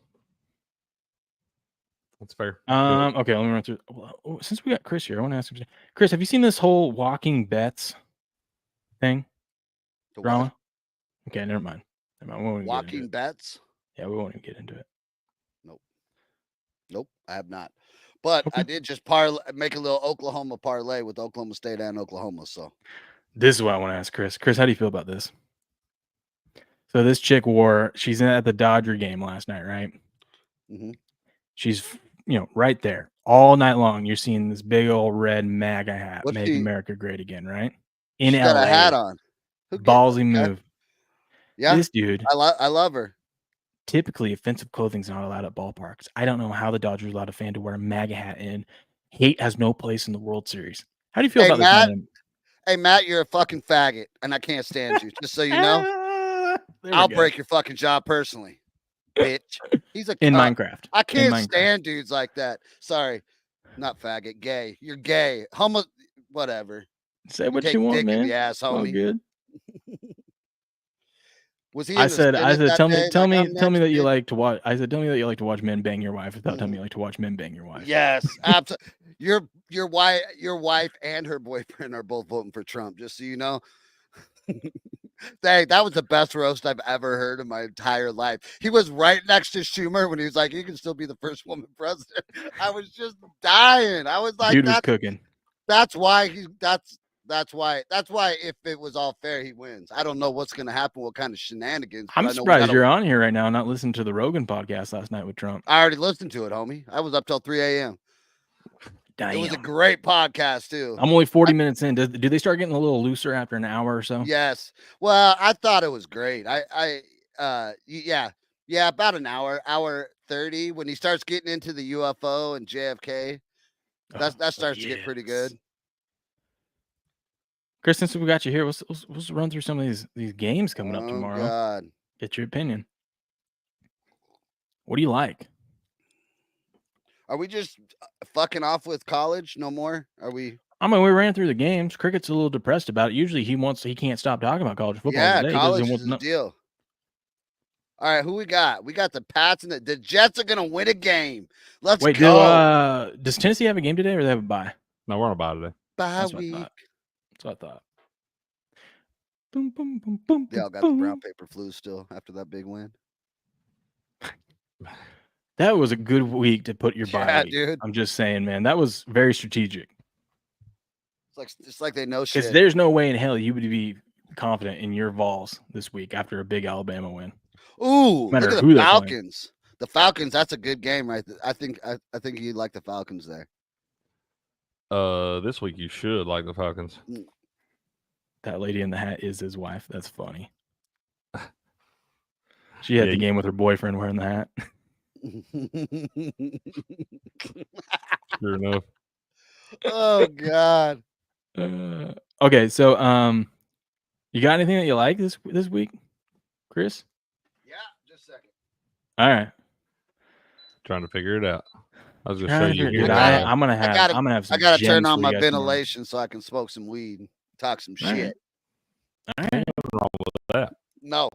Speaker 3: that's fair.
Speaker 11: Okay, let me run through. Well, since we got Chris here, I want to ask him. Chris, have you seen this whole walking bets thing? Drama? Okay, never mind. We won't even get into
Speaker 7: Walking
Speaker 11: it.
Speaker 7: bets?
Speaker 11: Yeah, we won't even get into it.
Speaker 7: Nope, I have not. But I did just make a little Oklahoma parlay with Oklahoma State and Oklahoma. So
Speaker 11: This is what I want to ask Chris. Chris, how do you feel about this? So this chick she's at the Dodger game last night, right?
Speaker 7: Mhm.
Speaker 11: She's, right there all night long. You're seeing this big old red MAGA hat,
Speaker 7: What's
Speaker 11: Make
Speaker 7: she-
Speaker 11: America Great Again, right? In
Speaker 7: she
Speaker 11: LA.
Speaker 7: got a hat on.
Speaker 11: Ballsy move.
Speaker 7: Yeah,
Speaker 11: This dude.
Speaker 7: I love her.
Speaker 11: Typically, offensive clothing is not allowed at ballparks. I don't know how the Dodgers allowed a fan to wear a MAGA hat in. Hate has no place in the World Series. How do you feel
Speaker 7: Hey,
Speaker 11: about
Speaker 7: Matt.
Speaker 11: this?
Speaker 7: Hey, Matt, you're a fucking faggot, and I can't stand you. Just so you know, I'll break your fucking jaw personally, bitch. He's a
Speaker 11: In
Speaker 7: cunt.
Speaker 11: Minecraft.
Speaker 7: I
Speaker 11: In
Speaker 7: can't
Speaker 11: Minecraft.
Speaker 7: stand dudes like that. Sorry, not faggot. Gay. You're gay. Homo. Whatever.
Speaker 11: Say what
Speaker 7: Take
Speaker 11: you want,
Speaker 7: dick
Speaker 11: man.
Speaker 7: in the ass,
Speaker 11: It's all
Speaker 7: homie.
Speaker 11: good.
Speaker 7: Was he?
Speaker 11: I
Speaker 7: in the
Speaker 11: said,
Speaker 7: Senate that
Speaker 11: tell
Speaker 7: day
Speaker 11: me
Speaker 7: that got
Speaker 11: that
Speaker 7: mentioned?
Speaker 11: you like to watch. I said, tell me that you like to watch men bang your wife without telling me you like to watch men bang your wife.
Speaker 7: Yes, absolutely. Your wife and her boyfriend are both voting for Trump. Just so you know. That was the best roast I've ever heard in my entire life. He was right next to Schumer when he was like, "You can still be the first woman president." I was just dying. I was like,
Speaker 11: Dude was cooking.
Speaker 7: That's why if it was all fair, he wins. I don't know what's going to happen, what kind of shenanigans. but
Speaker 11: I'm
Speaker 7: I know we
Speaker 11: surprised
Speaker 7: gotta-
Speaker 11: you're on here right now, not listening to the Rogan podcast last night with Trump.
Speaker 7: I already listened to it, homie. I was up till 3 a.m. It was a
Speaker 11: Damn.
Speaker 7: great podcast too.
Speaker 11: I'm only 40 minutes in. Do they start getting a little looser after an hour or so?
Speaker 7: Yes. Well, I thought it was great. Yeah, about an hour 30 when he starts getting into the UFO and JFK. That starts to get pretty good.
Speaker 11: Chris, since we got you here, let's run through some of these games coming up tomorrow.
Speaker 7: God.
Speaker 11: Get your opinion. What do you like?
Speaker 7: Are we just fucking off with college? No more? Are we?
Speaker 11: I mean, we ran through the games. Cricket's a little depressed about it. Usually he can't stop talking about college football.
Speaker 7: Yeah,
Speaker 11: today.
Speaker 7: college is the deal. All right, who we got? We got the Pats and the Jets are going to win a game. Let's go.
Speaker 11: Does Tennessee have a game today or they have a bye?
Speaker 3: No, we're on a bye today.
Speaker 7: Bye week.
Speaker 11: That's what I thought.
Speaker 7: Boom, boom, boom, boom. They all got the brown paper flu still after that big win.
Speaker 11: That was a good week to put your bye week.
Speaker 7: Dude.
Speaker 11: I'm just saying, man. That was very strategic.
Speaker 7: It's like they know shit.
Speaker 11: Because there's no way in hell you would be confident in your Vols this week after a big Alabama win.
Speaker 7: Ooh,
Speaker 11: No matter
Speaker 7: look at
Speaker 11: who
Speaker 7: the
Speaker 11: they're playing.
Speaker 7: Falcons. The Falcons, that's a good game, right? I think you'd like the Falcons there.
Speaker 3: This week you should like the Falcons.
Speaker 11: That lady in the hat is his wife. That's funny. She had the game with her boyfriend wearing the hat.
Speaker 3: Sure enough.
Speaker 7: Oh God.
Speaker 11: Okay, so you got anything that you like this week, Chris?
Speaker 7: Yeah, just a second.
Speaker 11: All right.
Speaker 3: Trying to figure it out. I was gonna show you here.
Speaker 11: Dude, I'm gonna have some
Speaker 7: I gotta turn
Speaker 11: gems
Speaker 7: on
Speaker 11: for
Speaker 7: my
Speaker 11: you guys tomorrow.
Speaker 7: ventilation so I can smoke some weed, and talk some
Speaker 11: All right.
Speaker 7: shit.
Speaker 3: All right. Nothing wrong with that.
Speaker 7: No,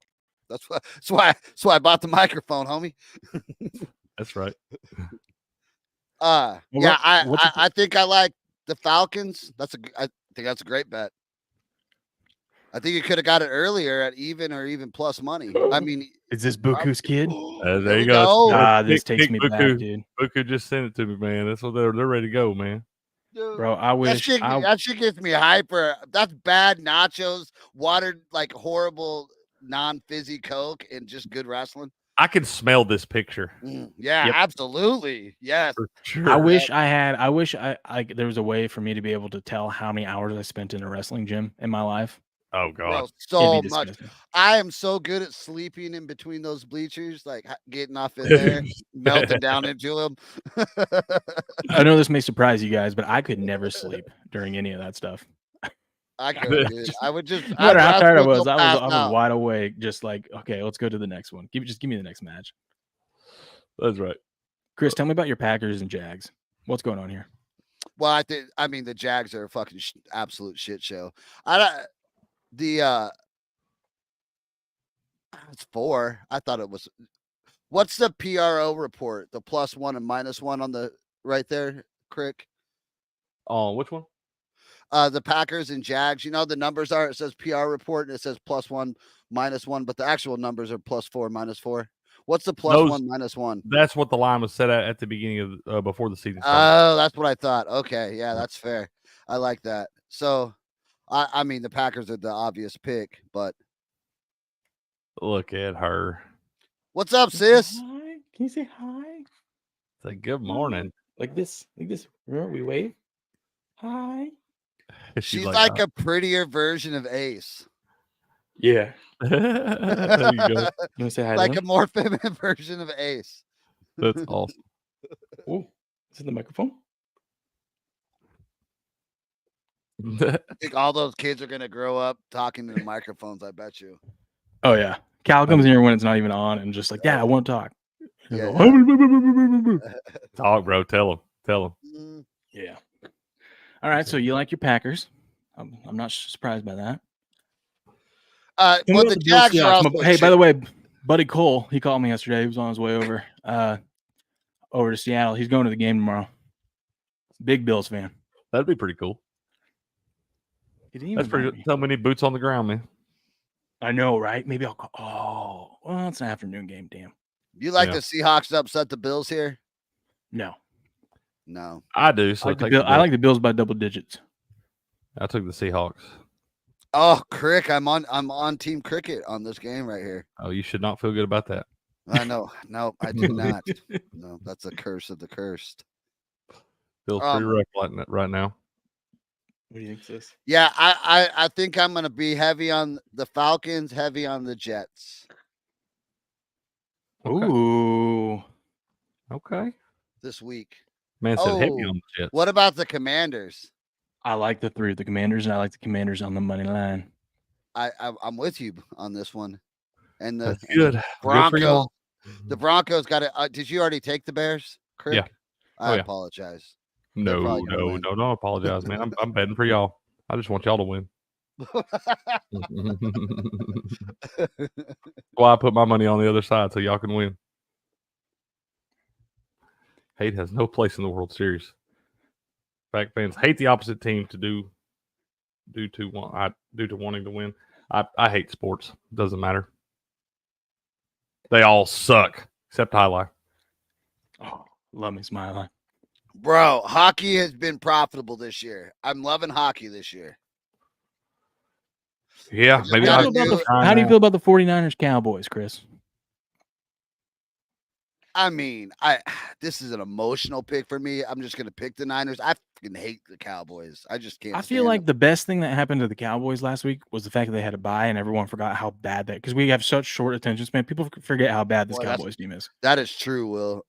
Speaker 7: that's why I bought the microphone, homie.
Speaker 3: That's right.
Speaker 7: Yeah, I think I like the Falcons. I think that's a great bet. I think you could have got it earlier at even or even plus money. I mean,
Speaker 11: is this Buku's kid?
Speaker 3: There you go.
Speaker 11: This takes me back, dude.
Speaker 3: Buku just sent it to me, man. That's what they're ready to go, man.
Speaker 11: Bro, I wish
Speaker 7: that shit gets me hyper. That's bad nachos, watered like horrible non-fizzy Coke, and just good wrestling.
Speaker 3: I can smell this picture.
Speaker 7: Yeah,
Speaker 11: Yep.
Speaker 7: absolutely. Yes.
Speaker 3: For sure.
Speaker 11: I wish there was a way for me to be able to tell how many hours I spent in a wrestling gym in my life.
Speaker 3: Oh God,
Speaker 7: bro, so much. I am so good at sleeping in between those bleachers, like getting off in there, melting down into them.
Speaker 11: I know this may surprise you guys, but I could never sleep during any of that stuff.
Speaker 7: I could, dude. I would just.
Speaker 11: No matter how tired I was wide awake. Just like, okay, let's go to the next one. Give me the next match.
Speaker 3: That's right.
Speaker 11: Chris, tell me about your Packers and Jags. What's going on here?
Speaker 7: Well, I mean, the Jags are a fucking absolute shit show. It's 4. I thought it was. What's the PRO report? The +1 and -1 on the right there, Crick.
Speaker 3: Oh, which one?
Speaker 7: The Packers and Jags. You know the numbers are. It says PR report and it says +1, -1, but the actual numbers are +4, -4. What's the +1, -1?
Speaker 3: That's what the line was set at the beginning of before the season started.
Speaker 7: Oh, that's what I thought. Okay, yeah, that's fair. I like that. So, I mean, the Packers are the obvious pick, but
Speaker 3: look at her.
Speaker 7: What's up, sis?
Speaker 11: Hi. Can you say hi?
Speaker 3: Say good morning.
Speaker 11: Like this. Remember we wave. Hi.
Speaker 7: She's like a prettier version of Ace.
Speaker 11: Yeah.
Speaker 3: There you go.
Speaker 11: You want to say hi?
Speaker 7: Like a more feminine version of Ace.
Speaker 3: That's awesome.
Speaker 11: Oh, is it the microphone?
Speaker 7: I think all those kids are gonna grow up talking to the microphones. I bet you.
Speaker 11: Oh yeah, Cal comes in here when it's not even on and just like, yeah, I want to talk.
Speaker 7: Yeah.
Speaker 3: Talk, bro. Tell him.
Speaker 11: Yeah. All right. So you like your Packers? I'm not surprised by that.
Speaker 7: Well, the Jags are also
Speaker 11: hey, by the way, Buddy Cole, he called me yesterday. He was on his way over to Seattle. He's going to the game tomorrow. Big Bills fan.
Speaker 3: That'd be pretty cool. That's pretty. So many boots on the ground, man.
Speaker 11: I know, right? Maybe I'll call. Oh, well, it's an afternoon game. Damn.
Speaker 7: You like the Seahawks to upset the Bills here?
Speaker 11: No.
Speaker 3: I do. So
Speaker 11: I like the Bills by double digits.
Speaker 3: I took the Seahawks.
Speaker 7: Oh, Crick, I'm on Team Cricket on this game right here.
Speaker 3: Oh, you should not feel good about that.
Speaker 7: I know. No, I do not. No, that's a curse of the cursed.
Speaker 3: Feels pretty rough right now.
Speaker 11: What do you think, sis?
Speaker 7: Yeah, I think I'm going to be heavy on the Falcons, heavy on the Jets.
Speaker 3: Okay.
Speaker 11: Ooh.
Speaker 3: Okay.
Speaker 7: This week.
Speaker 3: Man said heavy on the Jets.
Speaker 7: What about the Commanders?
Speaker 11: I like the 3 of the Commanders, and I like the Commanders on the money line.
Speaker 7: I'm with you on this one. And the
Speaker 3: That's good.
Speaker 7: Broncos.
Speaker 3: Good for y'all.
Speaker 7: The Broncos got it. Did you already take the Bears, Crick?
Speaker 3: Yeah.
Speaker 7: I apologize.
Speaker 3: No, don't apologize, man. I'm betting for y'all. I just want y'all to win. Well, I put my money on the other side so y'all can win. Hate has no place in the World Series. Fact fans hate the opposite team due to wanting to win. I hate sports. Doesn't matter. They all suck except Jai-Alai.
Speaker 11: Oh, love me some Jai-Alai.
Speaker 7: Bro, hockey has been profitable this year. I'm loving hockey this year.
Speaker 3: Yeah, maybe.
Speaker 11: How do you feel about the 49ers Cowboys, Chris?
Speaker 7: I mean, this is an emotional pick for me. I'm just gonna pick the Niners. I fucking hate the Cowboys. I just can't.
Speaker 11: I feel like the best thing that happened to the Cowboys last week was the fact that they had a bye and everyone forgot how bad that, because we have such short attention span. People forget how bad this Cowboys team is.
Speaker 7: That is true, Will.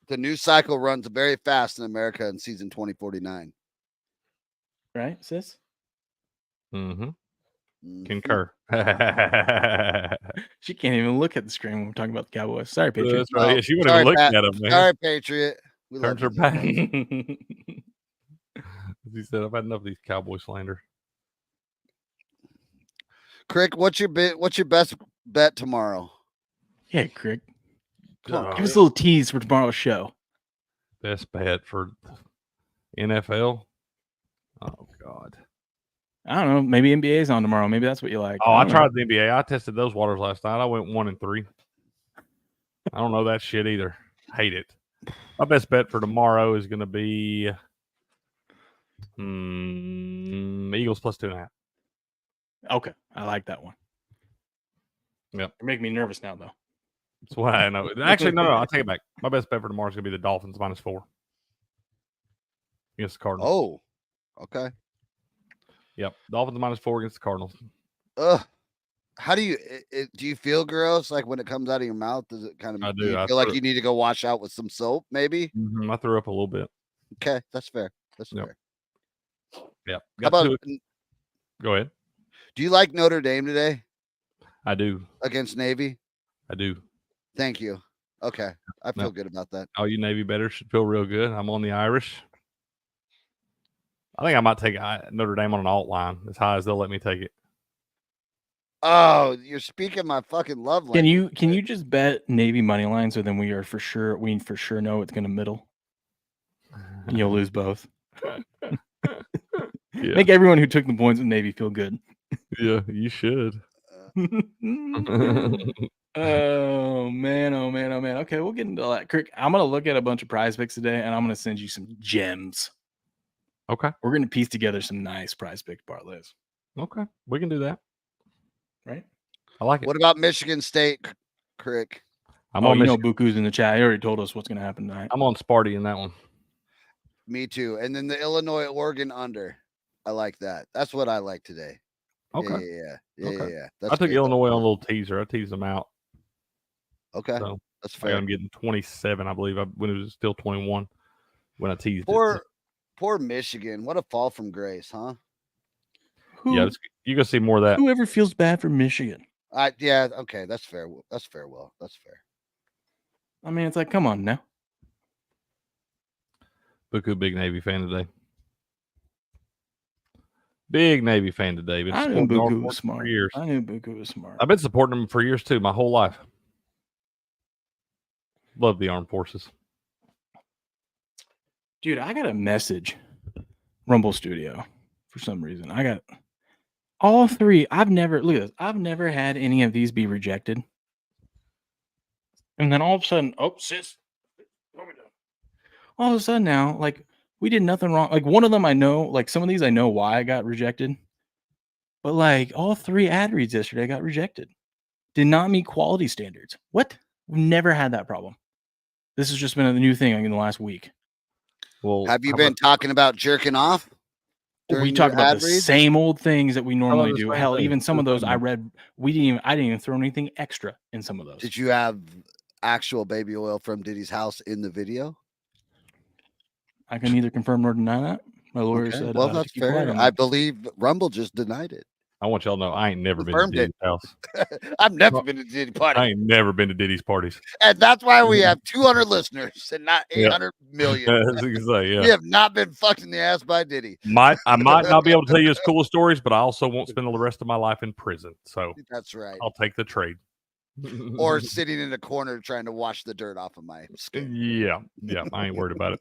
Speaker 7: The news cycle runs very fast in America in season 2049.
Speaker 11: Right, sis?
Speaker 3: Concur.
Speaker 11: She can't even look at the screen when we're talking about the Cowboys. Sorry, Patriot.
Speaker 3: That's right. She wouldn't even look at them, man.
Speaker 7: Sorry, Patriot. We
Speaker 3: Turns
Speaker 7: love
Speaker 3: her
Speaker 7: you,
Speaker 3: back.
Speaker 7: Diaz.
Speaker 3: He said, "I've had enough of these cowboy slander."
Speaker 7: Crick, what's your best bet tomorrow?
Speaker 11: Yeah, Crick.
Speaker 7: Come on,
Speaker 11: Give us a little tease for tomorrow's show.
Speaker 3: Best bet for NFL. Oh God.
Speaker 11: I don't know. Maybe NBA's on tomorrow. Maybe that's what you like.
Speaker 3: Oh, I
Speaker 11: don't know.
Speaker 3: tried the NBA. I tested those waters last night. I went 1-3. I don't know that shit either. Hate it. My best bet for tomorrow is going to be Eagles plus 2.5.
Speaker 11: Okay, I like that one.
Speaker 3: Yep.
Speaker 11: You're making me nervous now, though.
Speaker 3: That's why I know. Actually, no. I take it back. My best bet for tomorrow is going to be the Dolphins -4 against the Cardinals.
Speaker 7: Oh, okay.
Speaker 3: Yep, Dolphins -4 against the Cardinals.
Speaker 7: How do you do you feel gross like when it comes out of your mouth? Does it kind of
Speaker 3: I
Speaker 7: do
Speaker 3: do.
Speaker 7: you
Speaker 3: I
Speaker 7: feel like
Speaker 3: threw-
Speaker 7: you need to go wash out with some soap, maybe?
Speaker 3: I threw up a little bit.
Speaker 7: Okay, that's fair. That's
Speaker 3: Yep.
Speaker 7: fair.
Speaker 3: Yep.
Speaker 7: How about
Speaker 3: Go ahead.
Speaker 7: do you like Notre Dame today
Speaker 3: I do.
Speaker 7: against Navy?
Speaker 3: I do.
Speaker 7: Thank you. Okay. I feel
Speaker 3: Yep.
Speaker 7: good about that.
Speaker 3: All you Navy bettors should feel real good. I'm on the Irish. I think I might take Notre Dame on an alt line as high as they'll let me take it.
Speaker 7: Oh, you're speaking my fucking love language.
Speaker 11: Can you just bet Navy money line so then we for sure know it's gonna middle? And you'll lose both.
Speaker 3: Yeah.
Speaker 11: Make everyone who took the points with Navy feel good.
Speaker 3: Yeah, you should.
Speaker 11: Oh man. Okay, we'll get into that. Kirk, I'm gonna look at a bunch of prize picks today and I'm gonna send you some gems.
Speaker 3: Okay.
Speaker 11: We're gonna piece together some nice prize pick parlays.
Speaker 3: Okay. We can do that.
Speaker 11: Right?
Speaker 3: I like it.
Speaker 7: What about Michigan State, Crick?
Speaker 3: I'm on Michigan.
Speaker 11: Buku's in the chat. He already told us what's gonna happen tonight.
Speaker 3: I'm on Sparty in that one.
Speaker 7: Me too. And then the Illinois Oregon under. I like that. That's what I like today.
Speaker 3: Okay.
Speaker 7: Yeah.
Speaker 3: I took Illinois on a little teaser. I teased them out.
Speaker 7: Okay.
Speaker 3: So
Speaker 7: that's
Speaker 3: I
Speaker 7: fair.
Speaker 3: got them getting 27, I believe, when it was still 21 when I teased
Speaker 7: Poor
Speaker 3: it.
Speaker 7: Michigan. What a fall from grace, huh?
Speaker 3: Yeah, you're going to see more of that.
Speaker 11: Whoever feels bad for Michigan.
Speaker 7: Yeah, okay. That's fair. That's fair, Will. That's fair.
Speaker 11: I mean, it's like, come on now.
Speaker 3: Buku, big Navy fan today. Big Navy fan today. Been
Speaker 11: I knew
Speaker 3: supporting
Speaker 11: Buku
Speaker 3: Armed
Speaker 11: was
Speaker 3: Forces
Speaker 11: smart.
Speaker 3: for years.
Speaker 11: I knew Buku was smart.
Speaker 3: I've been supporting them for years too, my whole life. Love the Armed Forces.
Speaker 11: Dude, I got a message. Rumble Studio for some reason. I got all three. I've never had any of these be rejected. And then all of a sudden, sis. All of a sudden now, like, we did nothing wrong. Like, one of them I know, like, some of these I know why I got rejected. But, like, all three ad reads yesterday got rejected. Did not meet quality standards. What? We've never had that problem. This has just been a new thing in the last week.
Speaker 3: Well,
Speaker 7: have you been talking about jerking off?
Speaker 11: We talk about the same old things that we normally do. Hell,
Speaker 3: thing.
Speaker 11: even some of those I read, I didn't even throw anything extra in some of those.
Speaker 7: Did you have actual baby oil from Diddy's house in the video?
Speaker 11: I can neither confirm nor deny that. My lawyer said,
Speaker 7: well, that's fair. I believe Rumble just denied it.
Speaker 3: I want y'all to know I ain't never been to Diddy's house.
Speaker 7: I've never been to Diddy party.
Speaker 3: I ain't never been to Diddy's parties.
Speaker 7: And that's why we have 200 listeners and not 800 million.
Speaker 3: As you can say, yeah.
Speaker 7: We have not been fucked in the ass by Diddy.
Speaker 3: I might not be able to tell you his coolest stories, but I also won't spend the rest of my life in prison. So
Speaker 7: that's right.
Speaker 3: I'll take the trade.
Speaker 7: Or sitting in a corner trying to wash the dirt off of my skin.
Speaker 3: Yeah. I ain't worried about it.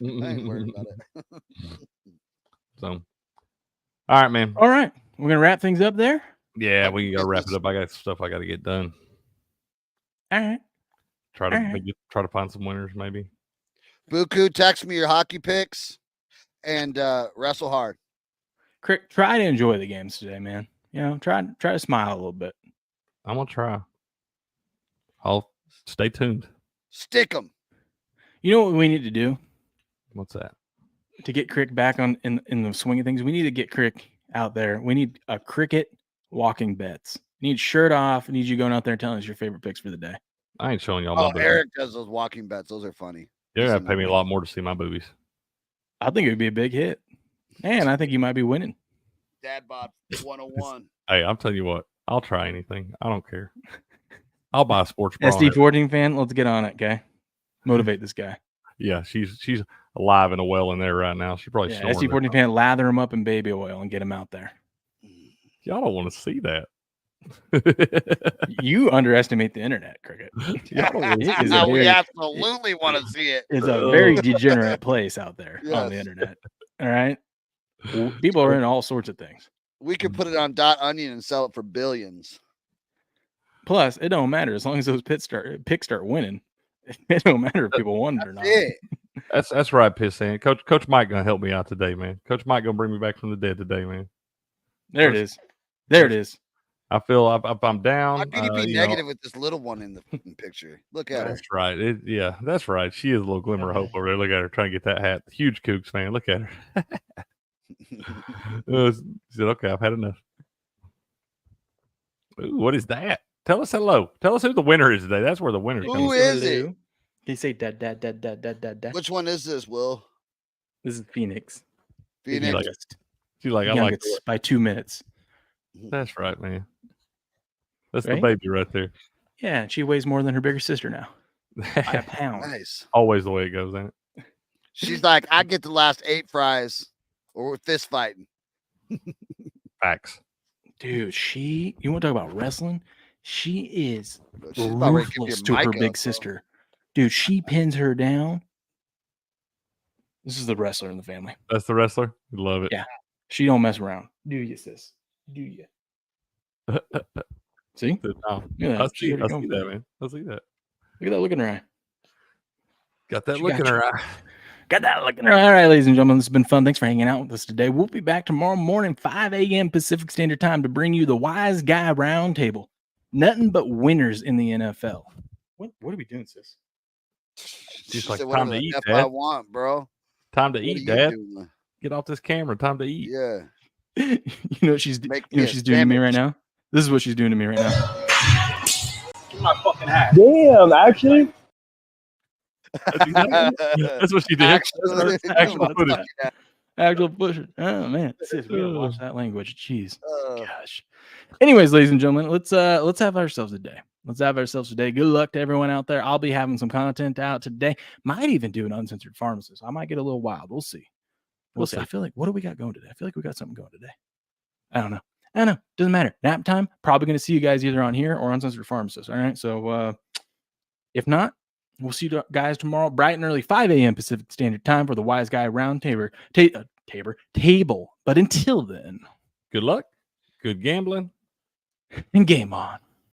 Speaker 7: I ain't worried about it.
Speaker 3: So, all right, man.
Speaker 11: All right. We're going to wrap things up there.
Speaker 3: Yeah, we can go wrap it up. I got stuff I got to get done.
Speaker 11: All right.
Speaker 3: Try to find some winners, maybe.
Speaker 7: Buku, text me your hockey picks and wrestle hard.
Speaker 11: Try to enjoy the games today, man. You know, try to smile a little bit.
Speaker 3: I'm gonna try. I'll stay tuned.
Speaker 7: Stick them.
Speaker 11: You know what we need to do?
Speaker 3: What's that?
Speaker 11: To get Crick back in the swing of things, we need to get Crick out there. We need a cricket walking bets. We need shirt off. We need you going out there and telling us your favorite picks for the day.
Speaker 3: I ain't showing y'all my boobies.
Speaker 7: Eric does those walking bets. Those are funny.
Speaker 3: You're gonna pay me a lot more to see my boobies.
Speaker 11: I think it would be a big hit. And I think you might be winning.
Speaker 7: Dad bod 101.
Speaker 3: Hey, I'm telling you what, I'll try anything. I don't care. I'll buy a sports bra.
Speaker 11: SD14 fan, let's get on it, okay? Motivate this guy.
Speaker 3: Yeah, she's alive and well in there right now. She probably
Speaker 11: Yeah,
Speaker 3: snoring.
Speaker 11: SC14 fan, lather him up in baby oil and get him out there.
Speaker 3: Y'all don't want to see that.
Speaker 11: You underestimate the internet, Cricket.
Speaker 7: We absolutely want to see it.
Speaker 11: It's a very degenerate place out there on the
Speaker 7: Yes.
Speaker 11: internet. All right. People are in all sorts of things.
Speaker 7: We could put it on .onion and sell it for billions.
Speaker 11: Plus, it don't matter as long as those picks start winning. It don't matter if people won it or not.
Speaker 3: That's right, Pissant. Coach Mike gonna help me out today, man. Coach Mike gonna bring me back from the dead today, man.
Speaker 11: There it is. There it is.
Speaker 3: I feel I'm down.
Speaker 7: How can you be negative with this little one in the picture? Look at her.
Speaker 3: That's right. Yeah, that's right. She is a little glimmer of hope over there. Look at her trying to get that hat. Huge Cougs fan. Look at her. She said, "Okay, I've had enough." Ooh, what is that? Tell us hello. Tell us who the winner is today. That's where the winner comes.
Speaker 7: Who is it?
Speaker 11: Can you say dad?
Speaker 7: Which one is this, Will?
Speaker 11: This is Phoenix.
Speaker 7: Phoenix.
Speaker 3: She's like, I like
Speaker 11: youngest by 2 minutes.
Speaker 3: That's right, man. That's
Speaker 11: Right?
Speaker 3: the baby right there.
Speaker 11: Yeah, she weighs more than her bigger sister now. By a pound.
Speaker 7: Nice.
Speaker 3: Always the way it goes, ain't it?
Speaker 7: She's like, I get the last 8 fries, or we're fist fighting.
Speaker 3: Facts.
Speaker 11: Dude, you want to talk about wrestling? She is
Speaker 7: She's about ready to give
Speaker 11: ruthless
Speaker 7: your
Speaker 11: to her
Speaker 7: mic
Speaker 11: big
Speaker 7: up, bro.
Speaker 11: sister. Dude, she pins her down. This is the wrestler in the family.
Speaker 3: That's the wrestler. We love it.
Speaker 11: Yeah. She don't mess around. Do you, sis? Do you? See?
Speaker 3: No,
Speaker 11: Yeah,
Speaker 3: I see that, man. I see that.
Speaker 11: Look at that look in her eye.
Speaker 3: Got that look in her eye.
Speaker 11: Got that look in her eye. All right, ladies and gentlemen, this has been fun. Thanks for hanging out with us today. We'll be back tomorrow morning, 5 a.m. Pacific Standard Time, to bring you the Wise Guy Roundtable. Nothing but winners in the NFL. What are we doing, sis?
Speaker 3: Just like
Speaker 7: said,
Speaker 3: time to
Speaker 7: "Whatever the
Speaker 3: eat,
Speaker 7: F
Speaker 3: Dad.
Speaker 7: I want, bro.
Speaker 3: Time to
Speaker 7: What
Speaker 3: eat,
Speaker 7: are you
Speaker 3: Dad.
Speaker 7: doing?
Speaker 3: Get off this camera. Time to eat.
Speaker 7: Yeah.
Speaker 11: You know what she's
Speaker 7: Make
Speaker 11: you know
Speaker 7: me
Speaker 11: what
Speaker 7: a
Speaker 11: she's doing to me right
Speaker 7: sandwich.
Speaker 11: now? This is what she's doing to me right now.
Speaker 1: My fucking hat.
Speaker 8: Damn, actually.
Speaker 3: That's what she did.
Speaker 7: Actually,
Speaker 3: Actual footage.
Speaker 11: Actual push. Oh man, sis, we gotta watch that language. Jeez, gosh. Anyways, ladies and gentlemen, let's have ourselves a day. Let's have ourselves a day. Good luck to everyone out there. I'll be having some content out today. Might even do an uncensored pharmacist. I might get a little wild. We'll see. We'll see. I feel like, what do we got going today? I feel like we got something going today. I don't know. Doesn't matter. Nap time. Probably going to see you guys either on here or uncensored pharmacist. All right. So if not, we'll see you guys tomorrow, bright and early, 5 a.m. Pacific Standard Time for the Wise Guy Roundtable. Table. But until then,
Speaker 3: good luck, good gambling,
Speaker 11: and game on.